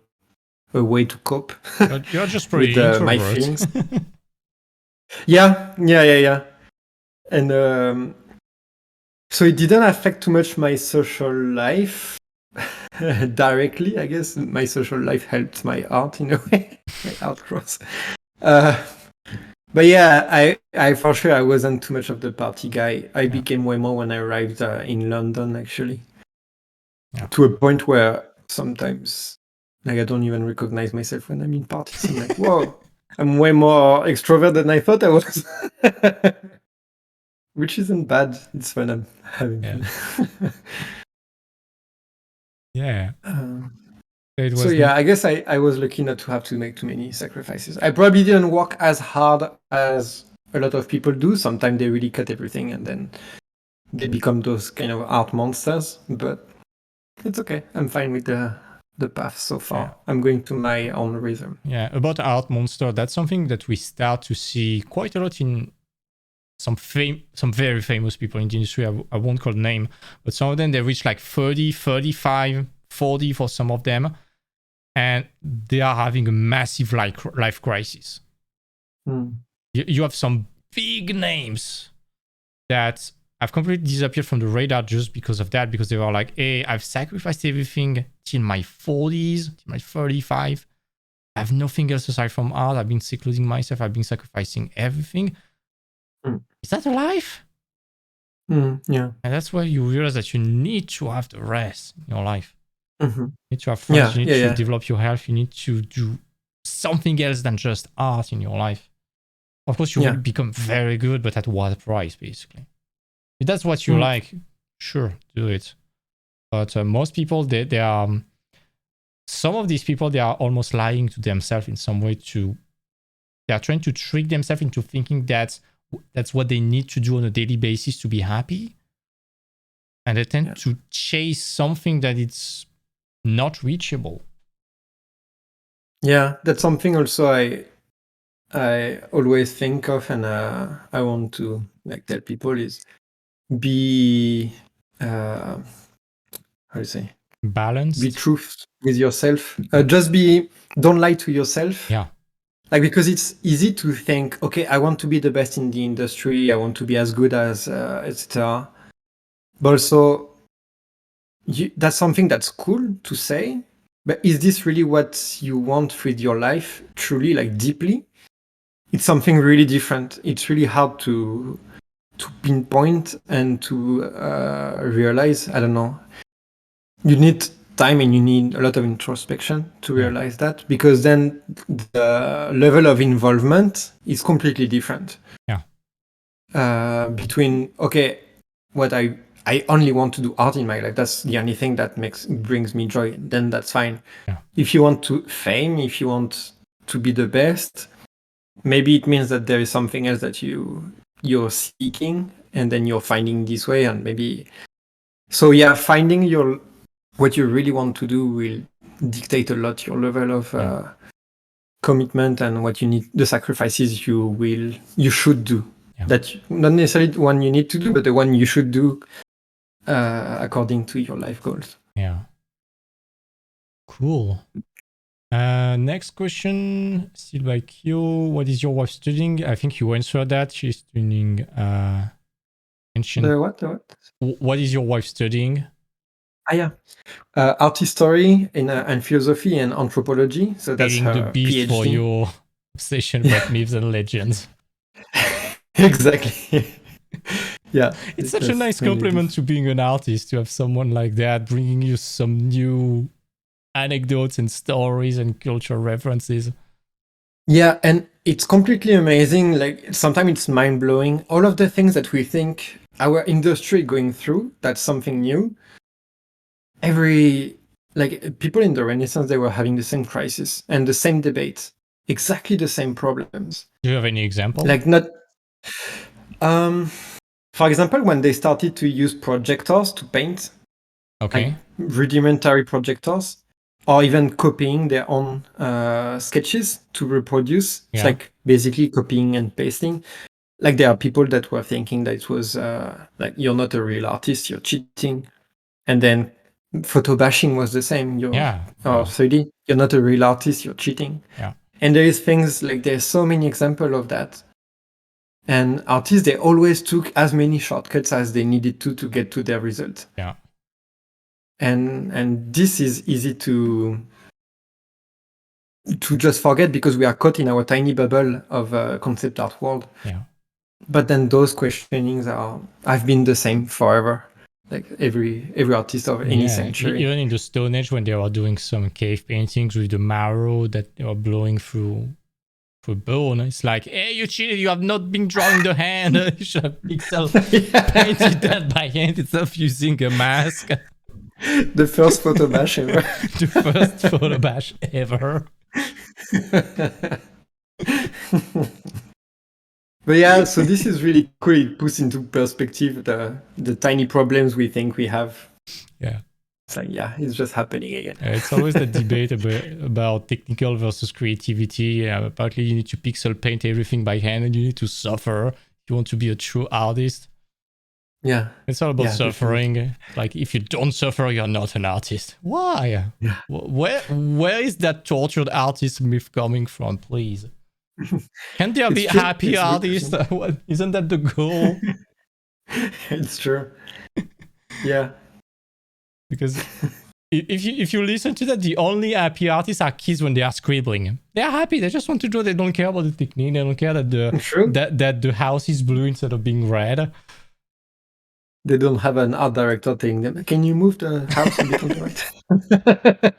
way to cope You're just with pretty my introvert. feelings. Yeah. And so it didn't affect too much my social life directly, I guess. My social life helped my art in a way, my art growth. But yeah, I for sure I wasn't too much of the party guy. I became way more when I arrived in London, actually. Yeah. To a point where sometimes, like, I don't even recognize myself when I'm in parties. I'm like, whoa, I'm way more extrovert than I thought I was. Which isn't bad. It's fun. I'm having fun. Yeah. So yeah, I guess I was lucky not to have to make too many sacrifices. I probably didn't work as hard as a lot of people do. Sometimes they really cut everything and then they become those kind of art monsters. But it's okay. I'm fine with the path so far. Yeah. I'm going to my own rhythm. Yeah, about art monster, that's something that we start to see quite a lot in some very famous people in the industry. I won't call the name, but some of them, they reach like 30, 35, 40 for some of them. And they are having a massive life crisis. You have some big names that have completely disappeared from the radar just because of that, because they were like, hey, I've sacrificed everything till my 40s, till my 35. I have nothing else aside from art. I've been secluding myself. I've been sacrificing everything. Is that a life? Yeah. And that's where you realize that you need to have the rest in your life. Mm-hmm. You need to have friends. You need to develop your health. You need to do something else than just art in your life. Of course, you will become very good, but at what price, basically? If that's what you like, sure, do it. But most people, they are... some of these people, they are almost lying to themselves in some way. They are trying to trick themselves into thinking that that's what they need to do on a daily basis to be happy. And they tend to chase something that it's not reachable. Yeah, that's something also I always think of, and I want to like tell people is be how do you say, balanced, be truth with yourself. Don't lie to yourself. Yeah. Like, because it's easy to think, okay, I want to be the best in the industry. I want to be as good as etc. But also, that's something that's cool to say. But is this really what you want with your life? Truly, like deeply? It's something really different. It's really hard to pinpoint and to realize. I don't know. You need time and you need a lot of introspection to realize that, because then the level of involvement is completely different. Between, okay, what I only want to do art in my life. That's the only thing that brings me joy. Then that's fine. If you want to fame, if you want to be the best, maybe it means that there is something else that you're seeking, and then you're finding this way, and maybe. So yeah, finding what you really want to do will dictate a lot your level of commitment and what you need, the sacrifices you should do. That not necessarily the one you need to do, but the one you should do according to your life goals. Yeah. Cool. Next question, still by Q. What is your wife studying? I think you answered that. She's studying ancient. The what? What is your wife studying? Art history and philosophy and anthropology. So that's her the beast PhD. For your obsession with myths and legends. Exactly. Yeah. It's such a nice compliment to being an artist, to have someone like that bringing you some new anecdotes and stories and cultural references. Yeah, and it's completely amazing. Like, sometimes it's mind-blowing. All of the things that we think our industry going through, that's something new. People in the Renaissance, they were having the same crisis and the same debates, exactly the same problems. Do you have any example? Like, not... for example, when they started to use projectors to paint, like rudimentary projectors, or even copying their own sketches to reproduce. It's like basically copying and pasting. like there are people that were thinking that it was like you're not a real artist, you're cheating, and then photo bashing was the same. Or 3D, you're not a real artist, you're cheating. Yeah. And there is things like there's so many examples of that. And artists, they always took as many shortcuts as they needed to get to their result. Yeah. And this is easy to just forget because we are caught in our tiny bubble of concept art world. Yeah. But then those questionings have been the same forever. Like every artist of any century. Even in the Stone Age, when they were doing some cave paintings with the marrow that they were blowing through bone, it's like, hey, you cheated, you have not been drawing the hand. You should have pixel painted that by hand instead of using a mask. The first photo bash ever. The first photo bash ever. But yeah, so this is really cool. It puts into perspective the tiny problems we think we have. Yeah. It's like, yeah, it's just happening again. It's always the debate about technical versus creativity. Apparently, you need to pixel paint everything by hand and you need to suffer if you want to be a true artist. Yeah. It's all about suffering. Definitely. Like, if you don't suffer, you're not an artist. Why? Yeah. Where is that tortured artist myth coming from, please? Can there be happy artists? Isn't that the goal? It's true. Yeah. Because if you listen to that, the only happy artists are kids when they are scribbling. They are happy. They just want to draw. They don't care about the technique. They don't care that the house is blue instead of being red. They don't have an art director telling them, "Can you move the house a bit on the right?"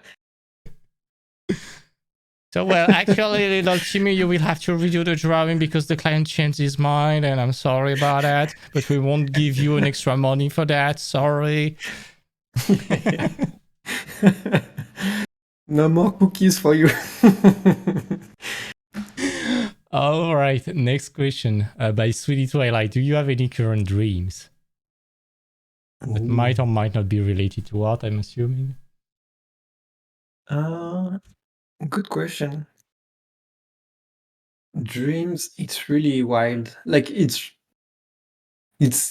So, well, actually, little Timmy, you will have to redo the drawing because the client changed his mind, and I'm sorry about that. But we won't give you an extra money for that. Sorry. No more cookies for you. All right, next question by Sweetie Twilight. Do you have any current dreams that might or might not be related to art, I'm assuming? Good question. Dreams, it's really wild. Like it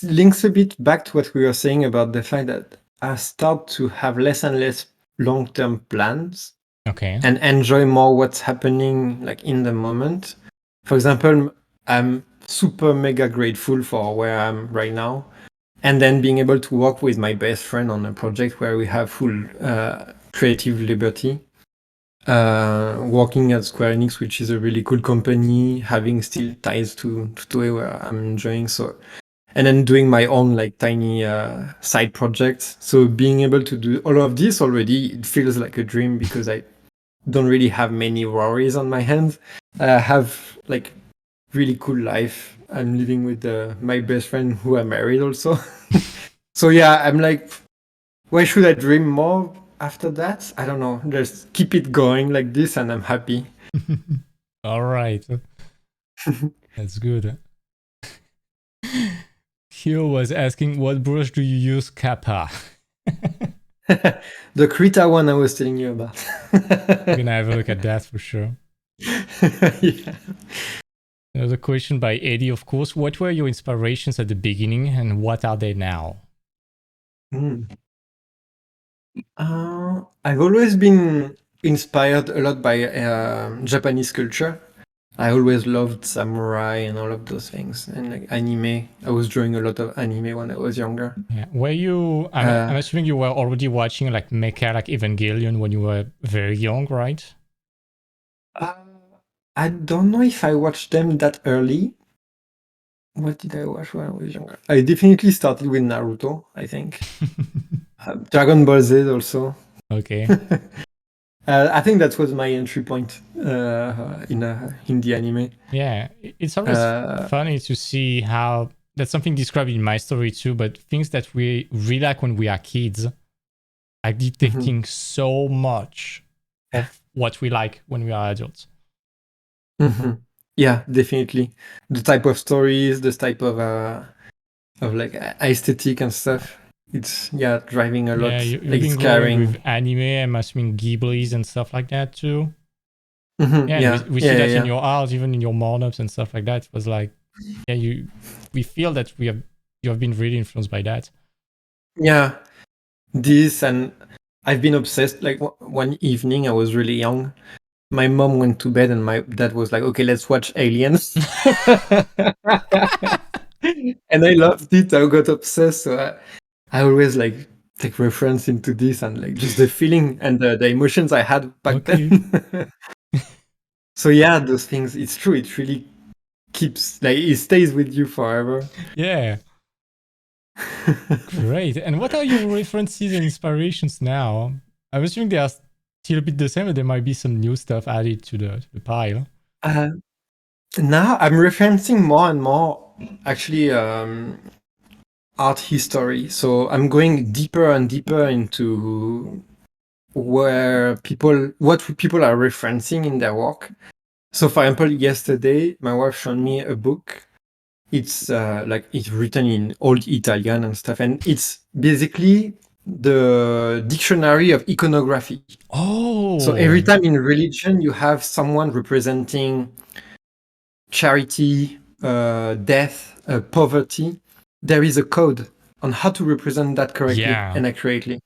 links a bit back to what we were saying about the fact that I start to have less and less long-term plans. Okay. And enjoy more what's happening like in the moment. For example, I'm super mega grateful for where I'm right now. And then being able to work with my best friend on a project where we have full creative liberty. Working at Square Enix, which is a really cool company, having still ties to Toei where I'm enjoying. So, and then doing my own like tiny side projects. So being able to do all of this already, it feels like a dream because I don't really have many worries on my hands. I have like really cool life. I'm living with my best friend who I married also. So yeah, I'm like, why should I dream more after that? I don't know. Just keep it going like this and I'm happy. All right. That's good. Hugh was asking, what brush do you use, Kappa? The Krita one I was telling you about. We're gonna have a look at that for sure. Yeah. Another question by Eddie, of course. What were your inspirations at the beginning and what are they now? I've always been inspired a lot by Japanese culture. I always loved samurai and all of those things, and like anime. I was drawing a lot of anime when I was younger. Yeah. Were you? I'm assuming you were already watching like Mecha, like Evangelion, when you were very young, right? I don't know if I watched them that early. What did I watch when I was younger? I definitely started with Naruto, I think. Dragon Ball Z also. Okay. I think that was my entry point in the anime. Yeah, it's always funny to see how that's something described in my story too, but things that we really like when we are kids are detecting so much of what we like when we are adults. Yeah, definitely. The type of stories, the type of like aesthetic and stuff. It's driving a lot. Yeah, you've like been scaring with anime. I'm assuming Ghiblis and stuff like that too. We see that in your art, even in your mock-ups and stuff like that. It was like we feel that you have been really influenced by that. Yeah, this, and I've been obsessed. Like one evening, I was really young. My mom went to bed, and my dad was like, "Okay, let's watch Aliens." And I loved it. I got obsessed. So I always like take reference into this, and like just the feeling and the emotions I had back then. So yeah, those things. It's true. It really keeps, like, it stays with you forever. Yeah. Great. And what are your references and inspirations now? I'm assuming they are still a bit the same, but there might be some new stuff added to the pile. Now I'm referencing more and more, actually, art history. So I'm going deeper and deeper into what people are referencing in their work. So, for example, yesterday my wife showed me a book. It's like it's written in old Italian and stuff, and it's basically the dictionary of iconography. Oh. So every time in religion you have someone representing charity, death, poverty, there is a code on how to represent that correctly and accurately.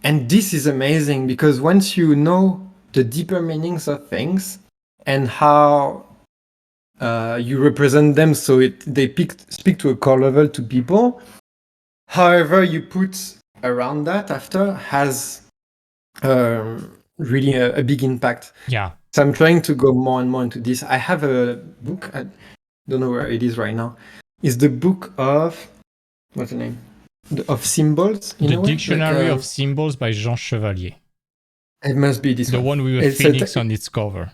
And this is amazing because once you know the deeper meanings of things and how you represent them, so they speak to a core level to people, however you put around that after has really a big impact. Yeah. So I'm trying to go more and more into this. I have a book, I don't know where it is right now. It's the book of, what's the name? Of symbols. The Dictionary of Symbols by Jean Chevalier. It must be this one. The one with a phoenix on its cover.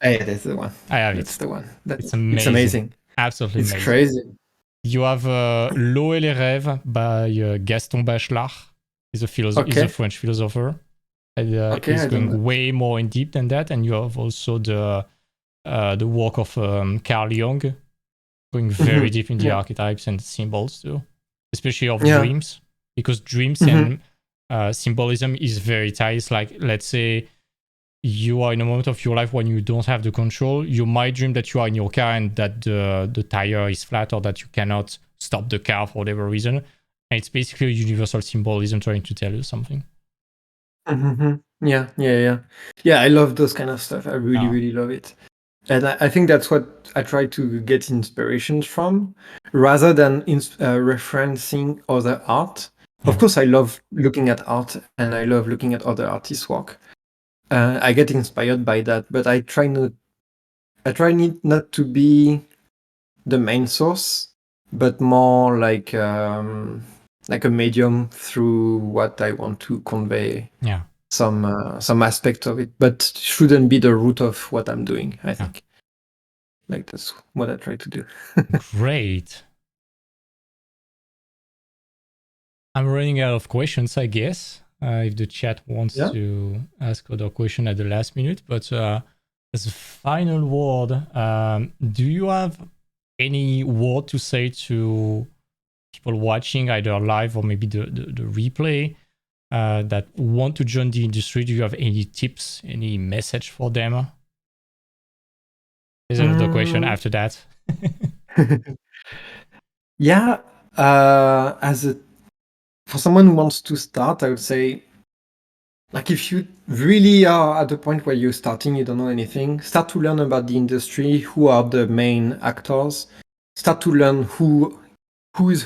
Yeah, that's the one. I have That's the one. It's amazing. It's amazing. Absolutely it's amazing. Crazy. You have L'eau et les rêves by Gaston Bachelard. He's a French philosopher. And he's going way more in deep than that. And you have also the work of Carl Jung, going very deep in the archetypes and symbols too, especially of dreams, because dreams and symbolism is very tight. It's like, let's say you are in a moment of your life when you don't have the control. You might dream that you are in your car and that the tire is flat, or that you cannot stop the car for whatever reason. And it's basically a universal symbolism trying to tell you something. Yeah. I love those kind of stuff. I really love it. And I think that's what I try to get inspirations from, rather than referencing other art. Of course, I love looking at art and I love looking at other artists' work. I get inspired by that, but I try not to be the main source, but more like a medium through what I want to convey. Yeah. Some aspect of it, but shouldn't be the root of what I'm doing, I think. Like, that's what I try to do. Great. I'm running out of questions, I guess. If the chat wants to ask other question at the last minute, but as a final word, do you have any word to say to people watching either live or maybe the replay that want to join the industry? Do you have any tips, any message for them? There's another question after that. Yeah, for someone who wants to start, I would say, like, if you really are at the point where you're starting, you don't know anything, start to learn about the industry, who are the main actors, start to learn who's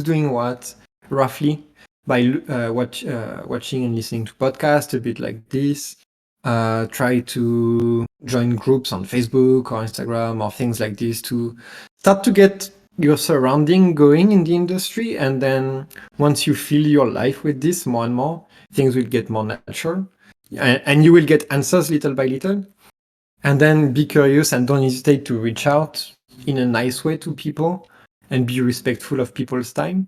doing what, roughly, by watching and listening to podcasts, a bit like this. Try to join groups on Facebook or Instagram or things like this to start to get your surrounding going in the industry. And then once you fill your life with this more and more, things will get more natural, and you will get answers little by little. And then be curious and don't hesitate to reach out in a nice way to people and be respectful of people's time.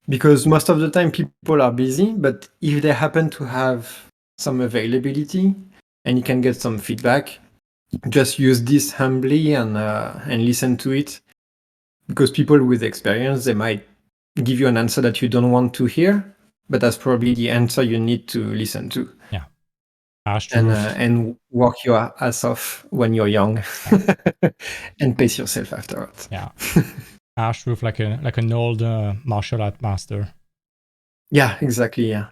Because most of the time people are busy, but if they happen to have some availability and you can get some feedback, just use this humbly and listen to it. Because people with experience, they might give you an answer that you don't want to hear, but that's probably the answer you need to listen to. Yeah, and work your ass off when you're young, and pace yourself afterwards. Yeah, harsh truth, like an old martial art master. Yeah, exactly. Yeah.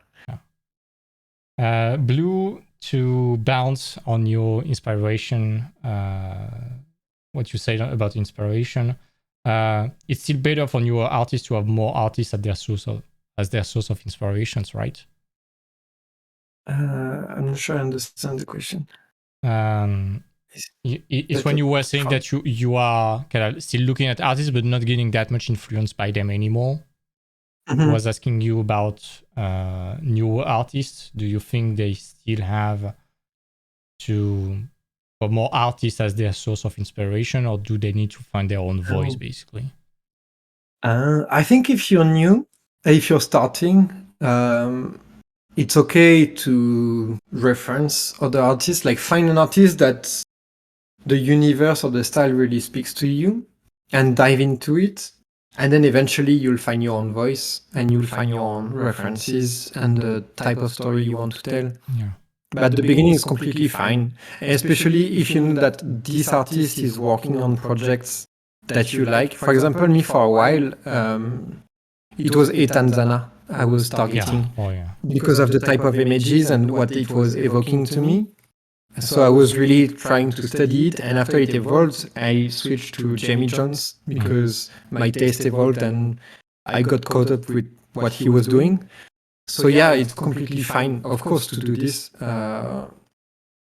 Blue, to bounce on your inspiration, what you said about inspiration, it's still better for newer artists to have more artists at their source of inspirations, right? I'm not sure I understand the question. It's when you were saying that you are kind of still looking at artists but not getting that much influenced by them anymore. I was asking you about newer artists. Do you think they still have for more artists as their source of inspiration, or do they need to find their own voice, basically? I think if you're new, if you're starting, it's okay to reference other artists, like find an artist that the universe or the style really speaks to you and dive into it. And then eventually you'll find your own voice and you'll find your own references and the type of story you want to tell. Yeah. But at the beginning is completely fine, especially if you know that this artist is working on projects that you like. For example, me for a while, it was Ethan Zana I was targeting because of the type of images and what it was evoking to me. So I was really trying to study it, and after it evolved, I switched to Jamie Jones because my taste evolved and I got caught up with what he was doing. So yeah, it's completely fine, of course, to do this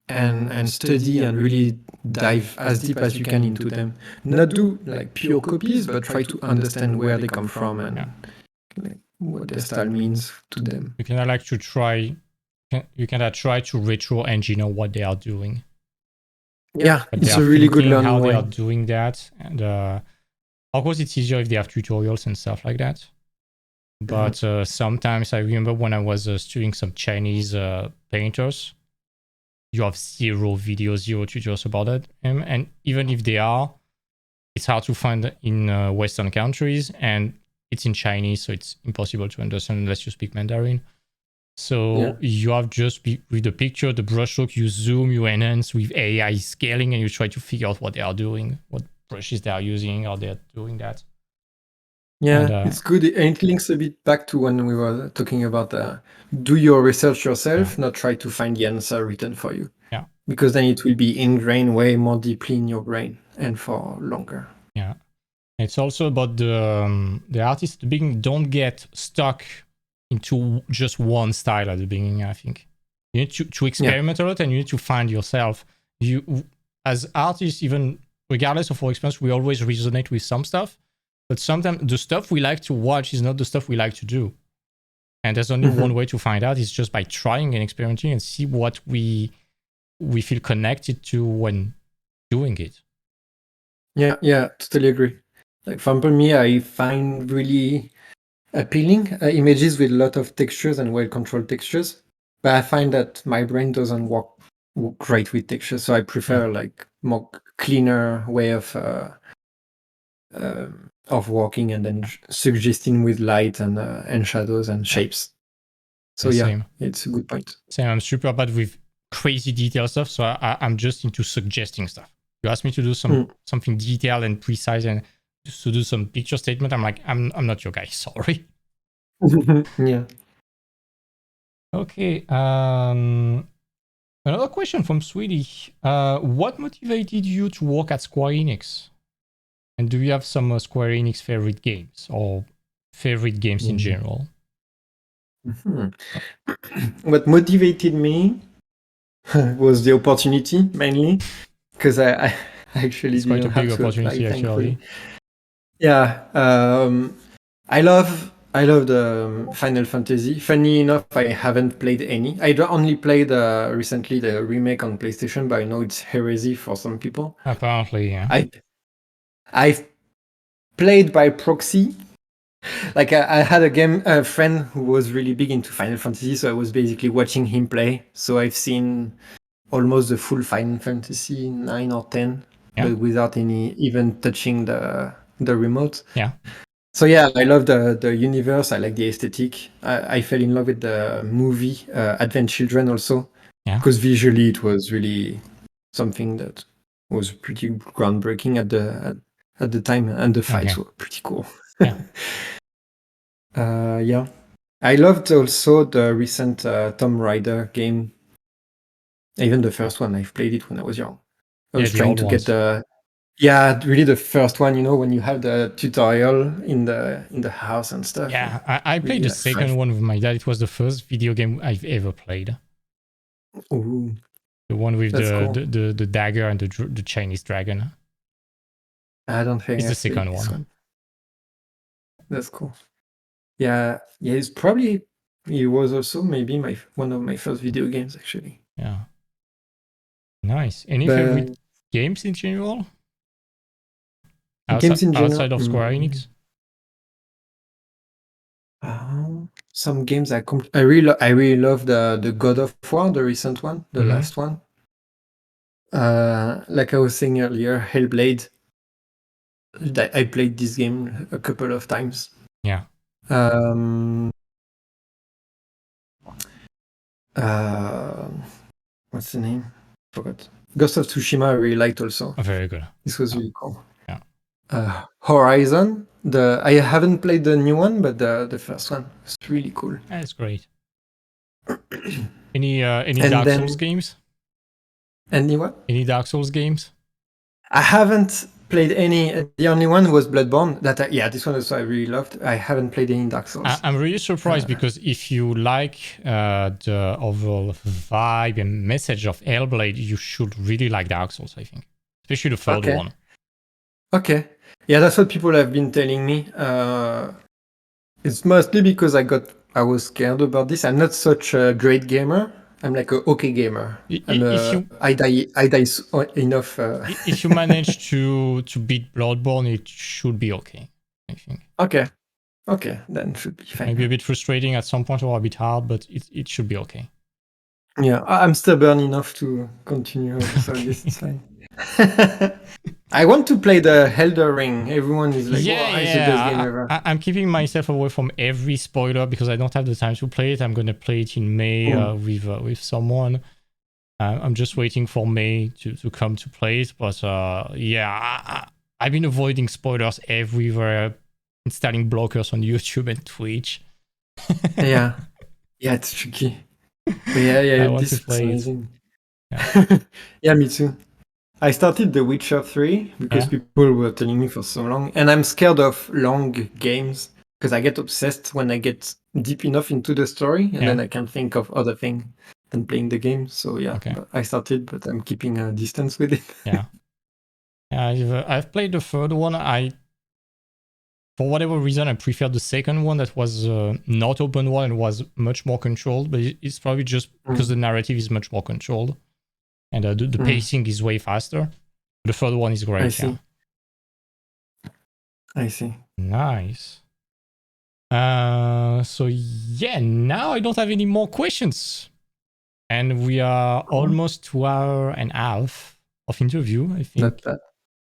and study and really dive as deep as you can into them. Not do like pure copies, but try to understand where they come from and like, what their style means to them. You can like to try. You can try to retro engineer what they are doing. Yeah, it's a really good learning how way. They are doing that, and of course it's easier if they have tutorials and stuff like that. But sometimes I remember when I was studying some Chinese painters, you have zero videos, zero tutorials about it, and even if they are, it's hard to find in Western countries, and it's in Chinese, so it's impossible to understand unless you speak Mandarin. So you have just with the picture, the brushstroke, you zoom, you enhance with AI scaling, and you try to figure out what they are doing, what brushes they are using, how they're doing that. Yeah, and, it's good. And it links a bit back to when we were talking about do your research yourself, not try to find the answer written for you. Yeah. Because then it will be ingrained way more deeply in your brain and for longer. Yeah. It's also about the artists at the beginning don't get stuck into just one style at the beginning. I think you need to experiment a lot, and you need to find yourself. You, as artists, even regardless of our experience, we always resonate with some stuff, but sometimes the stuff we like to watch is not the stuff we like to do. And there's only one way to find out, is just by trying and experimenting and see what we feel connected to when doing it. Yeah, totally agree. Like for example, me, I find really appealing images with a lot of textures and well-controlled textures, but I find that my brain doesn't work great with textures, so I prefer like more cleaner way of working and then suggesting with light and shadows and shapes. So same. It's a good point. Same. I'm super bad with crazy detail stuff, so I'm just into suggesting stuff. You ask me to do something detailed and precise and to do some picture statement, I'm like, I'm not your guy, sorry. Yeah. Okay. Another question from Sweetie. What motivated you to work at Square Enix? And do you have some Square Enix favorite games or favorite games in general? What motivated me was the opportunity, mainly, because I actually it's quite a big opportunity, actually. Yeah, I love the Final Fantasy. Funny enough, I haven't played any. I only played recently the remake on PlayStation, but I know it's heresy for some people. Apparently, yeah. I've played by proxy. Like I had a friend who was really big into Final Fantasy, so I was basically watching him play. So I've seen almost the full Final Fantasy 9 or 10, but without even touching the remote. Yeah. So yeah, I love the universe. I like the aesthetic. I fell in love with the movie Advent Children also. Yeah. Because visually it was really something that was pretty groundbreaking at the time, and the fights were pretty cool. Yeah. Yeah. I loved also the recent Tomb Raider game. Even the first one, I've played it when I was young. I was the trying old to ones. get really the first one, when you have the tutorial in the house and stuff. Yeah, I played really the like second one with my dad. It was the first video game I've ever played. Ooh, the one with cool. the dagger and the Chinese dragon. I don't think it's the second one. That's cool. Yeah, it's probably, it was also maybe one of my first video games, actually. Yeah. Nice. Any favorite games in general? Outside of Square Enix? Some games I really love the God of War, the recent one, the last one. Like I was saying earlier, Hellblade. I played this game a couple of times. Yeah. What's the name? Forgot. Ghost of Tsushima I really liked also. Very good. This was really cool. Yeah. Horizon. I haven't played the new one, but the first one was really cool. That's great. Any Dark Souls games? Any what? Any Dark Souls games? I haven't played any. The only one was Bloodborne. This one also I really loved. I haven't played any Dark Souls. I'm really surprised because if you like the overall vibe and message of Hellblade, you should really like Dark Souls, I think. Especially the third one. Okay. Yeah, that's what people have been telling me. It's mostly because I was scared about this. I'm not such a great gamer. I'm like a okay gamer. I die enough. If you manage to beat Bloodborne, it should be okay, I think. Okay, then should be fine. Maybe a bit frustrating at some point or a bit hard, but it should be okay. Yeah, I'm stubborn enough to continue, so I guess it's fine. I want to play the Elden Ring. Everyone is like, it's the best game ever. I'm keeping myself away from every spoiler because I don't have the time to play it. I'm going to play it in May with someone. I'm just waiting for May to come to play it. But I've been avoiding spoilers everywhere, installing blockers on YouTube and Twitch. Yeah, it's tricky. But I want to play amazing. Yeah, me too. I started The Witcher 3 because people were telling me for so long, and I'm scared of long games because I get obsessed when I get deep enough into the story, and then I can think of other things than playing the game. So I started, but I'm keeping a distance with it. I've played the third one. For whatever reason, I preferred the second one that was not open world and was much more controlled, but it's probably just because the narrative is much more controlled. And the pacing is way faster. The third one is great. I see. Nice. So now I don't have any more questions. And we are almost 2 hours and a half of interview, I think. Not bad.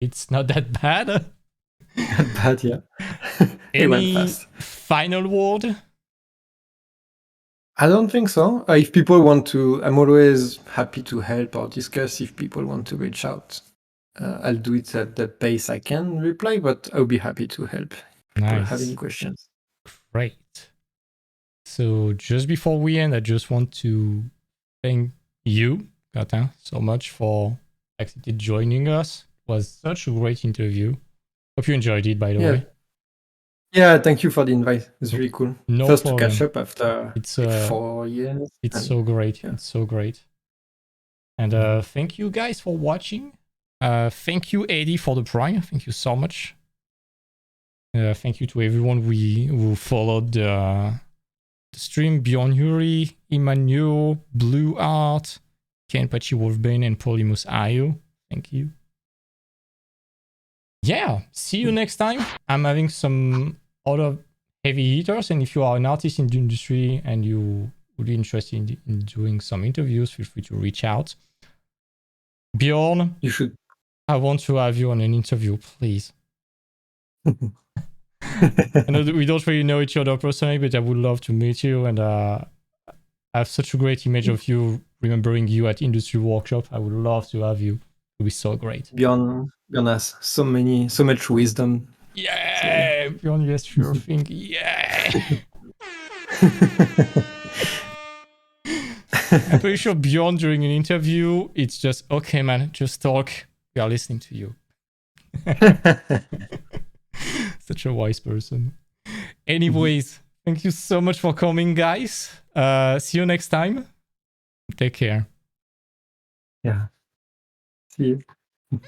It's not that bad. Not bad, yeah. Any final word? I don't think so. If people want to, I'm always happy to help or discuss. If people want to reach out, I'll do it at the pace I can reply, but I'll be happy to help if people have any questions. Great. So just before we end, I just want to thank you, Quentin, so much for accepting joining us. It was such a great interview. Hope you enjoyed it, by the way. Yeah, thank you for the invite. It's really cool. No First problem. to catch up after 4 years. It's so great. It's so great. And thank you guys for watching. Thank you, Eddie, for the Prime. Thank you so much. Thank you to everyone who followed the stream. Bjorn Yuri, Emmanuel, Blue Art, Kenpachi Wolfbane, and Polymus Ayo. Thank you. Yeah, see you next time. I'm having some other heavy hitters, and if you are an artist in the industry and you would be interested in doing some interviews, feel free to reach out. Bjorn, you should. I want to have you on an interview, please. I know that we don't really know each other personally, but I would love to meet you, and I have such a great image of you remembering you at Industry Workshop. I would love to have you. It would be so great. Bjorn has so much wisdom. Yeah, so. Bjorn, yes, sure thing. Yeah. I'm pretty sure Bjorn during an interview, it's just, okay, man, just talk. We are listening to you. Such a wise person. Anyways, thank you so much for coming, guys. See you next time. Take care. Yeah. See you.